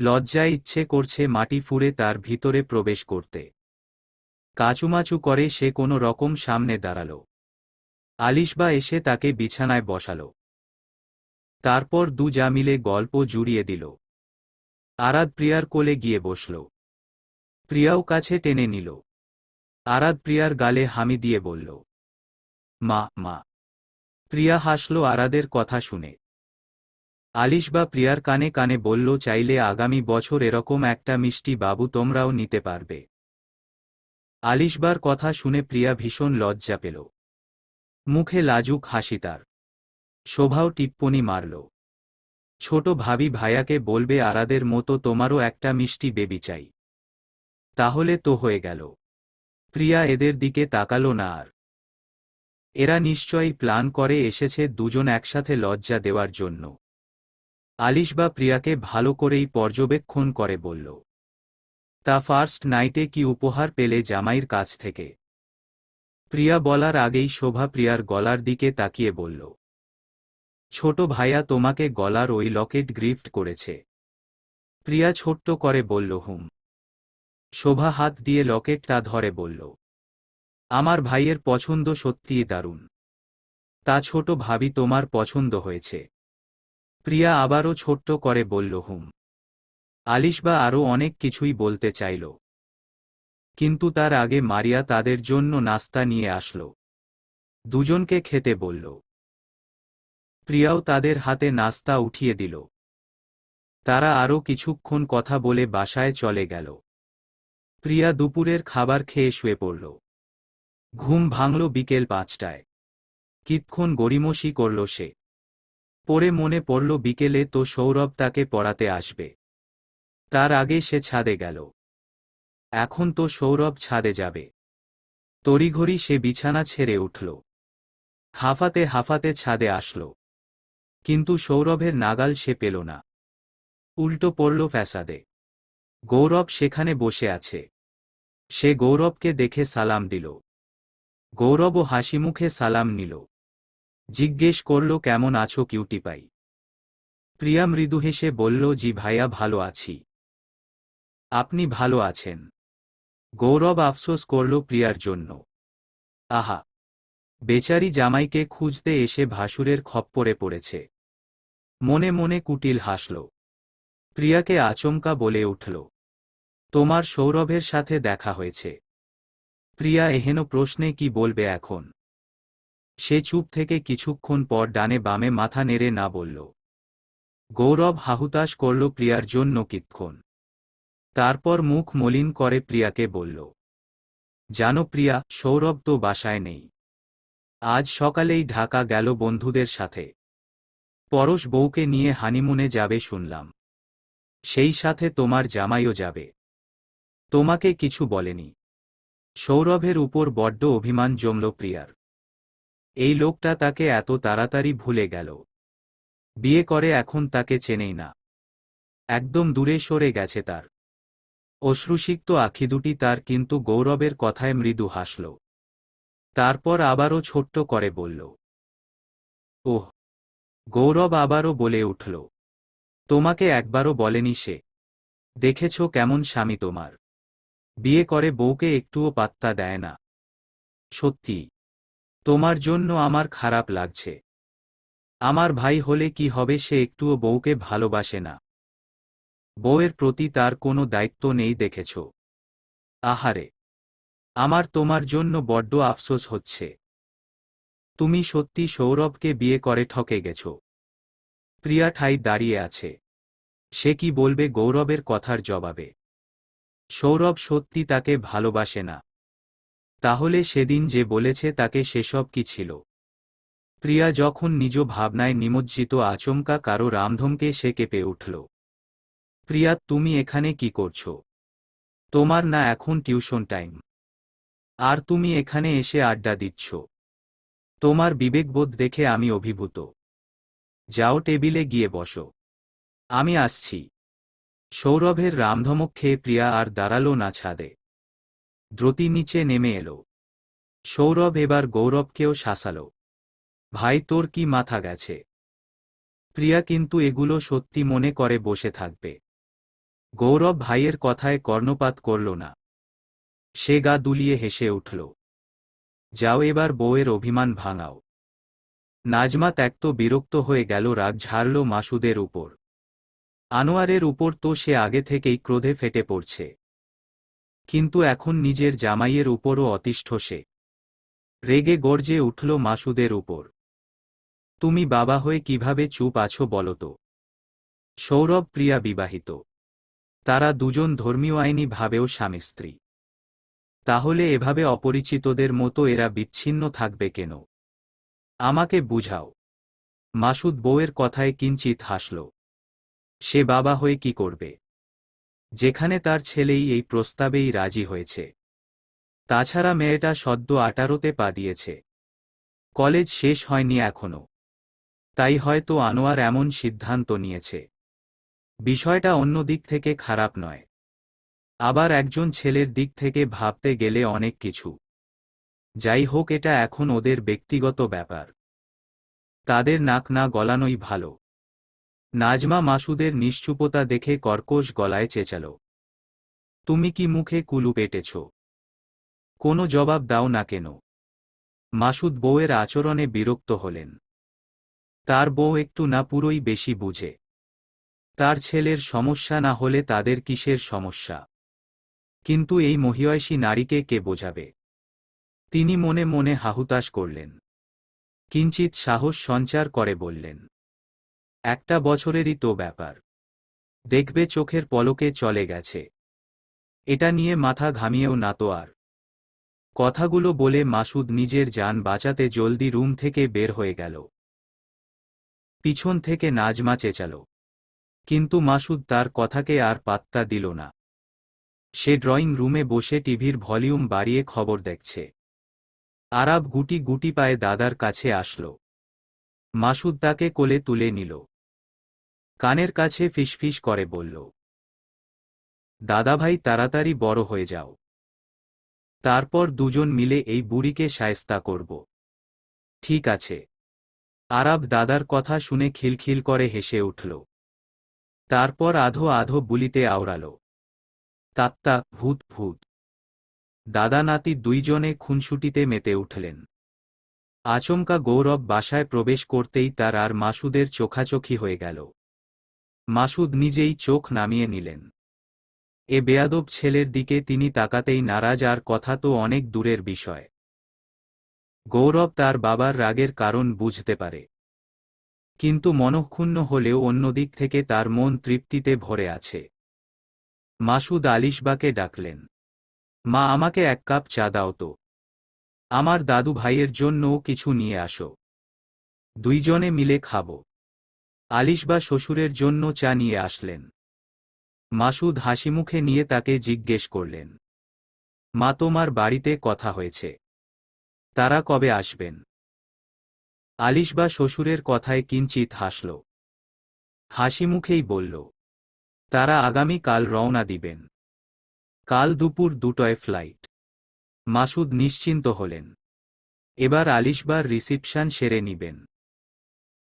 লজ্জায় ইচ্ছে করছে মাটি ফুঁড়ে তার ভিতরে প্রবেশ করতে। কাচুমাচু করে সে কোনো রকম সামনে দাঁড়াল। আলিশবা এসে তাকে বিছানায় বসাল। তারপর যা মিলে গল্প জুড়িয়ে দিল। আরাত প্রিয়ার কোলে গিয়ে বসল। প্রিয়াও কাছে টেনে নিল। আরাত প্রিয়ার গালে হামি দিয়ে বলল, মা, মা। প্রিয়া হাসল আরাদের কথা শুনে। আলিশবা প্রিয়ার কানে কানে বলল, চাইলে আগামী বছর এরকম একটা মিষ্টি বাবু তোমরাও নিতে পারবে। আলিশবার কথা শুনে প্রিয়া ভীষণ লজ্জা পেল। মুখে লাজুক হাসি তার। শোভাও টিপ্পনি মারল, ছোট ভাবি ভাইয়াকে বলবে আরাদের মতো তোমারও একটা মিষ্টি বেবি চাই। তাহলে তো হয়ে গেল। প্রিয়া এদের দিকে তাকালো না আর। এরা নিশ্চয়ই প্ল্যান করে এসেছে দুজন একসাথে লজ্জা দেওয়ার জন্য। আলিশবা প্রিয়াকে ভালো করেই পর্যবেক্ষণ করে বলল, তা ফার্স্ট নাইটে কি উপহার পেলে জামাইয়ের কাছ থেকে? প্রিয়া বলার আগেই শোভা প্রিয়ার গলার দিকে তাকিয়ে বলল, ছোট ভাইয়া তোমাকে গলার ওই লকেট গিফট করেছে। প্রিয়া ছোট্ট করে বলল, হুম। শোভা হাত দিয়ে লকেটটা ধরে বলল, আমার ভাইয়ের পছন্দ সত্যিই দারুণ। তা ছোট ভাবি তোমার পছন্দ হয়েছে? প্রিয়া আবারও ছোট্ট করে বলল, হুম। আলিশবা আরও অনেক কিছুই বলতে চাইল, কিন্তু তার আগে মারিয়া তাদের জন্য নাস্তা নিয়ে আসলো। দুজনকে খেতে বলল। প্রিয়াও তাদের হাতে নাস্তা উঠিয়ে দিল। তারা আরও কিছুক্ষণ কথা বলে বাসায় চলে গেল। প্রিয়া দুপুরের খাবার খেয়ে শুয়ে পড়ল। ঘুম ভাঙল বিকেল 5টায়। কিতক্ষণ গড়িমসি করল সে। পরে মনে পড়ল বিকেলে তো সৌরভ তাকে পড়াতে আসবে। তার আগে সে ছাদে গেল। এখন তো সৌরভ ছাদে যাবে। তড়িঘড়ি সে বিছানা ছেড়ে উঠল। হাঁফাতে হাঁফাতে ছাদে আসল। কিন্তু সৌরভের নাগাল সে পেল না। উল্টো পড়ল ফ্যাসাদে। গৌরব সেখানে বসে আছে। সে গৌরবকে দেখে সালাম দিল। গৌরবও হাসিমুখে সালাম নিল। জিজ্ঞেস করল, কেমন আছো কিউটি পাই? প্রিয়া মৃদু হেসে বলল, জি ভাইয়া, ভালো আছি। আপনি ভালো আছেন? গৌরব আফসোস করল প্রিয়ার জন্য। আহা, বেচারি জামাইকে খুঁজতে এসে ভাসুরের খপ্পরে পড়েছে। মনে মনে কুটিল হাসল। প্রিয়াকে আচমকা বলে উঠল, তোমার সৌরভের সাথে দেখা হয়েছে। প্রিয়া এহেন প্রশ্নে কি বলবে এখন? সে চুপ থেকে কিছুক্ষণ পর ডানে বামে মাথা নেড়ে না বলল। গৌরব হাহুতাশ করল প্রিয়ার জন্য কিতক্ষণ। তারপর মুখ মলিন করে প্রিয়াকে বলল, জানো প্রিয়া, সৌরভ তো বাসায় নেই। আজ সকালেই ঢাকা গেল বন্ধুদের সাথে। পরশ বউকে নিয়ে হানিমুনে যাবে শুনলাম। সেই সাথে তোমার জামাইও যাবে। তোমাকে কিছু বলেনি? সৌরভের উপর বড্ড অভিমান জমল প্রিয়ার। এই লোকটা তাকে এত তাড়াতাড়ি ভুলে গেল। বিয়ে করে এখন তাকে চেনেই না। একদম দূরে সরে গেছে তার। অশ্রুসিক্ত আখি দুটি তার, কিন্তু গৌরবের কথায় মৃদু হাসল। তারপর আবারও ছোট্ট করে বলল, ওহ। গৌরব আবারও বলে উঠল, তোমাকে একবারও বলেনি সে? দেখেছ কেমন স্বামী তোমার। বিয়ে করে বউকে একটুও পাত্তা দেয় না। সত্যি, তোমার জন্য আমার খারাপ লাগছে। আমার ভাই হলে কি হবে, সে একটুও বউকে ভালোবাসে না। বউয়ের প্রতি তার কোনো দায়িত্ব নেই দেখেছ। আহারে, আমার তোমার জন্য বড্ড আফসোস হচ্ছে। তুমি সত্যি সৌরভকে বিয়ে করে ঠকে গেছ। প্রিয়া ঠাই দাঁড়িয়ে আছে। সে কি বলবে গৌরবের কথার জবাবে? সৌরভ সত্যি তাকে ভালোবাসে না? তাহলে সেদিন যে বলেছে তাকে সেসব কি ছিল? প্রিয়া যখন নিজ ভাবনায় নিমজ্জিত, আচমকা কারো রামধমকে সে কেঁপে উঠল। প্রিয়া, তুমি এখানে কি করছো? তোমার না এখন টিউশন টাইম? আর তুমি এখানে এসে আড্ডা দিচ্ছ? তোমার বিবেকবোধ দেখে আমি অভিভূত। যাও, টেবিলে গিয়ে বসো। আমি আসছি। সৌরভের রামধমক খেয়ে প্রিয়া আর দাঁড়াল না ছাদে। দ্রুতি নিচে নেমে এলো। সৌরভ এবার গৌরবকেও শাসাল। ভাই, তোর কি মাথা গেছে? প্রিয়া কিন্তু এগুলো সত্যি মনে করে বসে থাকবে। গৌরব ভাইয়ের কথায় কর্ণপাত করল না। সে গা দুলিয়ে হেসে উঠল। যাও, এবার বউয়ের অভিমান ভাঙাও। নাজমা ত্যক্ত বিরক্ত হয়ে গেল, রাগ ঝাড়ল মাসুদের উপর। আনোয়ারের উপর তো সে আগে থেকেই ক্রোধে ফেটে পড়ছে, কিন্তু এখন নিজের জামাইয়ের উপরও অতিষ্ঠ সে। রেগে গর্জে উঠল মাসুদের উপর। তুমি বাবা হয়ে কিভাবে চুপ আছো বলো তো? সৌরভ প্রিয়া বিবাহিত। তারা দুজন ধর্মীয় আইনি ভাবেও স্বামী স্ত্রী। তাহলে এভাবে অপরিচিতদের মতো এরা বিচ্ছিন্ন থাকবে কেন? আমাকে বুঝাও। মাসুদ বউয়ের কথায় কিঞ্চিত হাসল। সে বাবা হয়ে কি করবে, যেখানে তার ছেলেই এই প্রস্তাবেই রাজি হয়েছে? তাছাড়া মেয়েটা সদ্য 18তে পা দিয়েছে। কলেজ শেষ হয়নি এখনো। তাই হয়তো আনোয়ার এমন সিদ্ধান্ত নিয়েছে। বিষয়টা অন্য দিক থেকে খারাপ নয়। আবার একজন ছেলের দিক থেকে ভাবতে গেলে অনেক কিছু। যাই হোক, এটা এখন ওদের ব্যক্তিগত ব্যাপার। তাদের নাক না গলানোই ভালো। নাজমা মাসুদের নিশ্চুপতা দেখে কর্কশ গলায় চেঁচাল, তুমি কি মুখে কুলু পেটেছ? কোনো জবাব দাও না কেন? মাসুদ বউয়ের আচরণে বিরক্ত হলেন। তার বউ একটু না পুরোই বেশি বুঝে। তার ছেলের সমস্যা না হলে তাদের কিসের সমস্যা? কিন্তু এই মহিয়সী নারীকে কে বোঝাবে? তিনি মনে মনে হাহুতাশ করলেন। কিঞ্চিত সাহস সঞ্চার করে বললেন, একটা বছরেরই তো ব্যাপার, দেখবে চোখের পলকে চলে গেছে, এটা নিয়ে মাথা ঘামিয়েও না তো আর। কথাগুলো বলে মাসুদ নিজের জান বাঁচাতে জলদি রুম থেকে বের হয়ে গেল। পিছন থেকে নাজমা চেঁচাল, কিন্তু মাসুদ তার কথাকে আর পাত্তা দিল না। সে ড্রয়িং রুমে বসে টিভির ভলিউম বাড়িয়ে খবর দেখছে। আরাব গুটি গুটি পায়ে দাদার কাছে আসল। মাসুদ তাকে কোলে তুলে নিল, কানের কাছে ফিসফিস করে বলল, দাদাভাই তাড়াতাড়ি বড় হয়ে যাও, তারপর দুজন মিলে এই বুড়িকে শায়েস্তা করব। ঠিক আছে। আরাব দাদার কথা শুনে খিলখিল করে হেসে উঠল। তারপর আধো আধো বুলিতে আওড়াল, তাত্তা ভূত ভূত। দাদা নাতি দুইজনে খুনসুটিতে মেতে উঠলেন। আচমকা গৌরব বাসায় প্রবেশ করতেই তার আর মাসুদের চোখাচোখি হয়ে গেল। মাসুদ নিজেই চোখ নামিয়ে নিলেন। এ বেয়াদব ছেলের দিকে তিনি তাকাতেই নারাজ, আর কথা তো অনেক দূরের বিষয়। গৌরব তার বাবার রাগের কারণ বুঝতে পারে, কিন্তু মনক্ষুণ্ণ হলেও অন্যদিক থেকে তার মন তৃপ্তিতে ভরে আছে। মাসুদ আলিশবাকে ডাকলেন, মা, আমাকে এক কাপ চা দাও তো, আমার দাদু ভাইয়ের জন্যও কিছু নিয়ে আসো, দুইজনে মিলে খাবো। আলিশবা শ্বশুরের জন্য চা নিয়ে আসলেন। মাসুদ হাসিমুখে নিয়ে তাকে জিজ্ঞেস করলেন, মা, তোমার বাড়িতে কথা হয়েছে, তারা কবে আসবেন? আলিশবা শ্বশুরের কথায় কিঞ্চিত হাসল। হাসিমুখেই বলল, তারা আগামী কাল রওনা দিবেন, কাল দুপুর 2টায় ফ্লাইট। মাসুদ নিশ্চিন্ত হলেন। এবার আলিশবার রিসিপশন সেরে নিবেন।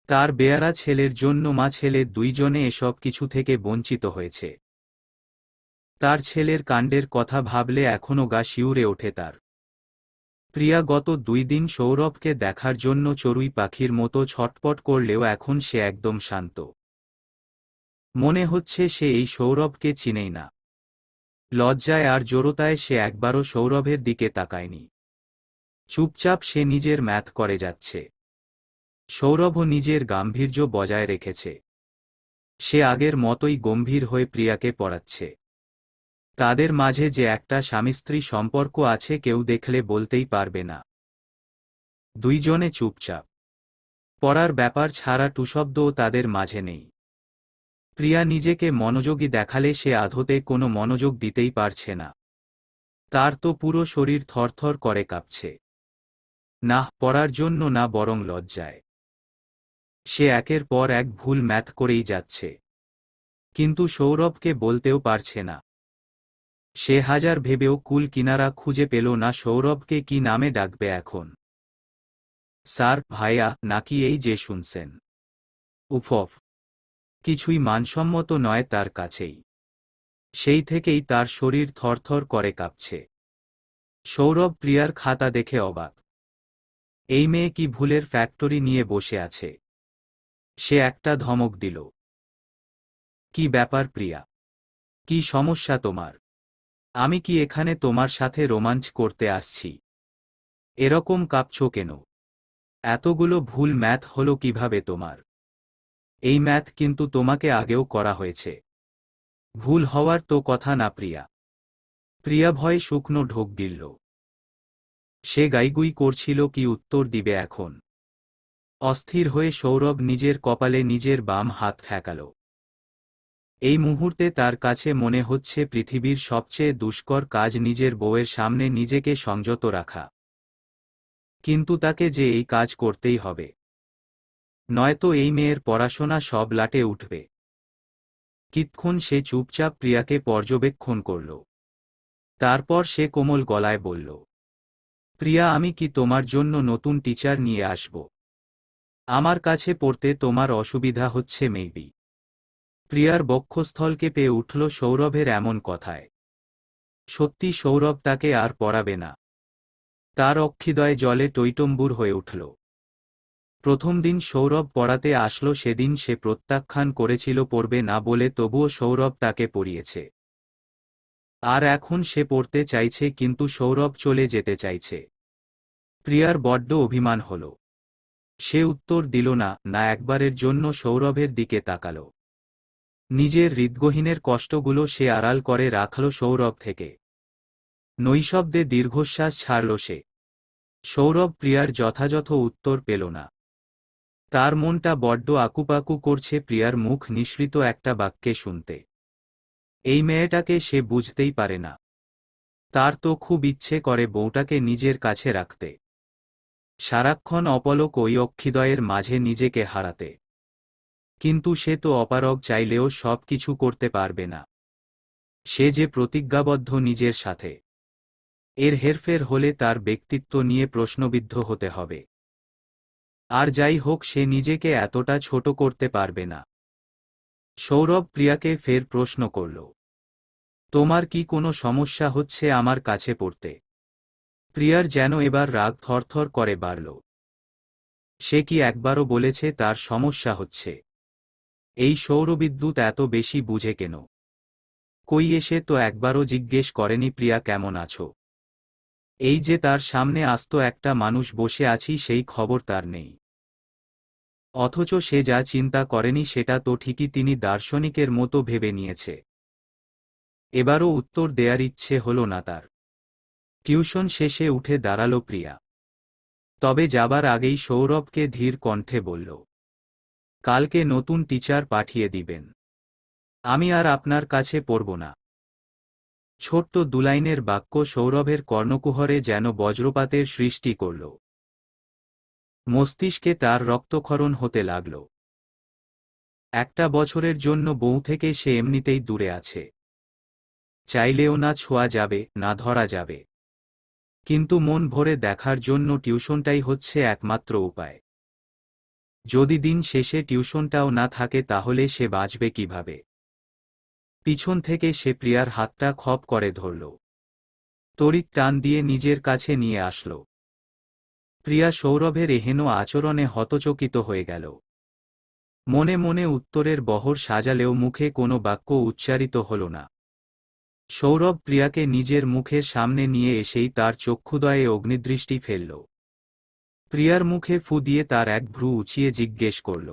তার বেয়ারা ছেলের জন্য মা ছেলে দুইজনে এসব কিছু থেকে বঞ্চিত হয়েছে। তার ছেলের কাণ্ডের কথা ভাবলে এখনো গা শিউরে ওঠে তার। প্রিয়া গত 2 দিন সৌরভকে দেখার জন্য চড়ুই পাখির মতো ছটপট করলেও এখন সে একদম শান্ত। মনে হচ্ছে সে এই সৌরভকে চিনেই না। লজ্জায় আর জড়তায় সে একবারও সৌরভের দিকে তাকায়নি। চুপচাপ সে নিজের ম্যাথ করে যাচ্ছে। সৌরভও নিজের গাম্ভীর্য বজায় রেখেছে। সে আগের মতোই গম্ভীর হয়ে প্রিয়াকে পড়াচ্ছে। তাদের মাঝে যে একটা স্বামী-স্ত্রী সম্পর্ক আছে কেউ দেখলে বলতেই পারবে না। দুইজনে চুপচাপ। পড়ার ব্যাপার ছাড়া টুশব্দও তাদের মাঝে নেই। প্রিয়া নিজেকে মনোযোগী দেখালে সে আদতে কোনো মনোযোগ দিতেই পারছে না। তার তো পুরো শরীর থরথর করে কাঁপছে। না পড়ার জন্য না, বরং লজ্জায়। সে একের পর এক ভুল ম্যাথ করেই যাচ্ছে, কিন্তু সৌরভকে বলতেও পারছে না। সে হাজার ভেবেও কুল কিনারা খুঁজে পেল না সৌরভকে কি নামে ডাকবে এখন। স্যার, ভাইয়া, নাকি এই যে শুনছেন, উফফ, কিছুই মানসম্মত নয় তার কাছেই। সেই থেকেই তার শরীর থরথর করে কাঁপছে। সৌরভ প্রিয়ার খাতা দেখে অবাক। এই মেয়ে কি ভুলের ফ্যাক্টরি নিয়ে বসে আছে? সে একটা ধমক দিল, কি ব্যাপার প্রিয়া, কি সমস্যা তোমার? আমি কি এখানে তোমার সাথে রোমাঞ্চ করতে আসছি? এরকম কাঁপছো কেন? এতগুলো ভুল ম্যাথ হলো কিভাবে তোমার? এই ম্যাথ কিন্তু তোমাকে আগেও করা হয়েছে। ভুল হওয়ার তো কথা না প্রিয়া। প্রিয়া ভয়ে শুকনো ঢোক গিলল। সে গাইগুই করছিল কি উত্তর দিবে এখন। অস্থির হয়ে সৌরভ নিজের কপালে নিজের বাম হাত ঠেকাল। এই মুহূর্তে তার কাছে মনে হচ্ছে পৃথিবীর সবচেয়ে দুষ্কর কাজ নিজের বউয়ের সামনে নিজেকে সংযত রাখা। কিন্তু তাকে যে এই কাজ করতেই হবে, নয়তো এই মেয়ের পড়াশোনা সব লাটে উঠবে। কিতক্ষণ সে চুপচাপ প্রিয়াকে পর্যবেক্ষণ করল। তারপর সে কোমল গলায় বলল, প্রিয়া, আমি কি তোমার জন্য নতুন টিচার নিয়ে আসব? আমার কাছে পড়তে তোমার অসুবিধা হচ্ছে মেবি। প্রিয়ার বক্ষস্থলকে পেয়ে উঠল সৌরভের এমন কথায়। সত্যি সৌরভ তাকে আর পড়াবে না। তার অক্ষিদয় জলে টইটম্বুর হয়ে উঠল। প্রথম দিন সৌরভ পড়াতে আসলো সেদিন সে প্রত্যাখ্যান করেছিল পড়বে না বলে, তবুও সৌরভ তাকে পড়িয়েছে। আর এখন সে পড়তে চাইছে কিন্তু সৌরভ চলে যেতে চাইছে। প্রিয়ার বড্ড অভিমান হল। সে উত্তর দিল না, না একবারের জন্য সৌরভের দিকে তাকাল। নিজের হৃদ্গহীনের কষ্টগুলো সে আড়াল করে রাখল সৌরভ থেকে। নৈশব্দে দীর্ঘশ্বাস ছাড়ল সে। সৌরভ প্রিয়ার যথাযথ উত্তর পেল না। তার মনটা বড্ড আকুপাকু করছে প্রিয়ার মুখ নিঃসৃত একটা বাক্যে শুনতে। এই মেয়েটাকে সে বুঝতেই পারে না। তার তো খুব ইচ্ছে করে বউটাকে নিজের কাছে রাখতে, সারাক্ষণ অপলক ওই অক্ষিদয়ের মাঝে নিজেকে হারাতে। কিন্তু সে তো অপারগ, চাইলেও সব কিছু করতে পারবে না। সে যে প্রতিজ্ঞাবদ্ধ নিজের সাথে। এর হেরফের হলে তার ব্যক্তিত্ব নিয়ে প্রশ্নবিদ্ধ হতে হবে। আর যাই হোক, সে নিজেকে এতটা ছোট করতে পারবে না। সৌরভ প্রিয়াকে ফের প্রশ্ন করল, তোমার কি কোনো সমস্যা হচ্ছে আমার কাছে পড়তে? প্রিয়ার যেন এবার রাগ থরথর করে বাড়ল। সে কি একবারও বলেছে তার সমস্যা হচ্ছে? এই সৌরবিদ্যুৎ এত বেশি বুঝে কেন? কই এসে তো একবারও জিজ্ঞেস করেনি প্রিয়া কেমন আছো। এই যে তার সামনে আস্ত একটা মানুষ বসে আছি সেই খবর তার নেই। অথচ সে যা চিন্তা করেনি সেটা তো ঠিকই তিনি দার্শনিকের মতো ভেবে নিয়েছে। এবারও উত্তর দেয়ার ইচ্ছে হল না তার। টিউশন শেষে উঠে দাঁড়াল প্রিয়া। তবে যাবার আগেই সৌরভকে ধীর কণ্ঠে বলল, কালকে নতুন টিচার পাঠিয়ে দিবেন। আমি আর আপনার কাছে পড়ব না। ছোট্ট দুলাইনের বাক্য সৌরভের কর্ণকুহরে যেন বজ্রপাতের সৃষ্টি করল। মস্তিষ্কে তার রক্তক্ষরণ হতে লাগল। একটা বছরের জন্য বউ থেকে সে এমনিতেই দূরে আছে। চাইলেও না ছোঁয়া যাবে, না ধরা যাবে। কিন্তু মন ভরে দেখার জন্য টিউশনটাই হচ্ছে একমাত্র উপায়। যদি দিন শেষে টিউশনটাও না থাকে তাহলে সে বাঁচবে কিভাবে? পিছন থেকে সে প্রিয়ার হাতটা খপ করে ধরল। তড়িৎ টান দিয়ে নিজের কাছে নিয়ে আসল। প্রিয়া সৌরভের এহেন আচরণে হতচকিত হয়ে গেল। মনে মনে উত্তরের বহর সাজালেও মুখে কোনো বাক্য উচ্চারিত হল না। সৌরভ প্রিয়াকে নিজের মুখের সামনে নিয়ে এসেই তার চক্ষুদয়ে অগ্নিদৃষ্টি ফেলল। প্রিয়ার মুখে ফু দিয়ে তার এক ভ্রু উঁচিয়ে জিজ্ঞেস করল,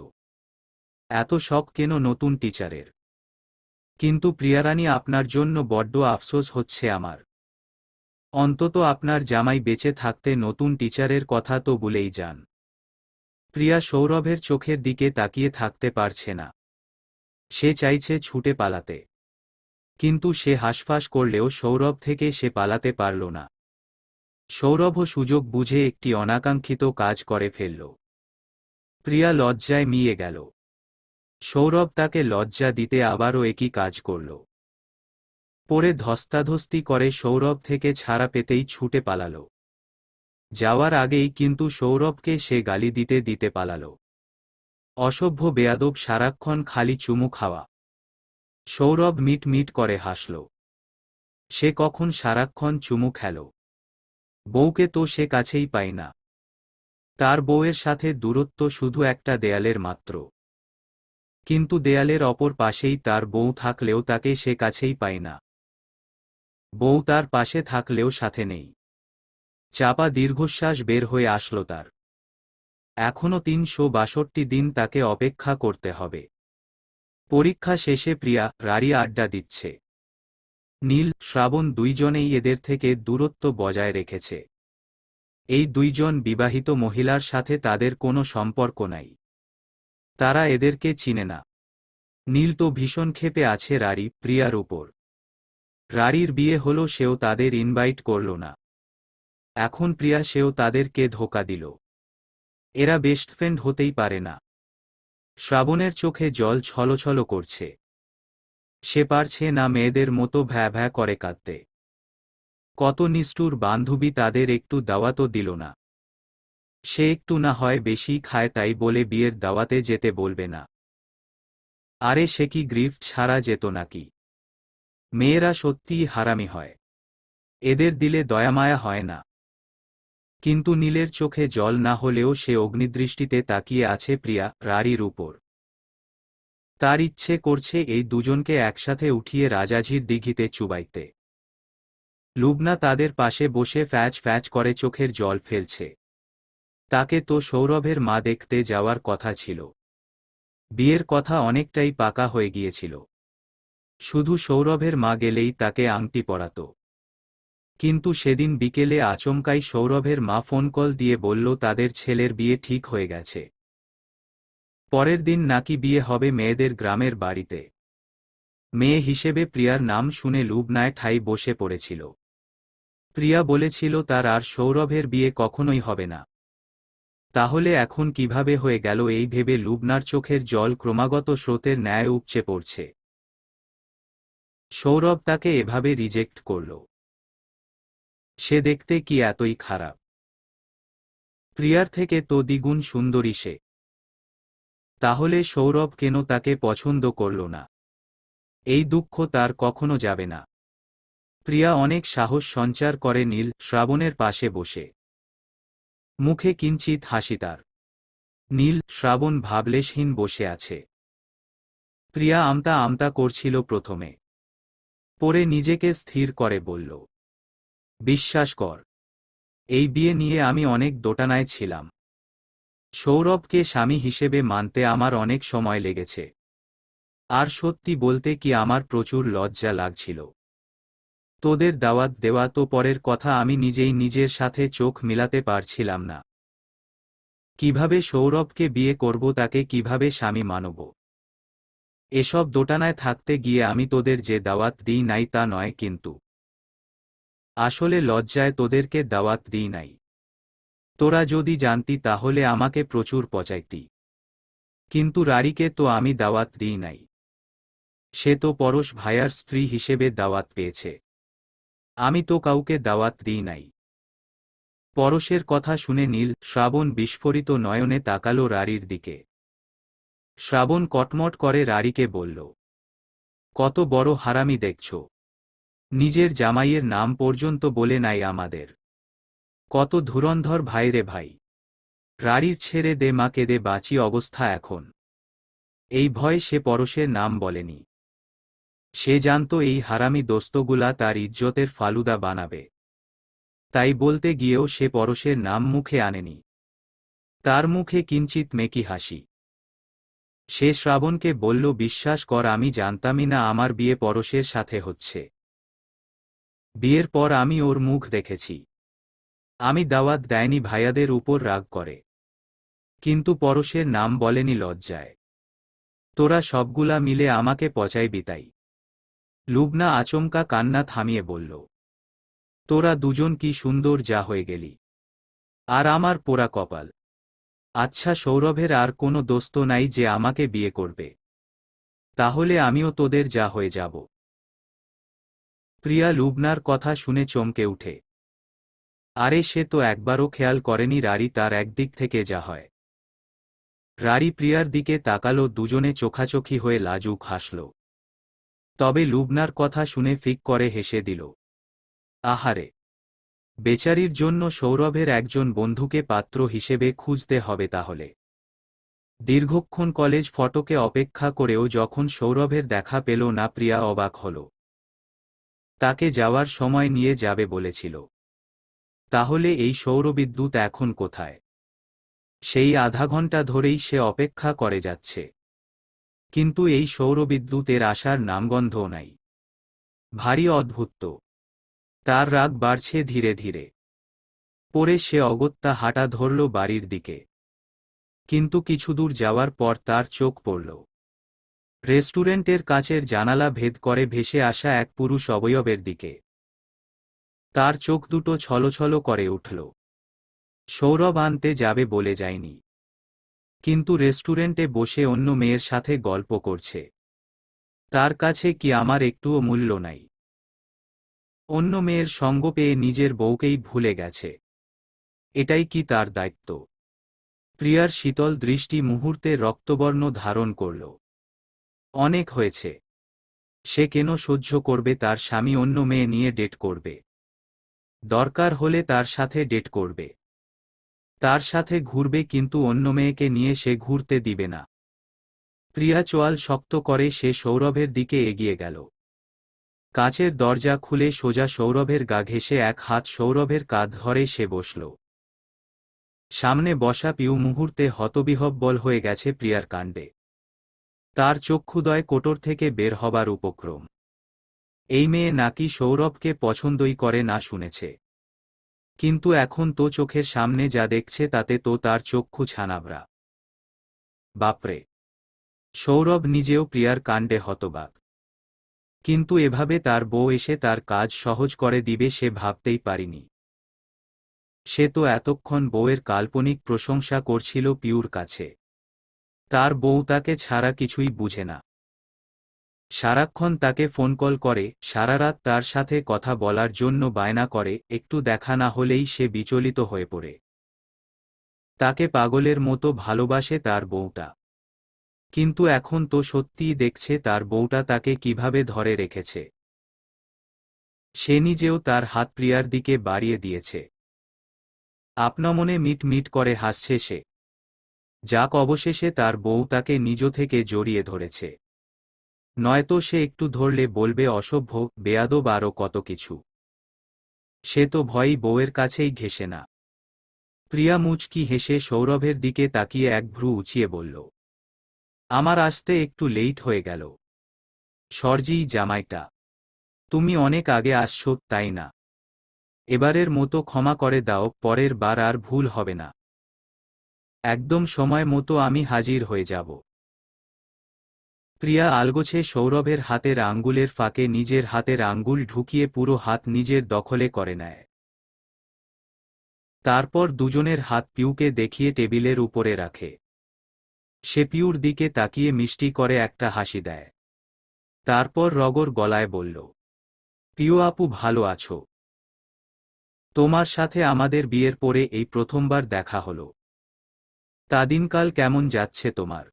এত শখ কেন নতুন টিচারের? কিন্তু প্রিয়ারানী, আপনার জন্য বড্ড আফসোস হচ্ছে আমার। অন্তত আপনার জামাই বেঁচে থাকতে নতুন টিচারের কথা তো ভুলেই যান। প্রিয়া সৌরভের চোখের দিকে তাকিয়ে থাকতে পারছে না। সে চাইছে ছুটে পালাতে, কিন্তু সে হাসফাস করলেও সৌরভ থেকে সে পালাতে পারল না। সৌরভও সুযোগ বুঝে একটি অনাকাঙ্ক্ষিত কাজ করে ফেলল। প্রিয়া লজ্জায় মিয়ে গেল। সৌরভ তাকে লজ্জা দিতে আবারও একই কাজ করল। পরে ধস্তাধস্তি করে সৌরভ থেকে ছাড়া পেতেই ছুটে পালাল। যাওয়ার আগেই কিন্তু সৌরভকে সে গালি দিতে দিতে পালাল। অসভ্য বেয়াদব, সারাক্ষণ খালি চুমু খাওয়া। সৌরভ মিট মিট করে হাসল। সে কখন সারাক্ষণ চুমু খেল? বউকে তো সে কাছেই পায় না। তার বউয়ের সাথে দূরত্ব শুধু একটা দেয়ালের মাত্র। কিন্তু দেয়ালের অপর পাশেই তার বউ থাকলেও তাকে সে কাছেই পায় না। বউ তার পাশে থাকলেও সাথে নেই। চাপা দীর্ঘশ্বাস বের হয়ে আসলো তার। এখনো ৩৬২ দিন তাকে অপেক্ষা করতে হবে। পরীক্ষা শেষে প্রিয়া, রাড়ি আড্ডা দিচ্ছে। নীল, শ্রাবণ দুইজনেই এদের থেকে দূরত্ব বজায় রেখেছে। এই দুইজন বিবাহিত মহিলার সাথে তাদের কোনো সম্পর্ক নাই। তারা এদেরকে চিনে না। নীল তো ভীষণ ক্ষেপে আছে রাড়ি, প্রিয়ার উপর। রাড়ির বিয়ে হলো, সেও তাদের ইনভাইট করল না। এখন প্রিয়া, সেও তাদেরকে ধোঁকা দিল। এরা বেস্ট ফ্রেন্ড হতেই পারে না। শ্রাবণের চোখে জল ছলছল করছে। সে পারছে না মেয়েদের মতো ভ্যা ভ্যা করে কাঁদতে। কত নিষ্ঠুর বান্ধবী তাদের একটু দাওয়াতও দিল না। সে একটু না হয় বেশি খায় তাই বলে বিয়ের দাওয়াতে যেতে বলবে না। আরে সে কি গিফট ছাড়া যেত নাকি? মেয়েরা সত্যিই হারামি হয়। এদের দিলে দয়ামায়া হয় না। কিন্তু নীলের চোখে জল না হলেও সে অগ্নিদৃষ্টিতে তাকিয়ে আছে প্রিয়া, রাড়ির উপর। তার ইচ্ছে করছে এই দুজনকে একসাথে উঠিয়ে রাজাঝির দিঘিতে চুবাইতে। লুবনা তাদের পাশে বসে ফ্যাচ ফ্যাচ করে চোখের জল ফেলছে। তাকে তো সৌরভের মা দেখতে যাওয়ার কথা ছিল। বিয়ের কথা অনেকটাই পাকা হয়ে গিয়েছিল। শুধু সৌরভের মা গেলেই তাকে আংটি পরাত। কিন্তু সেদিন বিকেলে আচমকাই সৌরভের মা ফোন কল দিয়ে বলল তাদের ছেলের বিয়ে ঠিক হয়ে গেছে। পরের দিন নাকি বিয়ে হবে মেয়েদের গ্রামের বাড়িতে। মেয়ে হিসেবে প্রিয়ার নাম শুনে লুবনায় ঠাই বসে পড়েছিল। প্রিয়া বলেছিল তার আর সৌরভের বিয়ে কখনোই হবে না। তাহলে এখন কিভাবে হয়ে গেল এই ভেবে লুবনার চোখের জল ক্রমাগত স্রোতের ন্যায় উপচে পড়ছে। সৌরভ তাকে এভাবে রিজেক্ট করল। সে দেখতে কি এতই খারাপ? প্রিয়ার থেকে তো দ্বিগুণ সুন্দরী সে। তাহলে সৌরভ কেন তাকে পছন্দ করল না? এই দুঃখ তার কখনো যাবে না। প্রিয়া অনেক সাহস সঞ্চার করে নীল শ্রাবণের পাশে বসে। মুখে কিঞ্চিত হাসি তার। নীল শ্রাবণ ভাবলেশহীন বসে আছে। প্রিয়া আমতা আমতা করছিল প্রথমে, পরে নিজেকে স্থির করে বলল, বিশ্বাস কর, এই বিয়ে নিয়ে আমি অনেক দোটানায় ছিলাম। সৌরভকে স্বামী হিসেবে মানতে আমার অনেক সময় লেগেছে। আর সত্যি বলতে কি আমার প্রচুর লজ্জা লাগছিল। তোদের দাওয়াত দেওয়া তো পরের কথা, আমি নিজেই নিজের সাথে চোখ মিলাতে পারছিলাম না। কিভাবে সৌরভকে বিয়ে করব, তাকে কিভাবে স্বামী মানব? এসব দোটানায় থাকতে গিয়ে আমি তোদের যে দাওয়াত দিই নাই তা নয়, কিন্তু আসলে লজ্জায় তোদেরকে দাওয়াত দিই নাই। তোরা যদি জানতি তাহলে আমাকে প্রচুর পচাইতি। কিন্তু রারিকে তো আমি দাওয়াত দিই নাই। সে তো পরশ ভাইয়ার স্ত্রী হিসেবে দাওয়াত পেয়েছে। আমি তো কাউকে দাওয়াত দিই নাই। পরশের কথা শুনে নীল শ্রাবণ বিস্ফোরিত নয়নে তাকালো রারির দিকে। শ্রাবণ কটমট করে রারিকে বলল, কত বড় হারামি দেখছ! নিজের জামাইয়ের নাম পর্যন্ত বলে নাই আমাদের। কত ধুরন্ধর ভাই রে ভাই! রারির ছেড়ে দে মা, কেঁদে বাঁচি অবস্থা এখন। এই ভয় সে পরশের নাম বলেনি। সে জানত এই হারামি দোস্তগুলা তার ইজ্জতের ফালুদা বানাবে। তাই বলতে গিয়েও সে পরশের নাম মুখে আনেনি। তার মুখে কিঞ্চিত মেকি হাসি। সে শ্রাবণকে বলল, বিশ্বাস কর, আমি জানতামই না আমার বিয়ে পরশের সাথে হচ্ছে। বিয়ের পর আমি ওর মুখ দেখেছি। আমি দাওয়াত দেয়নি ভাইয়াদের উপর রাগ করে। কিন্তু পরশের নাম বলেনি লজ্জায়। তোরা সবগুলা মিলে আমাকে পচাইবি তাই। লুবনা আচমকা কান্না থামিয়ে বলল, তোরা দুজন কি সুন্দর যা হয়ে গেলি। আর আমার পোড়া কপাল। আচ্ছা, সৌরভের আর কোনো দোস্ত নাই যে আমাকে বিয়ে করবে? তাহলে আমিও তোদের যা হয়ে যাব। প্রিয়া লুবনার কথা শুনে চমকে উঠে। আরে সে তো একবারও খেয়াল করেনি রারি তার একদিক থেকে যা হয়। রারি প্রিয়ার দিকে তাকালো, দুজনে চোখাচোখি হয়ে লাজুক হাসল। তবে লুবনার কথা শুনে ফিক করে হেসে দিল। আহারে, বেচারির জন্য সৌরভের একজন বন্ধুকে পাত্র হিসেবে খুঁজতে হবে তাহলে। দীর্ঘক্ষণ কলেজ ফটকে অপেক্ষা করেও যখন সৌরভের দেখা পেল না, প্রিয়া অবাক হল। তাকে যাওয়ার সময় নিয়ে যাবে বলেছিল। তাহলে এই সৌরবিদ্যুৎ এখন কোথায়? সেই আধা ঘন্টা ধরেই সে অপেক্ষা করে যাচ্ছে, কিন্তু এই সৌরবিদ্যুতের আসার নামগন্ধও নাই। ভারী অদ্ভুত তো। তার রাগ বাড়ছে ধীরে ধীরে। পরে সে অগত্যা হাঁটা ধরল বাড়ির দিকে। কিন্তু কিছুদূর যাওয়ার পর তার চোখ পড়ল রেস্টুরেন্টের কাচের জানালা ভেদ করে ভেসে আসা এক পুরুষ অবয়বের দিকে। তার চোখ দুটো ছলছল করে উঠল। সৌরভ আনতে যাবে বলে যায়নি, কিন্তু রেস্টুরেন্টে বসে অন্য মেয়ের সাথে গল্প করছে। তার কাছে কি আমার একটুও মূল্য নাই? অন্য মেয়ের সঙ্গ পেয়ে নিজের বউকেই ভুলে গেছে। এটাই কি তার দায়িত্ব? প্রিয়ার শীতল দৃষ্টি মুহূর্তে রক্তবর্ণ ধারণ করল। অনেক হয়েছে। সে কেন সহ্য করবে তার স্বামী অন্য মেয়ে নিয়ে ডেট করবে? দরকার হলে তার সাথে ডেট করবে, তার সাথে ঘুরবে, কিন্তু অন্য মেয়েকে নিয়ে সে ঘুরতে দিবে না। প্রিয়া চোয়াল শক্ত করে সে সৌরভের দিকে এগিয়ে গেল। কাঁচের দরজা খুলে সোজা সৌরভের গা ঘেঁষে এক হাত সৌরভের কাঁধ ধরে সে বসল। সামনে বসা পিউ মুহূর্তে হতবিহ্বল হয়ে গেছে প্রিয়ার কাণ্ডে। তার চক্ষুদয় কোটর থেকে বের হবার উপক্রম। এই মেয়ে নাকি সৌরভকে পছন্দই করে না শুনেছে, কিন্তু এখন তো চোখের সামনে যা দেখছে তাতে তো তার চক্ষু ছানাবড়া। বাপরে! সৌরভ নিজেও প্রিয়ার কাণ্ডে হতবাক। কিন্তু এভাবে তার বউ এসে তার কাজ সহজ করে দিবে সে ভাবতেই পারিনি। সে তো এতক্ষণ বউয়ের কাল্পনিক প্রশংসা করছিল পিউর কাছে। তার বউ তাকে ছাড়া কিছুই বুঝে না। সারাক্ষণ তাকে ফোন কল করে, সারারাত তার সাথে কথা বলার জন্য বায়না করে, একটু দেখা না হলেই সে বিচলিত হয়ে পড়ে। তাকে পাগলের মতো ভালোবাসে তার বউটা। কিন্তু এখন তো সত্যিই দেখছে তার বউটা তাকে কিভাবে ধরে রেখেছে। সে নিজেও তার হাত প্রিয়ার দিকে বাড়িয়ে দিয়েছে। আপনা-মনে মিট মিট করে হাসছে সে। যাক, অবশেষে তার বউ তাকে নিজ থেকে জড়িয়ে ধরেছে। নয়তো সে একটু ধরলে বলবে অসভ্য, বেয়াদব আরও কত কিছু। সে তো ভয়ই বউয়ের কাছেই ঘেঁষে না। প্রিয়া মুচকি হেসে সৌরভের দিকে তাকিয়ে এক ভ্রু উঁচিয়ে বলল, আমার আসতে একটু লেট হয়ে গেল। সরজি জামাইটা, তুমি অনেক আগে আসছো, তাই না? এবারের মতো ক্ষমা করে দাও, পরের বার আর ভুল হবে না। একদম সময় মতো আমি হাজির হয়ে যাব। প্রিয়া আলগোছে সৌরভের হাতের আঙ্গুলের ফাঁকে নিজের হাতের আঙ্গুল ঢুকিয়ে পুরো হাত নিজের দখলে করে নেয়। তারপর দুজনের হাত পিউকে দেখিয়ে টেবিলের উপরে রাখে। সে পিউর দিকে তাকিয়ে মিষ্টি করে একটা হাসি দেয়। তারপর রগর গলায় বলল, পিউ আপু, ভালো আছো? তোমার সাথে আমাদের বিয়ের পরে এই প্রথমবার দেখা হলো। তা দিনকাল কেমন যাচ্ছে তোমার?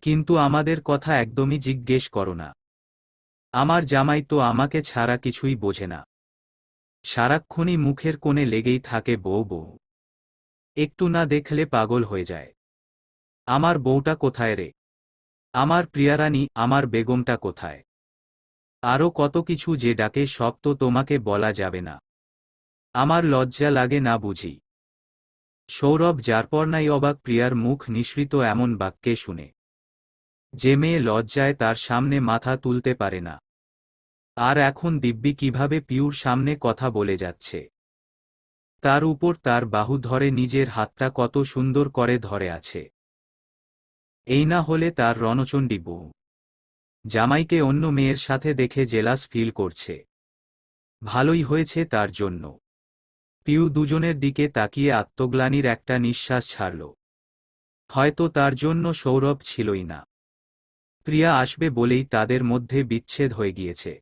কিন্তু আমাদের কথা একদমই জিজ্ঞেস করো না। আমার জামাই তো আমাকে ছাড়া কিছুই বোঝে না। সারাক্ষণই মুখের কোণে লেগেই থাকে বউ বউ। একটু না দেখলে পাগল হয়ে যায়। আমার বউটা কোথায় রে? আমার প্রিয়ারানী, আমার বেগমটা কোথায়? আরও কত কিছু যে ডাকে, সব তো তোমাকে বলা যাবে না। আমার লজ্জা লাগে না বুঝি? সৌরভ যারপরনাই অবাক প্রিয়ার মুখ নিঃসৃত এমন বাক্যে শুনে। যে মেয়ে লজ্জায় তার সামনে মাথা তুলতে পারে না, আর এখন দিব্যি কিভাবে পিউর সামনে কথা বলে যাচ্ছে। তার উপর তার বাহু ধরে নিজের হাতটা কত সুন্দর করে ধরে আছে। এই না হলে তার রণচণ্ডী বউ জামাইকে অন্য মেয়ের সাথে দেখে জেলাস ফিল করছে। ভালোই হয়েছে তার জন্য। পিউ দুজনের দিকে তাকিয়ে আত্মগ্লানির একটা নিঃশ্বাস ছাড়ল। হয়তো তার জন্য সৌরভ ছিলই না। প্রিয়া আসবে বলেই তাদের মধ্যে বিচ্ছেদ হয়ে গিয়েছে।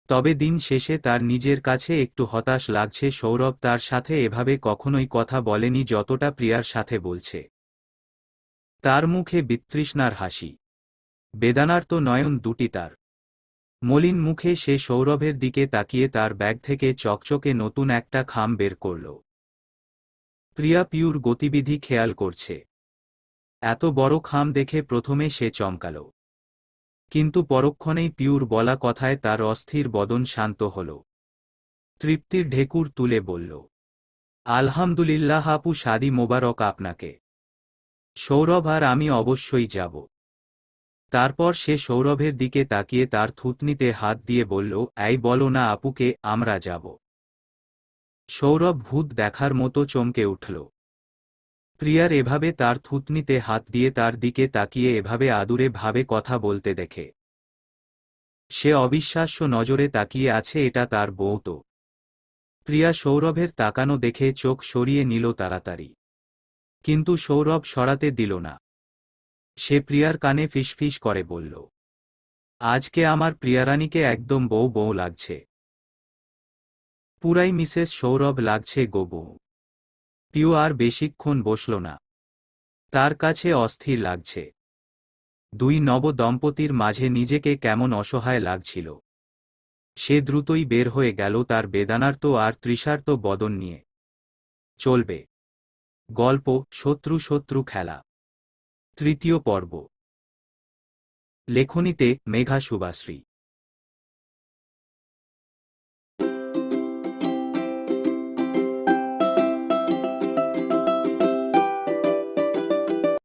তবে দিন শেষে তার নিজের কাছে একটু হতাশ লাগছে সৌরভ তার সাথে এভাবে কখনোই কথা বলেনি যতটা প্রিয়ার সাথে বলছে। তার মুখে বিতৃষ্ণার হাসি, বেদনার্ত নয়ন দুটি তার। মলিন মুখে সে সৌরভের দিকে তাকিয়ে তার ব্যাগ থেকে চকচকে নতুন একটা খাম বের করল। প্রিয়া পিউর গতিবিধি খেয়াল করছে। এত বড় খাম দেখে প্রথমে সে চমকাল, কিন্তু পরক্ষণেই পিউর বলা কথায় তার অস্থির বদন শান্ত হল। তৃপ্তির ঢেকুর তুলে বলল, আলহামদুলিল্লাহ আপু, শাদি মোবারক আপনাকে। সৌরভ আর আমি অবশ্যই যাব। তারপর সে সৌরভের দিকে তাকিয়ে তার থুতনিতে হাত দিয়ে বলল, এই বলো না আপুকে, আমরা যাব। সৌরভ ভূত দেখার মতো চমকে উঠল। প্রিয়ার এভাবে তার থুতনিতে হাত দিয়ে তার দিকে তাকিয়ে এভাবে আদুরে ভাবে কথা বলতে দেখে সে অবিশ্বাস্য নজরে তাকিয়ে আছে। এটা তার বউ তো। প্রিয়া সৌরভের তাকানো দেখে চোখ সরিয়ে নিল তাড়াতাড়ি, কিন্তু সৌরভ সরাতে দিল না। সে প্রিয়ার কানে ফিসফিস করে বলল, আজকে আমার প্রিয়ারানীকে একদম বউ বউ লাগছে। পুরাই মিসেস সৌরভ লাগছে গো বউ। পিউ আর বেশিক্ষণ বসল না। তার কাছে অস্থির লাগছে। দুই নব দম্পতির মাঝে নিজেকে কেমন অসহায় লাগছিল। সে দ্রুতই বের হয়ে গেল তার বেদনার্ত আর তৃষার্ত বদন নিয়ে। চলবে গল্প শত্রু শত্রু খেলা, তৃতীয় পর্ব। লেখনীতে মেঘা শুভাশ্রী।